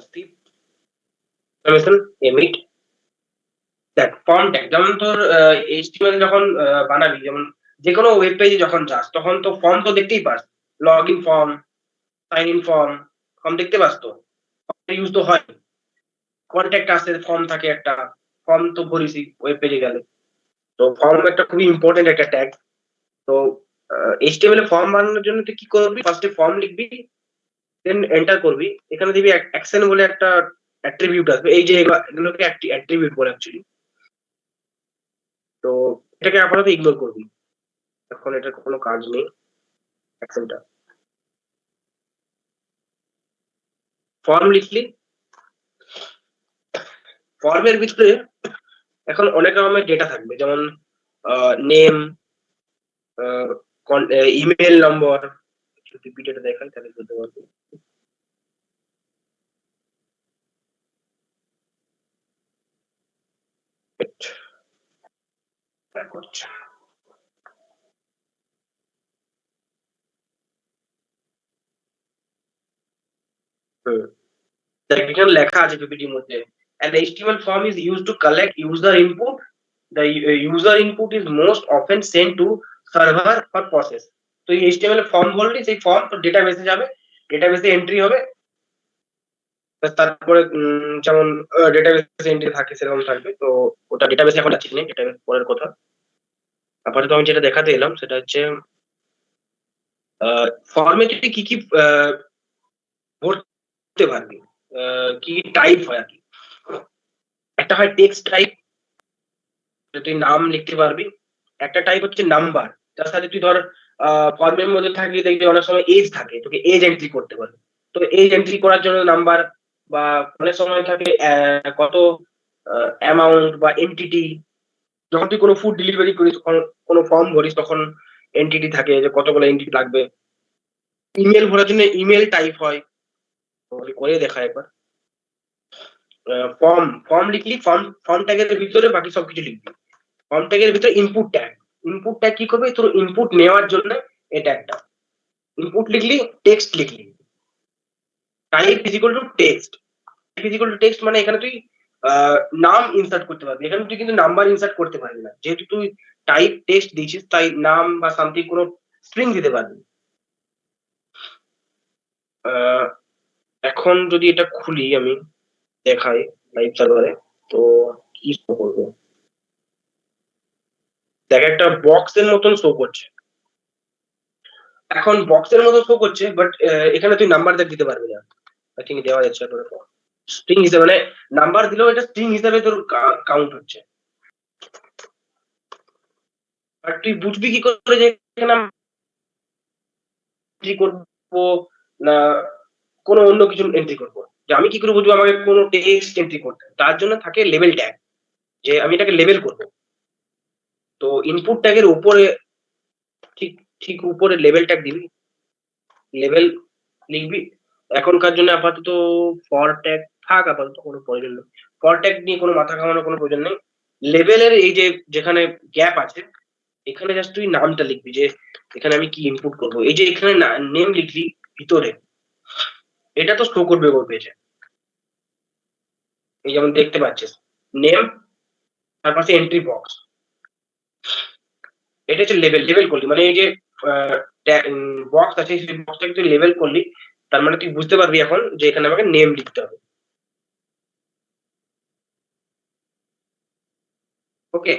Steve Mason, Emit, দেখ ফর্ম ট্যাগ যেমন তোর HTML যখন বানাবি, যেমন যে কোনো ওয়েব পেজে যখন যাস তখন তো ফর্ম তো দেখতেই পাস, log in form, sign in form, form দেখতে পাস তো, ইউজ তো হয়। কন্ট্যাক্ট আসে, ফর্ম থাকে একটা, ফর্ম তো ভরিসই ওয়েব পেজে গেলে। তো ফর্ম একটা খুবই ইম্পর্টেন্ট একটা ট্যাগ। তো HTML এ ফর্ম বানানোর জন্য তুই কি করবি, ফার্স্টে ফর্ম লিখবি, দেন এন্টার করবি। এখানে দিবি অ্যাকশন বলে একটা অ্যাট্রিবিউট আসবে, এই যে এগুলোকে অ্যাট্রিবিউট বলে অ্যাকচুয়ালি। তো এটাকে আপাতত ইগনোর করবি, এখন এটার কোনো কাজ নেই অ্যাকশনটা। ফর্ম লিখলি, ফর্মের ভিতরে এখন অনেক রকমের ডেটা থাকবে, যেমন নেম, ইমেল নম্বর। যদি ভিডিওটা দেখাই তাহলে বুঝতে পারবি। করছে এখানে লেখা আছে পিপিটির মধ্যে, an HTML form is used to collect user input. The user input is most often sent to server for process. তো এই HTML ফর্ম বললি, সেই ফর্ম তো ডেটাবেসে যাবে, ডেটাবেসে এন্ট্রি হবে। তারপরে যেমন ডেটাবেসে এন্ট্রি থাকে সেরকম থাকবে। তো ওটা ডেটাবেসে এখন যাচ্ছি না, ডেটাবেস পরের কথা। আপাতত আমি যেটা দেখাতে এলাম সেটা হচ্ছে ফর্মে তুই কি কি ভরতে পারবি, কি টাইপ হয় আর কি। একটা হয় টেক্সট টাইপ, তুই নাম লিখতে পারবি। একটা টাইপ হচ্ছে নাম্বার, যার সাথে তুই ধর ফর্মের মধ্যে থাকলে দেখবি অনেক সময় এজ থাকে, তোকে এজ এন্ট্রি করতে পারবে। তো এজ এন্ট্রি করার জন্য নাম্বার, বা অনেক সময় থাকে কত অ্যামাউন্ট বা এন্টিটি। যখন তুই কোনো ফুড ডেলিভারি করিস, কোনো ফর্ম ভরিস, তখন এন্টিটি থাকে যে কতগুলো এন্টিটি লাগবে। ইমেল ভরার জন্য ইমেল টাইপ হয়, করে দেখা একবার। ফর্ম লিখলি, ফর্ম ট্যাগের ভিতরে বাকি সবকিছু লিখবি। ফর্ম ট্যাগের ভিতরে ইনপুট ট্যাগ কি করবে, তোর ইনপুট নেওয়ার জন্য এটা একটা ইনপুট লিখলি, টেক্সট লিখলি। Type is equal to text মানে এখানে তুই নাম ইনসার্ট করতে পারবি, এখানে তুই কিন্তু নাম্বার ইনসার্ট করতে পারবি না, যেহেতু তুই টাইপ টেক্সট দিয়েছিস, তাই নাম বা সামথিং কোনো স্ট্রিং দিতে পারবি। এখন যদি এটা খুলি আমি দেখাই লাইভ সার্ভারে, তো কি শো করবে, দেখ একটা বক্সের মতন শো করছে। এখন বক্সের মতো শো করছে, বাট এখানে তুই নাম্বার দিতে পারবি না। আই থিঙ্ক দেওয়া যাচ্ছে স্ট্রিং হিসেবে, মানে নাম্বার দিলেও এটা স্ট্রিং হিসেবে তোর কাউন্ট হচ্ছে। আর তুই বুঝবি কি করে যে এখানে এন্ট্রি করবো না কোনো অন্য কিছু এন্ট্রি করবো, যে আমি কি করে বুঝবো আমাকে কোনো টেক্সট এন্ট্রি করতে? তার জন্য থাকে লেভেল ট্যাগ, যে আমি এটাকে লেভেল করবো। তো ইনপুট ট্যাগের উপরে ঠিক ঠিক উপরে লেভেল ট্যাগ দিবি, লেভেল লিখবি। এখনকার জন্য আপাতত ফর ট্যাগ থাক, আপাতত কোনো প্রয়োজন নেই, ফর ট্যাগ নিয়ে কোনো মাথা ঘামানোর কোনো প্রয়োজন নেই। লেভেলের এই যে যেখানে গ্যাপ আছে এখানে জাস্ট তুই নামটা লিখবি যে এখানে আমি কি ইনপুট করব। এই যে এখানে নেম লিখলি ভিতরে, এটা তো শো করবে ওর পেজে। এই যেমন দেখতে পাচ্ছিস নেম, তার পাশে এন্ট্রি বক্স, এটা হচ্ছে লেভেল। লেভেল করলি মানে এই যে বক্স আছে সেই বক্সটাকে তুই লেভেল করলি, তার মানে তুই বুঝতে পারবি এখন যে এখানে আমাকে নেম লিখতে হবে। ওকে,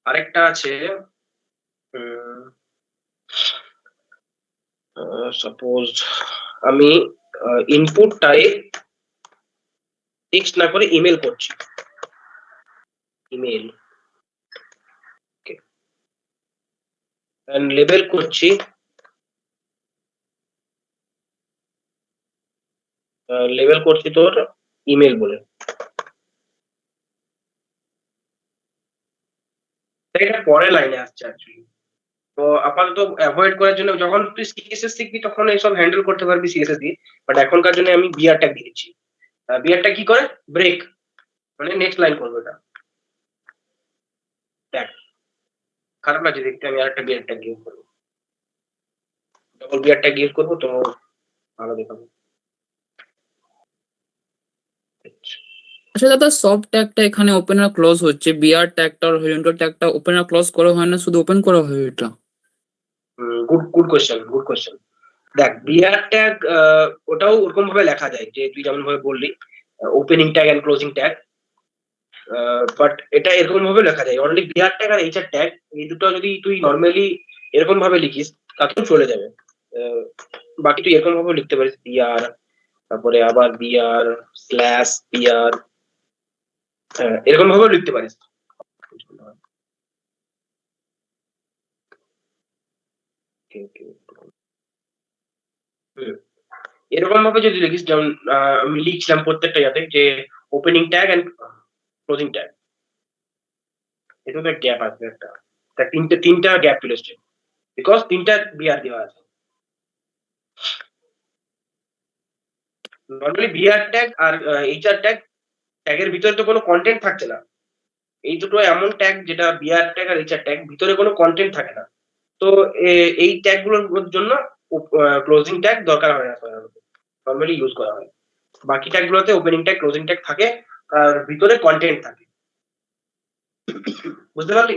আরেকটা আছে সাপোজ আমি ইনপুট টাইপ টেক্সট না করে ইমেল করছি, ইমেল লেবেল করছি লেবেল করছি তোর ইমেল বলে। এটা পরের লাইনে আসছে অ্যাকচুয়ালি। তো আপাতত অ্যাভয়েড করার জন্য যখন তুই সিএসএস শিখবি তখন এইসব হ্যান্ডেল করতে পারবি সিএসএস দিয়ে, বাট এখনকার জন্য আমি বিআর ট্যাগ দিয়েছি। বিআর ট্যাগ কি করে? ব্রেক, মানে নেক্সট লাইন করবো। এটা দেখ খারাপ লাগছে দেখতে, আমি আরেকটা বিআর ট্যাগ ইউজ করবো, ডবল বিআর ট্যাগ ইউজ করবো তো ভালো দেখাবো।
আচ্ছা দাদা, সব ট্যাগটা এখানে ওপেন আর ক্লোজ হচ্ছে, বিআর ট্যাগটা আর হরিজন্টাল ট্যাগটা ওপেন আর ক্লোজ করা হয় না, শুধু ওপেন করা হয় এটা?
Good question, good question. দেখ বিআর ট্যাগ ওটাও ওরকম ভাবে লেখা যায় যে তুই যেমন ভাবে বললি opening tag and closing tag, but এটা এরকম ভাবে লেখা যায়। অনলি বিআর ট্যাগ আর এইচআর ট্যাগ এই দুটো যদি তুই নর্মালি এরকম ভাবে লিখিস তাতেও চলে যাবে। বাকি তুই এরকম ভাবে লিখতে পারিস বিআর, তারপরে আবার বিআর স্ল্যাশ বিআর, এরকম ভাবে লিখতে পারিস। এরকম ভাবে যদি লিখিস যেমন আমি লিখছিলাম প্রত্যেকটা ইয়াতে যে opening tag and closing tag, এটা তো গ্যাপ আসবে একটা, তা তিনটা গ্যাপ চলে এসছে বিকজ তিনটা বিআর দেওয়া আছে। নর্মালি বিআর ট্যাগ আর এইচআর ট্যাগ ট্যাগের ভিতরে তো কোনো কন্টেন্ট থাকছে না। এই দুটো এমন ট্যাগ যেটা বিআর ট্যাগ আর এইচআর ট্যাগ ভিতরে কোনো কন্টেন্ট থাকে না, তো এই ট্যাগ গুলোর জন্য ক্লোজিং ট্যাগ দরকার হয় না, নর্মালি ইউজ করা হয়। বাকি ট্যাগ গুলোতে ওপেনিং ট্যাগ ক্লোজিং ট্যাগ থাকে আর ভিতরে কন্টেন্ট থাকে। বুঝতে পারলি?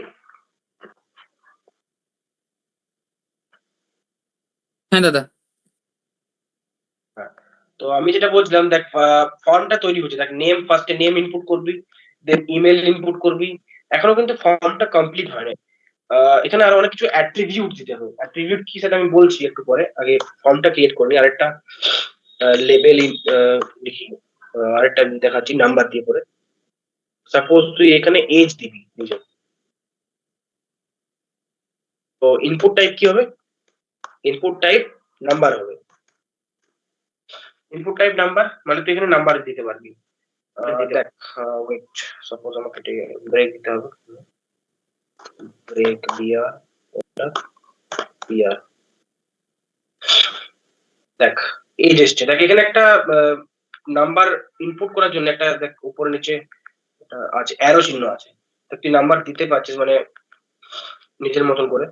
হ্যাঁ দাদা।
তো আমি যেটা বলছিলাম দেখ ফর্মটা তৈরি হচ্ছে, দেখ নেম ফার্স্টে নেম ইনপুট করবি, দেন ইমেল ইনপুট করবি। এখনো কিন্তু ফর্মটা কমপ্লিট হয় না, এখানে আরো অনেক কিছু অ্যাট্রিবিউট দিতে হবে। অ্যাট্রিবিউট কি সেটা আমি বলছি একটু পরে, আগে ফর্মটা ক্রিয়েট করবি। আরেকটা লেবেল লিখি, আরেকটা দেখাচ্ছি নাম্বার দিয়ে পরে। সাপোজ তুই এখানে এজ দিবি নিজের, তো ইনপুট টাইপ কি হবে? ইনপুট টাইপ নাম্বার হবে। ইনপুট টাইপ নাম্বার মানে তুই এখানে নাম্বার দিতে পারবি। দেখ ওয়েট, সাপোজ আমাকে ব্রেক দিতে হবে, ব্রেক বিআর বিআর। দেখ এই এসছে, দেখ এখানে একটা নাম্বার ইনপুট করার জন্য একটা দেখ উপরে নিচে আছে অ্যারো চিহ্ন আছে, তুই নাম্বার দিতে পারছিস মানে নিজের মতন করে।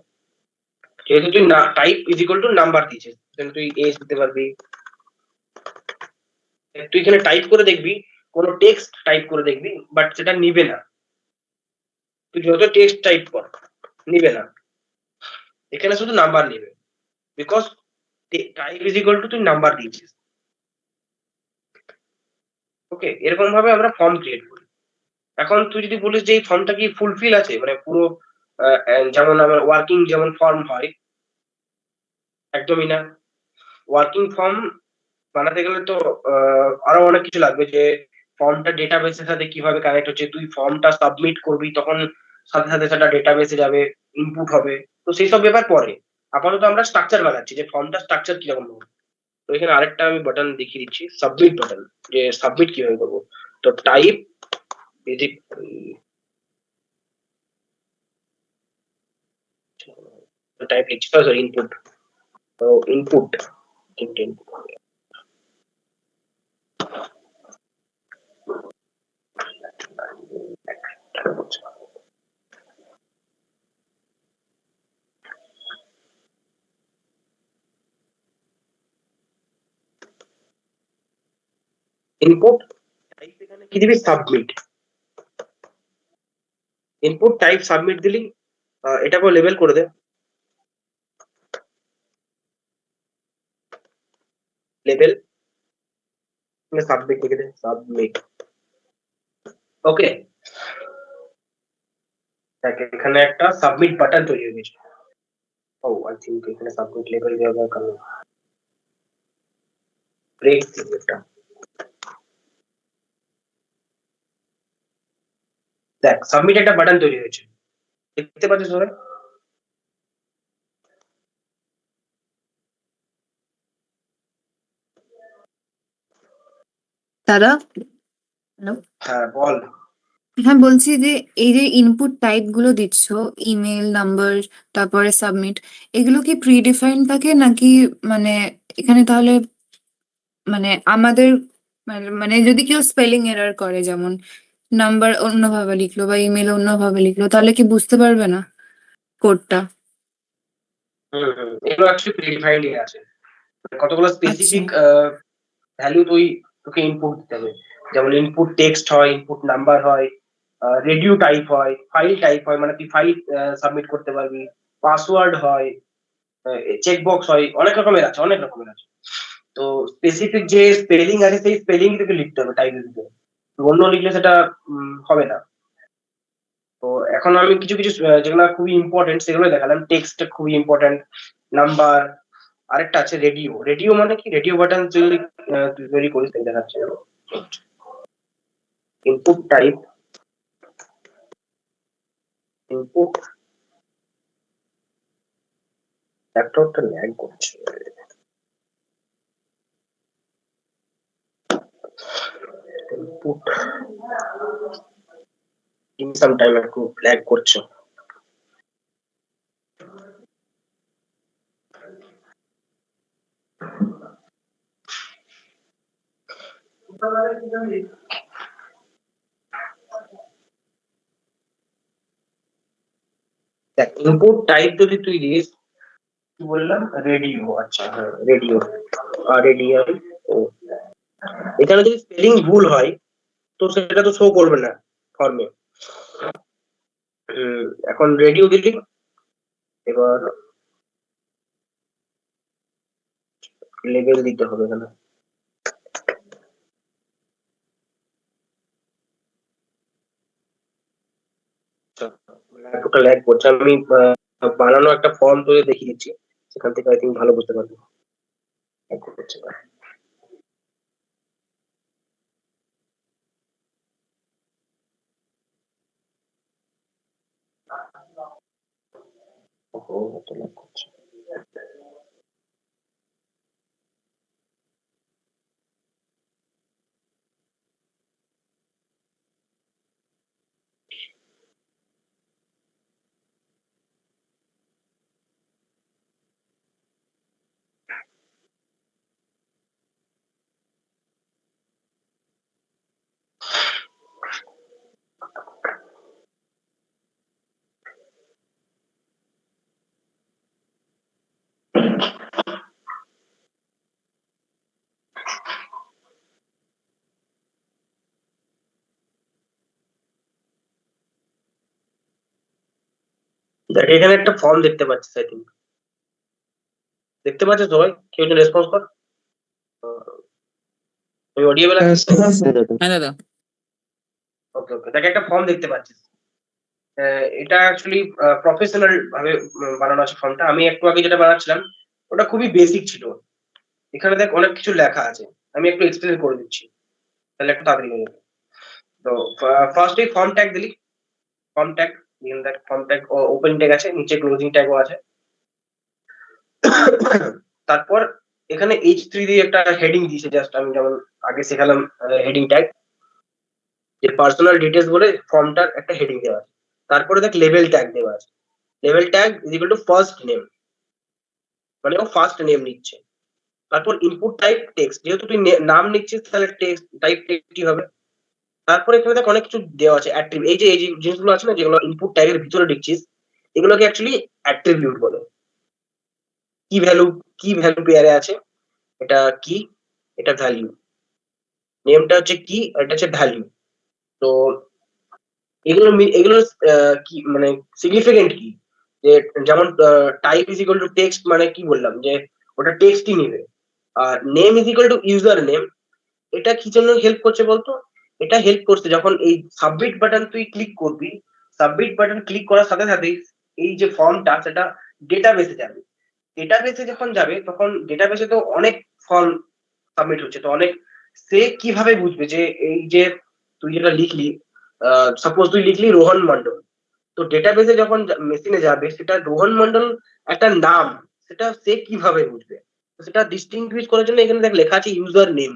যেহেতু তুই type is equal two number দিয়েছিস, তুই এজ দিতে পারবি। তুই এখানে টাইপ করে দেখবি, কোনো টেক্সট টাইপ করে দেখবি, বাট সেটা নিবে না। তুই যত টেক্সট টাইপ কর নিবে না, এখানে শুধু নাম্বার নিবে, because type is equal two তুই নাম্বার দিয়েছিস। ওকে, এরকম ভাবে আমরা ফর্ম ক্রিয়েট করি। এখন তুই যদি বলিস যে এই ফর্মটা কি ফুলফিল আছে, মানে পুরো যেমন আমার ওয়ার্কিং যেমন ফর্ম হয়, একদমই না। ওয়ার্কিং ফর্ম বানাতে গেলে তো আরো অনেক কিছু লাগবে, যে ফর্মটা ডেটাবেসের সাথে কিভাবে কানেক্ট হচ্ছে, তুই ফর্মটা সাবমিট করবি তখন সাথে সাথে সেটা ডেটাবেসে যাবে, ইনপুট হবে, তো সেই সব ব্যাপার পরে। আপাতত আমরা স্ট্রাকচার বানাচ্ছি যে ফর্মটা স্ট্রাকচার কিরকম হবে। তো এখানে আরেকটা আমি বাটন দেখিয়ে দিচ্ছি, সাবমিট বাটন, যে সাবমিট কিভাবে করবো। তো টাইপ টাইপ লিখছি, সরি ইনপুট, তো ইনপুট ইনপুট টাইপ এখানে কি দিবি? সাবমিট। ইনপুট টাইপ সাবমিট দিলি, এটাকে লেবেল করে দে, লেবেল সাবমিট লিখে দে, সাবমিট। ওকে, দেখ এখানে একটা সাবমিট বাটন তৈরি হয়ে গেছে। ও আই থিঙ্ক এখানে সাবমিট লেবেল ব্যবহার করব, ব্রেক দিবি এটা। দেখ সাবমিট একটা বাটন তৈরি হয়েছে, দেখতে পাচ্ছিস সবাই?
দাদা, হ্যালো।
হ্যাঁ বল।
হ্যাঁ, বলছি যে এই যে ইনপুট টাইপ গুলো দিচ্ছ, ইমেল, নাম্বার, তারপরে সাবমিট, এগুলো কি প্রি ডিফাইন্ড থাকে নাকি মানে এখানে তাহলে মানে আমাদের মানে যদি কেউ স্পেলিং এরর করে, যেমন নাম্বার অন্যভাবে লিখলো বা ইমেল অন্যভাবে লিখলো, তাহলে কি বুঝতে পারবে না কোডটা?
এগুলো অ্যাকচুয়ালি প্রিডিফাইন্ডই আছে, কতগুলো
আচ্ছা,
স্পেসিফিক ভ্যালু তোকে ইনপুট দিতে হবে। যেমন ইনপুট টেক্সট হয়, ইনপুট নাম্বার হয়, রেডিও টাইপ হয়, ফাইল টাইপ হয়, মানে তুই ফাইল সাবমিট করতে পারবি, পাসওয়ার্ড হয়, চেকবক্স হয়, অনেক রকমের আছে, অনেক রকমের আছে। তো স্পেসিফিক যে স্পেলিং আছে সেই স্পেলিং তোকে লিখতে হবে টাইপের ভিতরে, অন্য লিখলে সেটা হবে না। তো এখন আমি কিছু কিছু যেগুলো খুবই ইম্পর্টেন্ট সেগুলো দেখালাম। টেক্সট খুবই ইম্পর্টেন্ট, নাম্বার, আরেকটা আছে রেডিও। রেডিও মানে কি? রেডিও বাটন যদি তুই তৈরি করিস তাই দেখাচ্ছে। ইনপুট টাইপ, ইনপুট, ল্যাপটপটা ল্যাগ করছে। ইনপুট ইন সাম টাইম একটু ল্যাগ করছে। দেখ ইনপুট টাইপ যদি তুই দিস, কি বললাম? রেডিও। আচ্ছা হ্যাঁ, রেডিও, রেডিও। ও, এখানে যদি স্পেলিং ভুল হয় তো সেটা তো শো করবে না ফর্মে। এখন রেডিও দিলি, এবার লেবেল দিতে হবে এখানে। টোটাল ল্যাগ করছে। আমি বানানো একটা ফর্ম তৈরি দেখিয়ে দিচ্ছি, সেখান থেকে আই থিঙ্ক ভালো বুঝতে পারবো। ল্যাগ করছে না। ওহো, এত ল্যাগ করছে। দেখ এখানে একটা ফর্ম দেখতে পাচ্ছিস, আই থিঙ্ক দেখতে পাচ্ছিস সবাই? কেউ একটু রেসপন্স কর। তুই অডিয়েবল আছিস?
হ্যাঁ দাদা।
ওকে ওকে, দেখ একটা ফর্ম দেখতে পাচ্ছিস। এটা অ্যাকচুয়ালি প্রফেশনাল ভাবে বানানো আছে ফর্মটা। আমি একটু আগে যেটা বানাচ্ছিলাম ওটা খুবই বেসিক ছিল। এখানে দেখ অনেক কিছু লেখা আছে, আমি একটু এক্সপ্লেন করে দিচ্ছি, তাহলে একটু তাড়াতাড়ি হয়ে যাবে। তো ফার্স্ট এই ফর্ম ট্যাগ দিলি, ফর্ম ট্যাগ, দেখ ফর্ম ট্যাগ ওপেন ট্যাগ আছে, নিচে ক্লোজিং ট্যাগও আছে। তারপর এখানে H3 দিয়ে একটা হেডিং দিয়েছে, জাস্ট আমি যেমন আগে শেখালাম হেডিং ট্যাগ, যে পার্সোনাল ডিটেলস বলে ফর্মটার একটা হেডিং দেওয়া আছে। তারপরে দেখ লেভেল ট্যাগ দেওয়া আছে, লেভেল tag is equal two first name, মানে ও ফার্স্ট নেম নিচ্ছে। তারপর ইনপুট টাইপ টেক্সট, যেহেতু তুই নাম নিচ্ছিস তাহলে টেক্সট টাইপ টেক্সটই হবে। তারপরে এখানে দেখ অনেক কিছু দেওয়া আছে এই যে জিনিসগুলো আছে না যেগুলো ইনপুট ট্যাগের ভিতরে লিখছিস, এগুলোকে অ্যাকচুয়ালি অ্যাট্রিবিউট বলে। কি ভ্যালু পেয়ারে আছে, এটা কি, এটা ভ্যালু, নেমটা হচ্ছে কি, এটা হচ্ছে ভ্যালু। তো এগুলো কি মানে সিগনিফিকেন্ট কি, যে যেমন type is equal to text, মানে কি বললাম যে ওটা টেক্সটই নেবে। আর name is equal to user name, এটা কি জন্য হেল্প করছে বলতো? এটা হেল্প করছে যখন এই সাবমিট বাটন তুই ক্লিক করবি, সাবমিট বাটন ক্লিক করার সাথে সাথেই এই যে ফর্মটা সেটা ডেটাবেসে যাবে। ডেটাবেসে যখন যাবে তখন ডেটাবেসে তো অনেক ফর্ম সাবমিট হচ্ছে, তো অনেক, সে কিভাবে বুঝবে যে এই যে তুই যেটা লিখলি, সাপোজ তুই লিখলি রোহন মন্ডল, তো ডেটাবেসে যখন মেশিনে যাবে সেটা রোহন মন্ডল একটা নাম, সেটা সে কিভাবে বুঝবে? তো সেটা ডিস্টিংগুইশ করার জন্য এখানে দেখ লেখা আছে ইউজার নেম।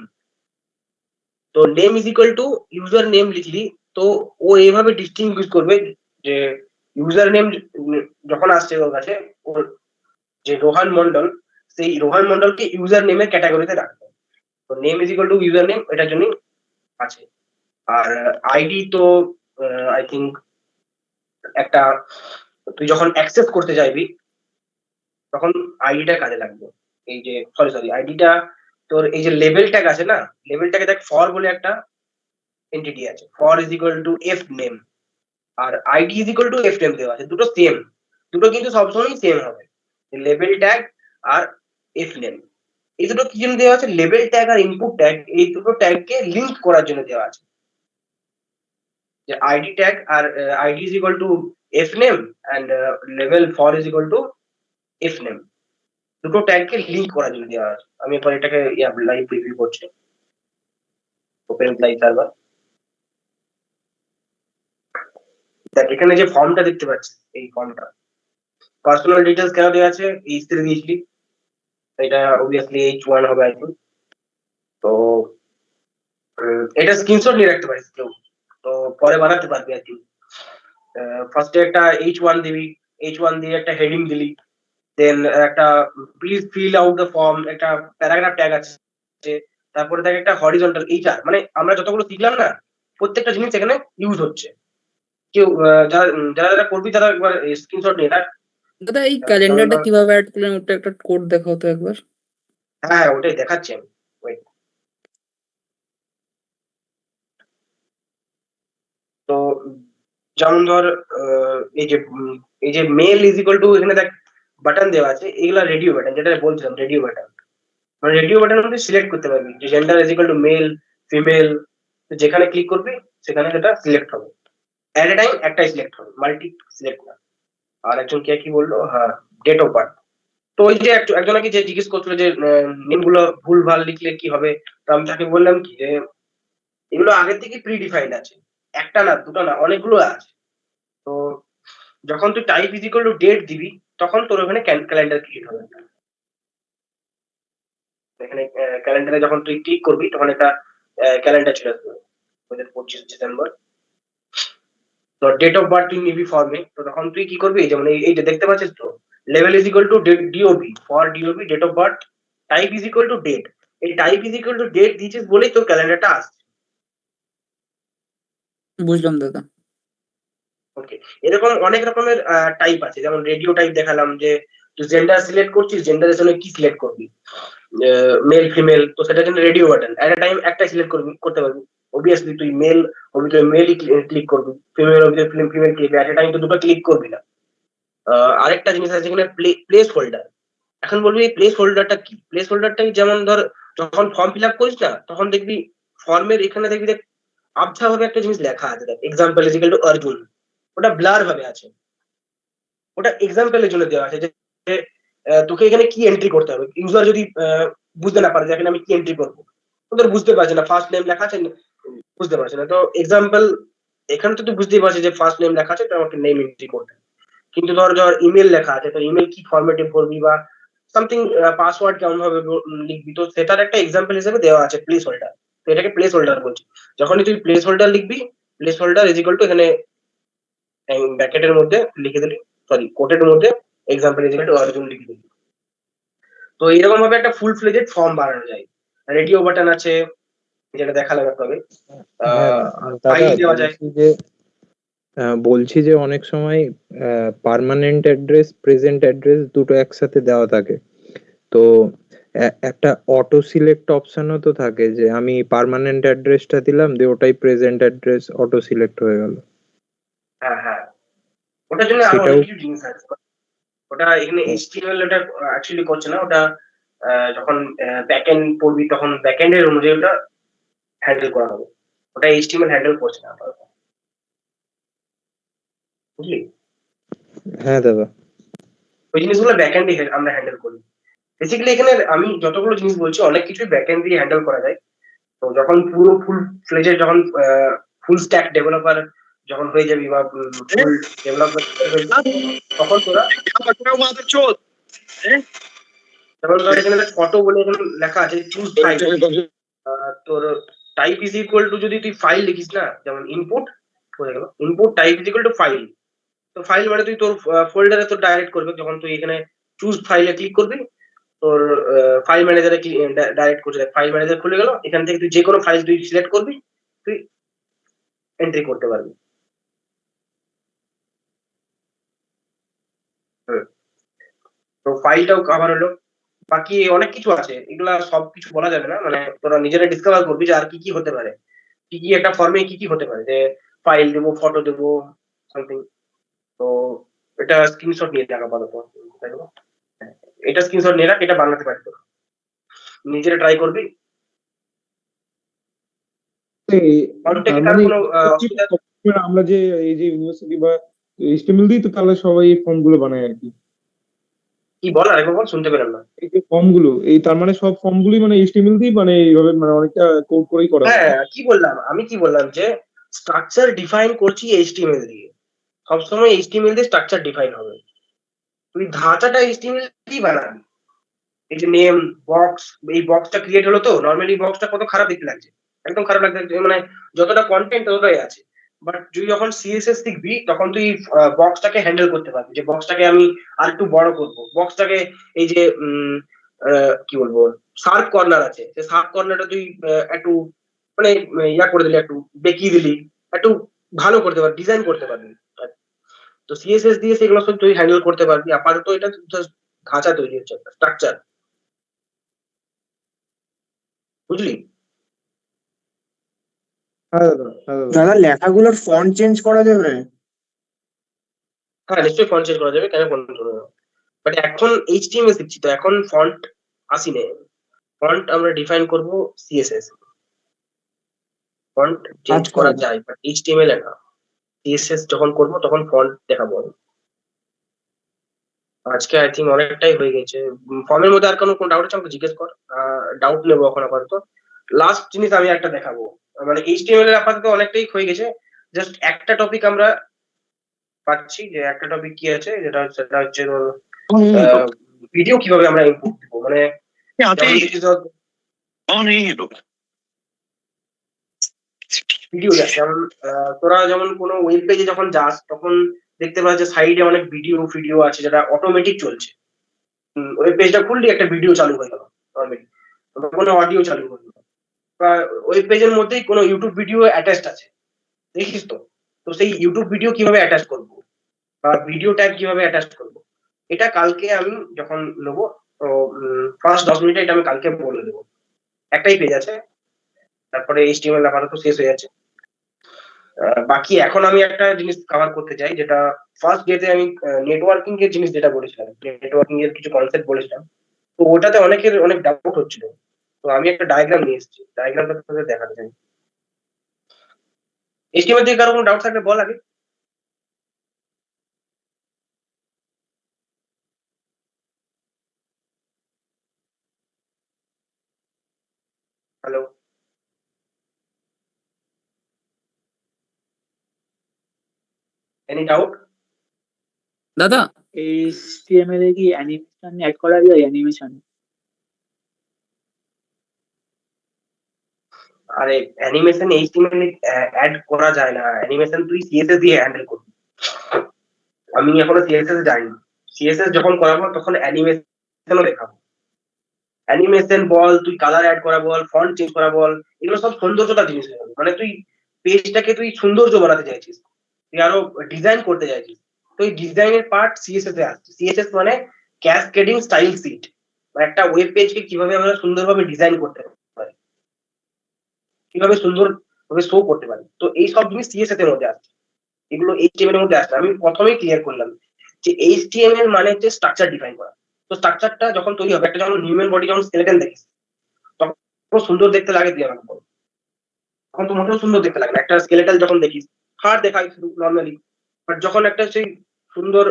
তো name is equal to user name লিখলি, তো ও এইভাবে ডিস্টিংগুইশ করবে যে ইউজার নেম যখন আসছে ওর কাছে, ওর যে রোহান মন্ডল, সেই রোহান মন্ডলকে ইউজার নেমের ক্যাটাগরিতে রাখবে। তো name is equal to user name, এটার জন্যই আছে। আর আইডি তো আই থিঙ্ক একটা, তুই যখন অ্যাক্সেস করতে চাইবি তখন আইডিটা কাজে লাগবে। এই যে সরি আইডিটা, তোর এই যে লেভেল ট্যাগ আছে না, লেভেল ট্যাগে দেখ ফর বলে একটা এন্টিটি আছে, for is equal to F name, আর ID is equal to F name দেওয়া আছে, দুটো সেম, দুটো কিন্তু সবসময় সেম হবে। লেভেল ট্যাগ আর এফ নেম, এই দুটো কি জন্য দেওয়া আছে? লেভেল ট্যাগ আর ইনপুট ট্যাগ, এই দুটো ট্যাগকে লিঙ্ক করার জন্য দেওয়া আছে। যে আইডি ট্যাগ আর ID is equal to F name and লেভেল for is equal to F name, দুটো ট্যাগকে লিঙ্ক করার জন্য দেওয়া আছে। আমি এরপর এটাকে লাইভ প্রিভিউ করছি, ওপেন লাইভ সার্ভার। দেখ এখানে যে ফর্মটা দেখতে পাচ্ছিস, এই ফর্মটা পার্সোনাল ডিটেলস কেন দেওয়া আছে, এই স্ত্রী দিয়েছিলি, এটা অবভিয়াসলি H1 হবে আই থিঙ্ক। তো এটা স্ক্রিনশট নিয়ে রাখতে পারিস কেউ, তো পরে বানাতে পারবি আর কি। ফার্স্টে একটা H1 দিবি, H1 দিয়ে একটা হেডিং দিলি, দেন একটা please fill out the form, একটা প্যারাগ্রাফ ট্যাগ আছে, তারপরে দেখ একটা হরিজন্টাল, এইটা মানে আমরা যতগুলো শিখলাম না প্রত্যেকটা জিনিস এখানে ইউজ হচ্ছে। কেউ যারা যারা করবি তারা একবার স্ক্রিনশট নিয়ে রাখ।
দাদা এই ক্যালেন্ডারটা কিভাবে অ্যাড করলেন, ওটা একটা কোড দেখাও তো একবার।
হ্যাঁ ওটাই দেখাচ্ছি আমি, wait। তো যেমন ধর এই যে মেল ইজ ইকুয়াল টু, এখানে দেখ বাটন দেওয়া আছে, এগুলা রেডিও বাটন, যেটা বলছিলাম রেডিও বাটন, মানে রেডিও বাটন মধ্যে সিলেক্ট করতে পারবি যে gender is equal two male female, যেখানে ক্লিক করবি সেখানে সেটা সিলেক্ট হবে, এট এ টাইম একটাই সিলেক্ট হবে, মাল্টি সিলেক্ট না। আর একজন কে কি বললো, হ্যাঁ ডেট অফ বার্থ। তো ওই যে একজন নাকি যে জিজ্ঞেস করছিল যে নেমগুলো ভুল ভাল লিখলে কি হবে, তো আমি তাকে বললাম কি যে এগুলো আগে থেকে প্রি ডিফাইন্ড আছে, একটা না দুটো না অনেকগুলো আছে। তো যখন তুই type is equal to date দিবি তখন তোর ওখানে ক্যালেন্ডার ক্রিয়েট হবে। এখানে ক্যালেন্ডারে যখন তুই ক্লিক করবি তখন একটা ক্যালেন্ডার চলে আসবে, 25 ডিসেম্বর। তো ডেট অফ বার্থ তুই নিবি ফর্মে, তো তখন তুই কি করবি, যেমন এই যে দেখতে পাচ্ছিস তো, লেভেল is equal to DOB, for DOB date of birth, type is equal to date, এই type is equal to date দিয়েছিস বলেই তোর ক্যালেন্ডারটা আসছে।
বুঝলাম দাদা।
ওকে, এরকম অনেক রকমের টাইপ আছে, যেমন রেডিও টাইপ দেখালাম, যে তুই জেন্ডার সিলেক্ট করছিস, জেন্ডারের জন্য কি সিলেক্ট করবি, মেল ফিমেল, তো সেটার জন্য রেডিও বাটন এট এ টাইম একটাই সিলেক্ট করতে পারবি। অবভিয়াসলি তুই মেল হবি তুই মেলই ক্লিক করবি, ফিমেল হবি তুই ফিমেল ক্লিক, এট এ টাইম তো দুটো ক্লিক করবি না। আরেকটা জিনিস আছে যেখানে প্লেস হোল্ডার। এখন বলবি এই প্লেস হোল্ডারটা কি? প্লেস হোল্ডারটাই যেমন ধর যখন ফর্ম ফিল আপ করিস না তখন দেখবি ফর্মের এখানে দেখবি দেখ আবছা ভাবে একটা জিনিস লেখা আছে, দেখ example is equal two Arjun, ওটা ব্লার ভাবে আছে, ওটা এক্সাম্পলের জন্য দেওয়া আছে যে তোকে এখানে কি এন্ট্রি করতে হবে। ইউজার যদি বুঝতে না পারে যে এখানে আমি কি এন্ট্রি করবো, তোদের বুঝতে পারছে না, ফার্স্ট নেম লেখা আছে বুঝতে পারছে না, তো এক্সাম্পল এখানে তো তুই বুঝতেই পারছিস যে ফার্স্ট নেম লেখা আছে তো আমাকে নেম এন্ট্রি করতে হবে। কিন্তু ধর ইমেল লেখা আছে, তো ইমেল কি ফরম্যাটে করবি বা সামথিং পাসওয়ার্ড কেমন ভাবে লিখবি, তো সেটার একটা এক্সাম্পল হিসেবে দেওয়া আছে প্লেস হোল্ডার। তো এটাকে প্লেস হোল্ডার বলছি। যখনই তুই প্লেস হোল্ডার লিখবি, place holder is equal two এখানে ব্র্যাকেটের মধ্যে লিখে দিলি, সরি কোটের মধ্যে example is equal two Arjun লিখে দিলি। তো এরকম ভাবে একটা ফুল ফ্লেজেড ফর্ম বানানো যায়। রেডিও বাটন আছে, যেটা দেখালাম একটু আগে।
হ্যাঁ দাদা
ফাইল দেওয়া যায়।
বলছি যে অনেক সময় পার্মানেন্ট অ্যাড্রেস প্রেজেন্ট অ্যাড্রেস দুটো একসাথে দেওয়া থাকে, তো একটা অটো সিলেক্ট অপশনও তো থাকে যে আমি পার্মানেন্ট অ্যাড্রেসটা দিলাম দিয়ে ওটাই প্রেজেন্ট অ্যাড্রেস অটো সিলেক্ট হয়ে গেল।
হ্যাঁ ওটার জন্য আরো
সেটাও
অনেক কিছু জিনিস আছে। ওটা এখানে HTML ওটা অ্যাকচুয়ালি করছে না, ওটা যখন ব্যাকএন্ড পড়বি তখন ব্যাকএন্ডের অনুযায়ী ওটা হ্যান্ডেল করা হবে। ওটা HTML হ্যান্ডেল করছে না আপাতত, বুঝলি?
হ্যাঁ দাদা।
ওই জিনিসগুলো ব্যাকএন্ডে আমরা হ্যান্ডেল করি। বেসিক্যালি এখানে আমি যতগুলো জিনিস বলছি অনেক কিছুই ব্যাকএন্ড দিয়ে হ্যান্ডেল করা যায়। তো যখন পুরো ফুল ফ্লেজে যখন ফুল স্ট্যাক ডেভেলপার যখন হয়ে যাবি বা ফুল ডেভেলপমেন্ট তখন তোরা তারপর তোরা এখানে ফটো বলে এখানে লেখা আছে চুজ ফাইল। তোর টাইপ ইজ ইকুয়াল টু যদি তুই ফাইল লিখিস না, যেমন ইনপুট হয়ে গেল, input type is equal two file. তো ফাইল মানে তুই তোর ফোল্ডারে তোর ডাইরেক্ট করবে। যখন তুই এখানে চুজ ফাইলে ক্লিক করবি তোর ফাইল ম্যানেজারে ডাইরেক্ট করছে, ফাইল ম্যানেজার খুলে গেল। এখান থেকে তুই যে কোনো ফাইল তুই সিলেক্ট করবি, তুই এন্ট্রি করতে পারবি। তো ফাইলটাও কভার হলো। বাকি অনেক কিছু আছে, এগুলা সব কিছু বলা যাবে না, মানে তোরা নিজেরা ডিসকভার করবি যে আর কি কি হতে পারে, কি কি একটা ফর্মে কি কি হতে পারে, যে ফাইল দেবো, ফটো দেবো, সামথিং। তো এটা স্ক্রিনশট নিয়ে রাখা ভালো। এটা স্ক্রিনশট নিয়ে রাখ, এটা বানাতে পারতো, নিজেরা ট্রাই করবি।
আমরা যে এই যে ইউনিভার্সিটি বা HTML দিই, তো তাহলে সবাই এই ফর্ম গুলো বানায় আর কি।
কি বল আরেকবার বল, শুনতে পেলাম না।
এই যে ফর্ম গুলো, এই তার মানে সব ফর্ম গুলি মানে HTML দিয়ে মানে এইভাবে মানে অনেকটা কোড করেই করা হয়।
হ্যাঁ আমি কি বললাম যে স্ট্রাকচার ডিফাইন করছি HTML দিয়ে। সবসময় HTML দিয়ে স্ট্রাকচার ডিফাইন হবে। তুই ধাঁচাটা HTML দিয়ে বানাবি। এই যে নেম বক্স, এই বক্সটা ক্রিয়েট হলো, তো নরমালি বক্সটা কত খারাপ দেখতে লাগছে, একদম খারাপ লাগছে, মানে যতটা কন্টেন্ট ততটাই আছে। বাট তুই যখন CSS শিখবি তখন তুই বক্সটাকে হ্যান্ডেল করতে পারবি, যে বক্সটাকে আমি আর একটু বড় করব, বক্সটাকে এই যে কি বলবো শার্প কর্নার আছে, সেই শার্প কর্নারটা তুই একটু মানে ইয়া করে দিলি, একটু বেঁকিয়ে দিলি, একটু ভালো করতে পারবি, ডিজাইন করতে পারবি। তো CSS দিয়ে সেগুলো সব তুই হ্যান্ডেল করতে পারবি। আপাতত এটা ধাঁচা তৈরি হচ্ছে, একটা স্ট্রাকচার, বুঝলি?
দাদা লেখাগুলোর ফন্ট চেঞ্জ করা যাবে?
হ্যাঁ নিশ্চয়ই ফন্ট চেঞ্জ করা যাবে, কেন ফন্ট করবে না? বাট এখন HTML শিখছি তো, এখন ফন্ট আসিনে। ফন্ট আমরা ডিফাইন করব CSS। ফন্ট চেঞ্জ করা যায় বাট HTML এ না। CSS যখন করব তখন ফন্ট দেখাবো। আজকে আই থিঙ্ক অনেকটাই হয়ে গেছে। ফর্মের মধ্যে আর কোনো ডাউট আছে আমাকে জিজ্ঞেস কর, ডাউট নেবো এখন আপাতত। লাস্ট জিনিস আমি একটা দেখাবো, মানে HTML এর আপাতত অনেকটাই হয়ে গেছে। জাস্ট একটা টপিক আমরা পাচ্ছি, যে একটা টপিক কি আছে, সেটা হচ্ছে ভিডিও কিভাবে আমরা ইনপুট দিব। মানে ভিডিও যেমন তোরা যেমন কোনো ওয়েব পেজে যখন যাস তখন দেখতে পাচ্ছ যে সাইডে অনেক ভিডিও আছে যেটা অটোমেটিক চলছে। ওয়েব পেজটা খুললি একটা ভিডিও চালু হয়ে গেল, কোনো অডিও চালু হয়ে গেল, বা ওয়েব পেজের মধ্যেই কোনো ইউটিউব ভিডিও অ্যাটাচড আছে, দেখিস তো? তো সেই ইউটিউব ভিডিও কিভাবে অ্যাটাচ করবো বা ভিডিও ট্যাগ কিভাবে অ্যাটাচ করবো, এটা কালকে আমি যখন নেবো, তো ফার্স্ট 10 মিনিটে এটা আমি কালকে বলে দেবো। একটাই পেজ আছে, তারপরে HTML আপাতত শেষ হয়ে যাচ্ছে। বাকি এখন আমি একটা জিনিস কভার করতে চাই, যেটা ফার্স্ট ডেতে আমি নেটওয়ার্কিং এর জিনিস যেটা বলেছিলাম, নেটওয়ার্কিং এর কিছু কনসেপ্ট বলেছিলাম। তো ওটাতে অনেকের অনেক ডাউট হচ্ছিল, তো আমি একটা ডায়াগ্রাম নিয়ে এসেছি, ডায়াগ্রামটা তোদের দেখাতে চাই। HTML দিয়ে কারো কোনো ডাউট থাকলে বল আগে। Hello, any doubt?
দাদা
HTML এ কি অ্যানিমেশন অ্যাড করা যায়? অ্যানিমেশন
আরে অ্যানিমেশন HTML অ্যাড করা যায় না, অ্যানিমেশন তুই CSS দিয়ে হ্যান্ডেল করবি। আমি এখনো CSS যাইনি, CSS যখন করাবো তখন অ্যানিমেশনও দেখাবো। অ্যানিমেশন বল, তুই কালার অ্যাড করা বল, ফন্ট চেঞ্জ করা বল, এগুলো সব সৌন্দর্যতার জিনিস হয়ে গেল। মানে তুই পেজটাকে তুই সৌন্দর্য বানাতে চাইছিস, তুই আরো ডিজাইন করতে চাইছিস। তো এই ডিজাইনের পার্ট সিএসএস এ আসছে। সিএসএস মানে ক্যাসকেডিং স্টাইল শিট, মানে একটা ওয়েব পেজকে কিভাবে আমরা সুন্দরভাবে ডিজাইন করতে পারি, কিভাবে সুন্দর ভাবে শো করতে পারি। তো এই সব জিনিস সিএসএস এর মধ্যে আসছে, এগুলো এইচটিএমএল এর মধ্যে আসছে। আমি প্রথমেই ক্লিয়ার করলাম যে এইচটিএমএল মানে হচ্ছে স্ট্রাকচার ডিফাইন করা। তো স্ট্রাকচারটা যখন তৈরি হবে, একটা যখন হিউম্যান বডি যখন স্কেলেটন দেখিস তখন সুন্দর দেখতে লাগে, তুই আমাকে বল, তখন তো মোটেও সুন্দর দেখতে লাগে না। একটা স্কেলেটাল যখন দেখিস, হাড় দেখায় শুধু নর্মালি, বাট যখন একটা সেই সুন্দর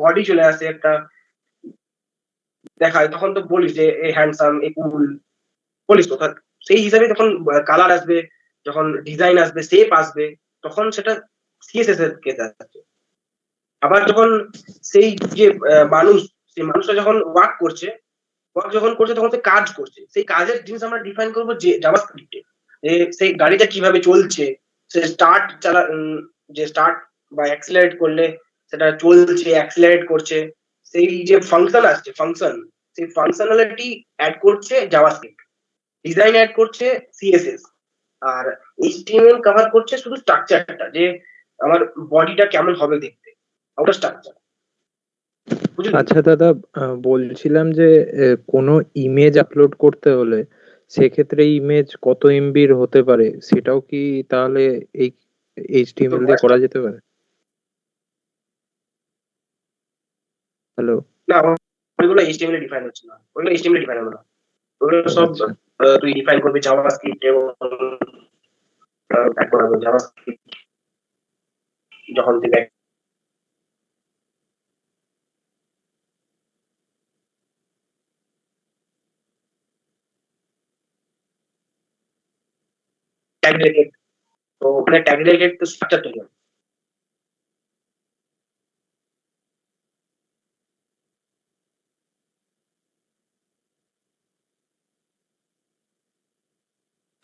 বডি চলে আসে, একটা দেখায়, তখন তো বলিস যে এ হ্যান্ডসাম, এ কুল, বলিস তো। সেই হিসাবে যখন কালার আসবে, যখন ডিজাইন আসবে, শেপ আসবে, তখন সেটা সিএসএস এর কেস আসছে। আবার যখন সেই যে মানুষ, সেই মানুষটা যখন ওয়ার্ক যখন করছে, তখন সে কাজ করছে, সেই কাজের জিনিস আমরা ডিফাইন করবো যে জাভাস্ক্রিপ্টে। যে সেই গাড়িটা কিভাবে চলছে, সে যে স্টার্ট বা অ্যাক্সিলারেট করলে সেটা চলছে, অ্যাক্সিলারেট করছে, সেই যে ফাংশন আসছে, সেই ফাংশনালিটি অ্যাড করছে জাভাস্ক্রিপ্ট, ডিজাইন অ্যাড করছে সিএসএস, আর এইচটিএমএল কভার করছে শুধু স্ট্রাকচারটা, যে আমার বডিটা কেমন হবে দেখতে, ওটা স্ট্রাকচার।
আচ্ছা দাদা, বলছিলাম যে কোনো ইমেজ আপলোড করতে হলে সেক্ষেত্রে ইমেজ কত এমবির হতে পারে, সেটাও কি তাহলে এই এইচটিএমএল দিয়ে করা যেতে পারে? হ্যালো।
না, ওইগুলো এইচটিএমএল ডিফাইন হচ্ছে না, ওইগুলো এইচটিএমএল ডিফাইন হলো না, ওইগুলো সব
আচ্ছা।
তুই ডিফাইন করবি জাভাস্ক্রিপ্ট, এবং অ্যাড করাবো জাভাস্ক্রিপ্ট যখন তুই ট্যাগ রিলেটেড, তো ওখানে ট্যাগ রিলেটেড তো স্ট্রাকচার তৈরি হবে।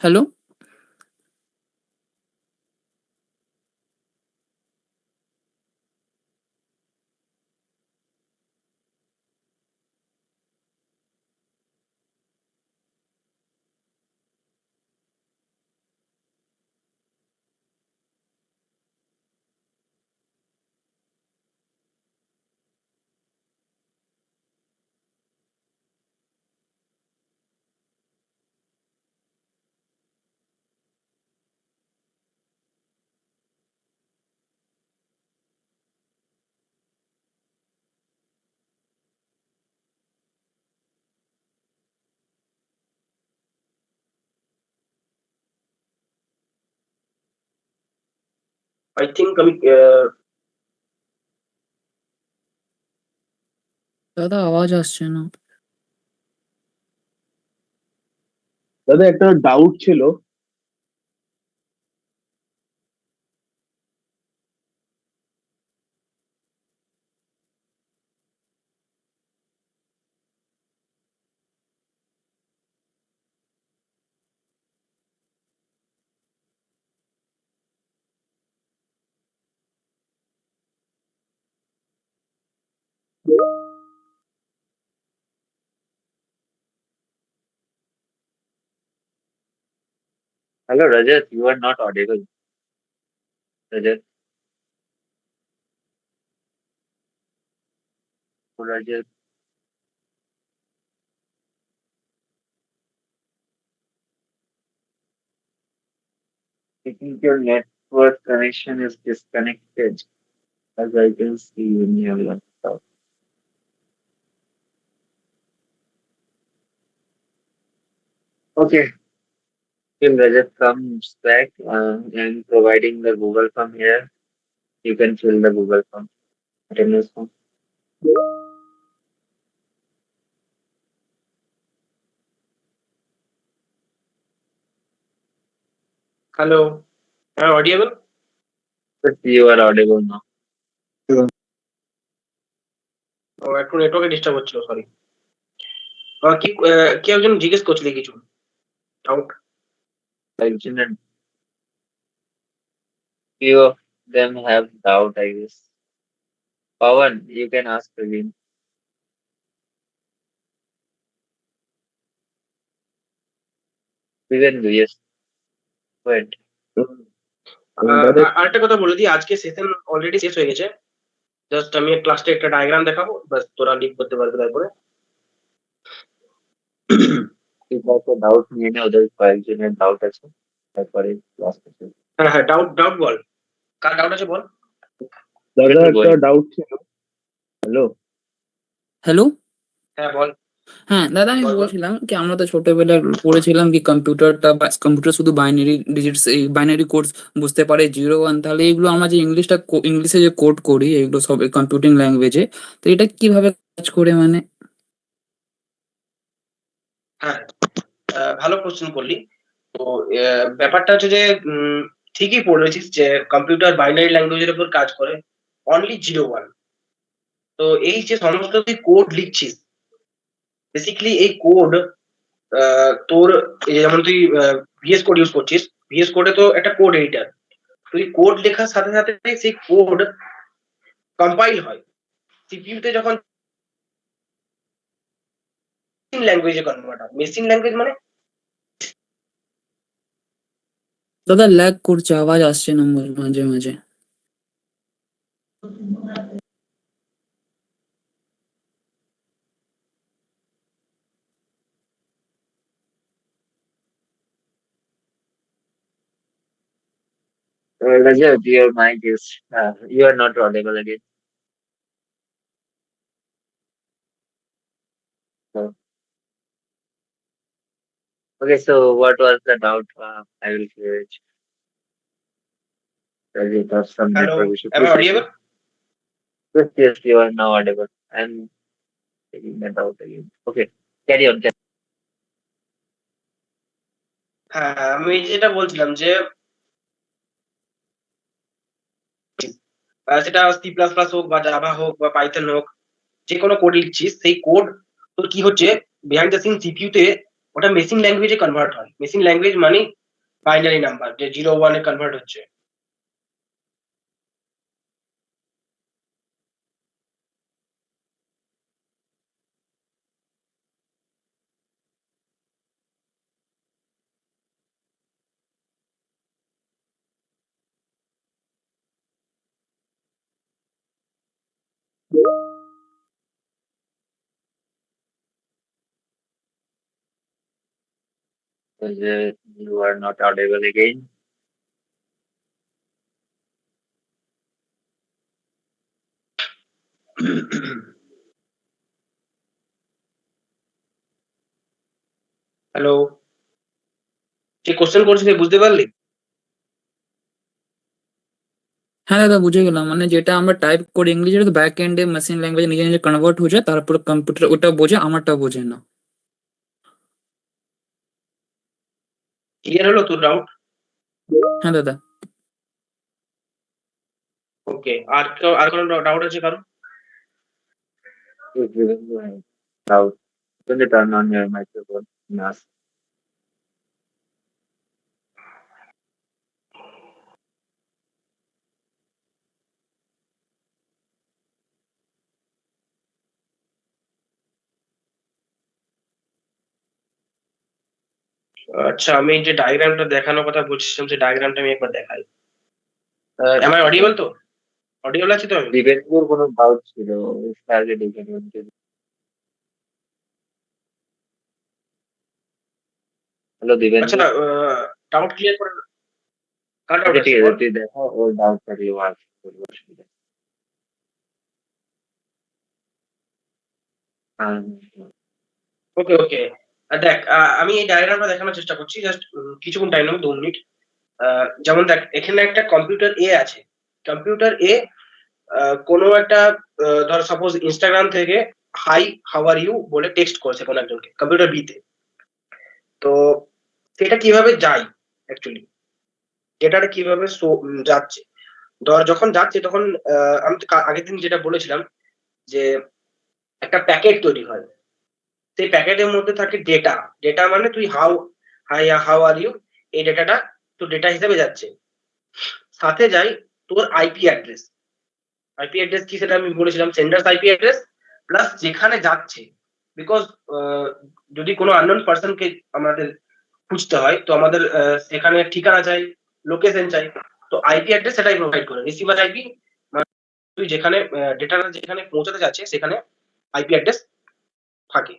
হ্যালো?
আই থিঙ্ক আমি
দাদা আওয়াজ আসছে না।
দাদা একটা ডাউট ছিল।
Hello, Rajat. You are not audible. Rajat. Rajat. I think your network connection is disconnected, as I can see in your laptop. Okay. Till Rajat comes back and providing the Google form here, you can fill the Google form. Attendance form.
Hello, হ্যাঁ audible?
But you are audible now.
ও একটু নেটওয়ার্কে disturb হচ্ছিল, sorry. কি কি একজন জিজ্ঞেস করছিলি কিছু doubt?
Mentioned few of them have doubt, I guess. Pawan, you can ask again. Vivek, yes. Go ahead.
আরেকটা কথা বলে দিই, আজকে সেশন অলরেডি শেষ হয়ে গেছে। জাস্ট আমি ক্লাসটা একটা ডায়াগ্রাম দেখাবো, বাস তোরা লিভ করতে পারবে তারপরে।
ঠিক আছে, ডাউট নিয়ে নে, ওদের কয়েকজনের ডাউট আছে, তারপরে ক্লাস আছে।
হ্যাঁ, ডাউট বল, কার ডাউট আছে বল।
দাদা একটা ডাউট ছিল। Hello,
hello.
হ্যাঁ বল।
হ্যাঁ দাদা, আমি
বল, বল।
বলছিলাম কি আমরা তো ছোটবেলায় পড়েছিলাম কি কম্পিউটারটা বা কম্পিউটার শুধু বাইনারি ডিজিটস, এই বাইনারি কোডস বুঝতে পারে, 0 1। তাহলে এগুলো আমরা যে ইংলিশে যে কোড করি এগুলো সব কম্পিউটিং ল্যাঙ্গুয়েজে, তো এটা কিভাবে কাজ করে মানে?
হ্যাঁ, ভালো কোশ্চেন করলি। তো ব্যাপারটা হচ্ছে যে ঠিকই পড়েছিস যে কম্পিউটার বাইনারি ল্যাঙ্গুয়েজের উপর কাজ করে, অনলি 0 1। তো এই যে সমস্ত তুই কোড লিখছিস, বেসিক্যালি এই কোড তোর এই যেমন তুই ভিএস কোড ইউজ করছিস, ভিএস কোডে তো একটা কোড এডিটর, তুই কোড লেখার সাথে সাথে সেই কোড কম্পাইল হয় সিপিইউতে, যখন ল্যাঙ্গুয়েজে কনভার্ট হয়। মেশিন ল্যাঙ্গুয়েজ মানে
দাদা ল্যাগ করছে, আওয়াজ আসছে না মাঝে মাঝে।
Rajat, your mic is, you are not audible again. So, okay, so what was the doubt? I will clear it. Rajat, have some
hello,
network issue.
am I
Please
audible?
proceed. Yes, you are now audible. I'm taking that out again. Okay, carry on.
হ্যাঁ, আমি যেটা বলছিলাম যে সেটা C plus plus হোক বা Java হোক বা পাইথন হোক, যে কোনো কোড লিখছিস, সেই কোড তোর কি হচ্ছে বিহাইন্ড দ্য সিন সিপিইউতে ওটা মেশিন ল্যাঙ্গুয়েজে কনভার্ট হয়। মেশিন ল্যাঙ্গুয়েজ মানে বাইনারি নাম্বার, যে 0 1 এ কনভার্ট হচ্ছে।
Rajat, you are not audible again.
Hello, যে কোশ্চেন করছিস বুঝতে পারলি?
হ্যাঁ দাদা, বুঝে গেলাম। মানে যেটা আমরা টাইপ করি ইংলিশে, তো ব্যাক এন্ডে মেশিন ল্যাঙ্গুয়েজে নিজে নিজে কনভার্ট হয়ে যায়, তারপরে কম্পিউটার ওটা বোঝে, আমারটা বোঝে না।
ক্লিয়ার হলো তোর ডাউট?
হ্যাঁ দাদা।
ওকে, আর কোনো ডাউট আছে কারণ?
Yes, Vivek, go ahead. Doubt. Can you turn on your microphone and ask?
আচ্ছা, আমি যে ডায়াগ্রামটা দেখানোর কথা বলছিলাম, সেই ডায়াগ্রামটা আমি একবার দেখাই। এম আই অডিবল তো? অডিবল আছে তো আমি?
দিবেন্দ্রর কোনো ডাউট ছিল, স্যারকে ডেকে নিন। হ্যালো দিবেন্দ্র।
আচ্ছা, ডাউট ক্লিয়ার করে, কার ডাউট
আচ্ছা
আছে
ঠিক আছে,
বল।
তুই দেখো, ওর ডাউট থাকলে ও আস করবো, অসুবিধা নেই। হ্যাঁ,
ওকে ওকে, দেখ, আমি এই ডায়াগ্রামটা দেখানোর চেষ্টা করছি, জাস্ট কিছুক্ষণ টাইম নেবো, 2 মিনিট। যেমন দেখ, এখানে একটা কম্পিউটার এ আছে। কম্পিউটার এ কোনো একটা ধর সাপোজ ইনস্টাগ্রাম থেকে হাই হাউ আর ইউ বলে টেক্সট করেছে কোনো একজনকে কম্পিউটার বি তে। তো সেটা কিভাবে যায় অ্যাকচুয়ালি, ডেটাটা কিভাবে যাচ্ছে, ধর যখন যাচ্ছে তখন আমি তো আগের দিন যেটা বলেছিলাম যে একটা প্যাকেট তৈরি হয়, সেই প্যাকেটের মধ্যে থাকে ডেটা। ডেটা মানে তুই হাউ আর ইউ, এই ডেটাটা তো ডেটা হিসেবে যাচ্ছে। সাথে যায় তোর আইপি অ্যাড্রেস। আইপি অ্যাড্রেস কি সেটা আমি বলেছিলাম, সেন্ডার্স আইপি অ্যাড্রেস প্লাস যেখানে যাচ্ছে। বিকজ যদি কোনো আননোন পার্সনকে আমাদের খুঁজতে হয়, তো আমাদের সেখানে ঠিকানা চাই, লোকেশন চাই, তো আইপি অ্যাড্রেস সেটাই প্রোভাইড করে। রিসিভার আইপি তুই যেখানে ডেটাটা যেখানে পৌঁছাতে যাচ্ছে সেখানে আইপি অ্যাড্রেস থাকে।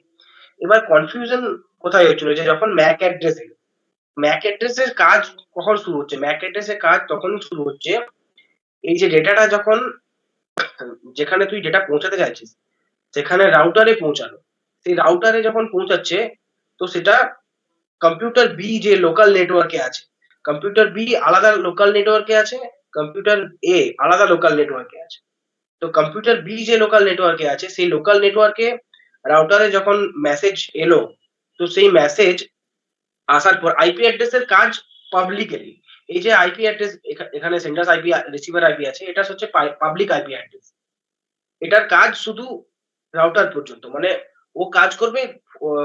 এবার কনফিউশন কোথায় হচ্ছিল, যে যখন ম্যাক অ্যাড্রেস এলো, ম্যাক অ্যাড্রেসের কাজ কখন শুরু হচ্ছে? ম্যাক অ্যাড্রেসের কাজ তখনই শুরু হচ্ছে এই যে ডেটাটা যখন যেখানে তুই ডেটা পৌঁছাতে চাইছিস সেখানে রাউটারে পৌঁছানো, সেই রাউটারে যখন পৌঁছাচ্ছে তো সেটা কম্পিউটার বি যে লোকাল নেটওয়ার্কে আছে, কম্পিউটার বি আলাদা লোকাল নেটওয়ার্কে আছে, কম্পিউটার এ আলাদা লোকাল নেটওয়ার্কে আছে। তো কম্পিউটার বি যে লোকাল নেটওয়ার্কে আছে সেই লোকাল নেটওয়ার্কে রাউটারে যখন মেসেজ এলো, তো সেই মেসেজ আসার পর আইপি অ্যাড্রেসের কাজ পাবলিকলি, এই যে আইপি অ্যাড্রেস এখানে সেন্ডার আইপি রিসিভার আইপি আছে, এটা হচ্ছে পাবলিক আইপি অ্যাড্রেস। এটার কাজ শুধু রাউটার পর্যন্ত, মানে ও কাজ করবে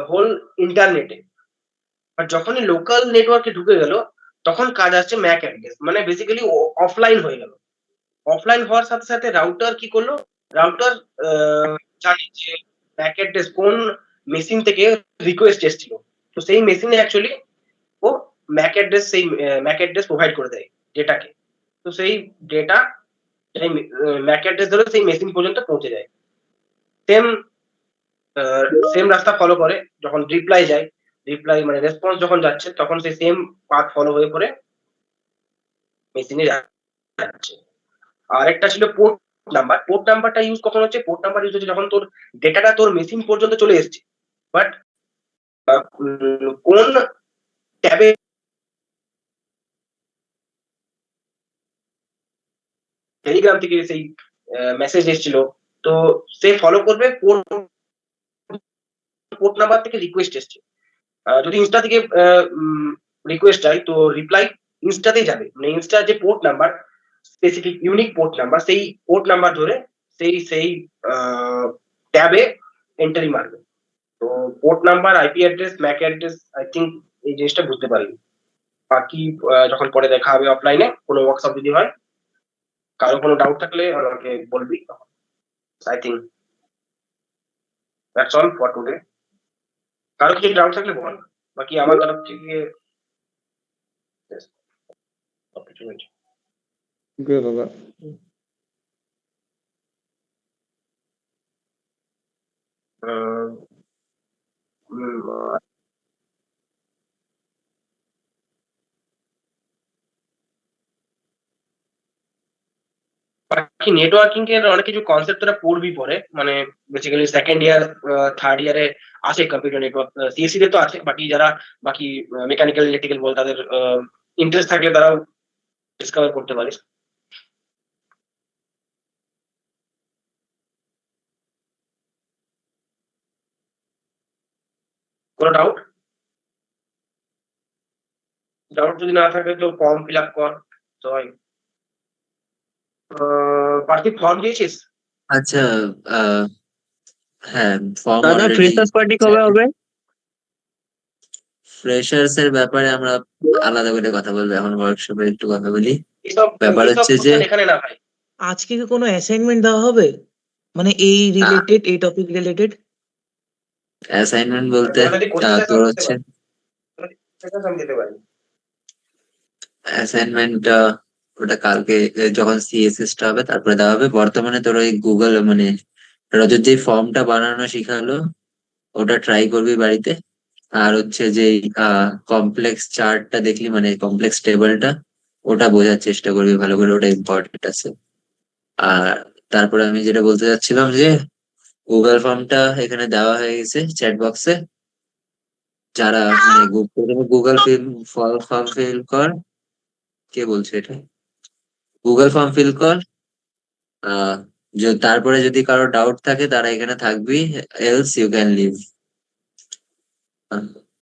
হোল ইন্টারনেটে। আর যখনই লোকাল নেটওয়ার্কে ঢুকে গেল তখন কাজ আসছে ম্যাক অ্যাড্রেস, মানে বেসিক্যালি অফলাইন হয়ে গেল। অফলাইন হওয়ার সাথে সাথে রাউটার কি করলো, রাউটার জানে যে ম্যাক অ্যাড্রেস কোন মেশিন থেকে রিকোয়েস্ট এসেছিল, তো সেই মেশিনে অ্যাকচুয়ালি ও ম্যাক অ্যাড্রেস, সেই ম্যাক অ্যাড্রেস প্রোভাইড করে দেয় ডেটাকে। তো সেই ডেটা সেই ম্যাক অ্যাড্রেস ধরে সেই মেশিন পর্যন্ত পৌঁছে যায়। সেম সেম রাস্তা ফলো করে যখন রিপ্লাই যায়, রিপ্লাই মানে রেসপন্স যখন যাচ্ছে তখন সেই সেম পাথ ফলো হয়ে পড়ে মেশিনে যাচ্ছে। আর একটা ছিল পোর্ট নাম্বার। পোর্ট নাম্বারটা ইউজ কখন হচ্ছে? পোর্ট নাম্বার ইউজ হচ্ছে যখন তোর ডেটাটা তোর মেশিন পর্যন্ত চলে এসেছে, বাট কোন ট্যাবে টেলিগ্রাম থেকে সেই মেসেজ এসেছিল, তো সে ফলো করবে পোর্ট নাম্বার থেকে রিকোয়েস্ট এসছে। যদি ইনস্টা থেকে রিকোয়েস্ট যায় তো রিপ্লাই ইনস্টাতেই যাবে, মানে ইনস্টার যে port number, specific unique port number, সেই পোর্ট নাম্বার ধরে সেই ট্যাবে এন্ট্রি মারবে। তো port number, IP address, Mac address, I think এই জিনিসটা বুঝতে পারবি। বাকি যখন পরে দেখা হবে অফলাইনে কোনো ওয়ার্কশপ যদি হয়, কারো কোনো ডাউট থাকলে আমাকে বলবি। I think that's all for today. কারো কিছু ডাউট থাকলে বল, বাকি আমার তরফ থেকে opportunity.
ওকে দাদা।
বাকি নেটওয়ার্কিং এর অনেক কিছু কনসেপ্ট তোরা পড়বি পরে, মানে বেসিক্যালি সেকেন্ড ইয়ার থার্ড ইয়ারে আছে কম্পিউটার নেটওয়ার্ক, সিএসসি তে তো আছে। বাকি যারা বাকি মেকানিক্যাল ইলেকট্রিক্যাল বল তাদের ইন্টারেস্ট থাকলে তারাও ডিসকভার করতে পারিস। কোনো ডাউট? ডাউট যদি না থাকে তো ফর্ম ফিল আপ কর সবাই। পার্থিব ফর্ম দিয়েছিস?
আচ্ছা, হ্যাঁ, ফর্ম
দাদা
অলরেডি
ফ্রেশার্স পার্টি কবে হবে?
ফ্রেশার্স এর ব্যাপারে আমরা আলাদা করে কথা বলবো, এখন ওয়ার্কশপে একটু কথা বলি।
এসব
ব্যাপার
এসব
হচ্ছে যে
কোশ্চেন এখানে না ভাই।
আজকে কি কোনো অ্যাসাইনমেন্ট দেওয়া হবে, মানে এই রিলেটেড, এই টপিক রিলেটেড?
অ্যাসাইনমেন্ট বলতে
তোরা যদি কোশ্চেন
তোর হচ্ছে
আমি দিতে পারি।
অ্যাসাইনমেন্টটা ওটা কালকে যখন সিএসএস টা হবে তারপরে দেওয়া হবে। বর্তমানে তোর ওই গুগল মানে রজত যে ফর্মটা বানানো শিখালো ওটা ট্রাই করবি বাড়িতে। আর হচ্ছে যে কমপ্লেক্স চার্টটা দেখলি, মানে কমপ্লেক্স টেবিলটা, ওটা বোঝার চেষ্টা করবি ভালো করে, ওটা ইম্পর্টেন্ট আছে। আর তারপরে আমি যেটা বলতে চাচ্ছিলাম যে গুগল ফর্মটা এখানে দেওয়া হয়ে গেছে চ্যাট বক্সে। যারা মানে গুগল ফর্ম ফিল কর, কে বলছে এটা? গুগল ফর্ম ফিল কর। তারপরে যদি কারো ডাউট থাকে তারা এখানে থাকবি, এলস ইউ ক্যান লিভ।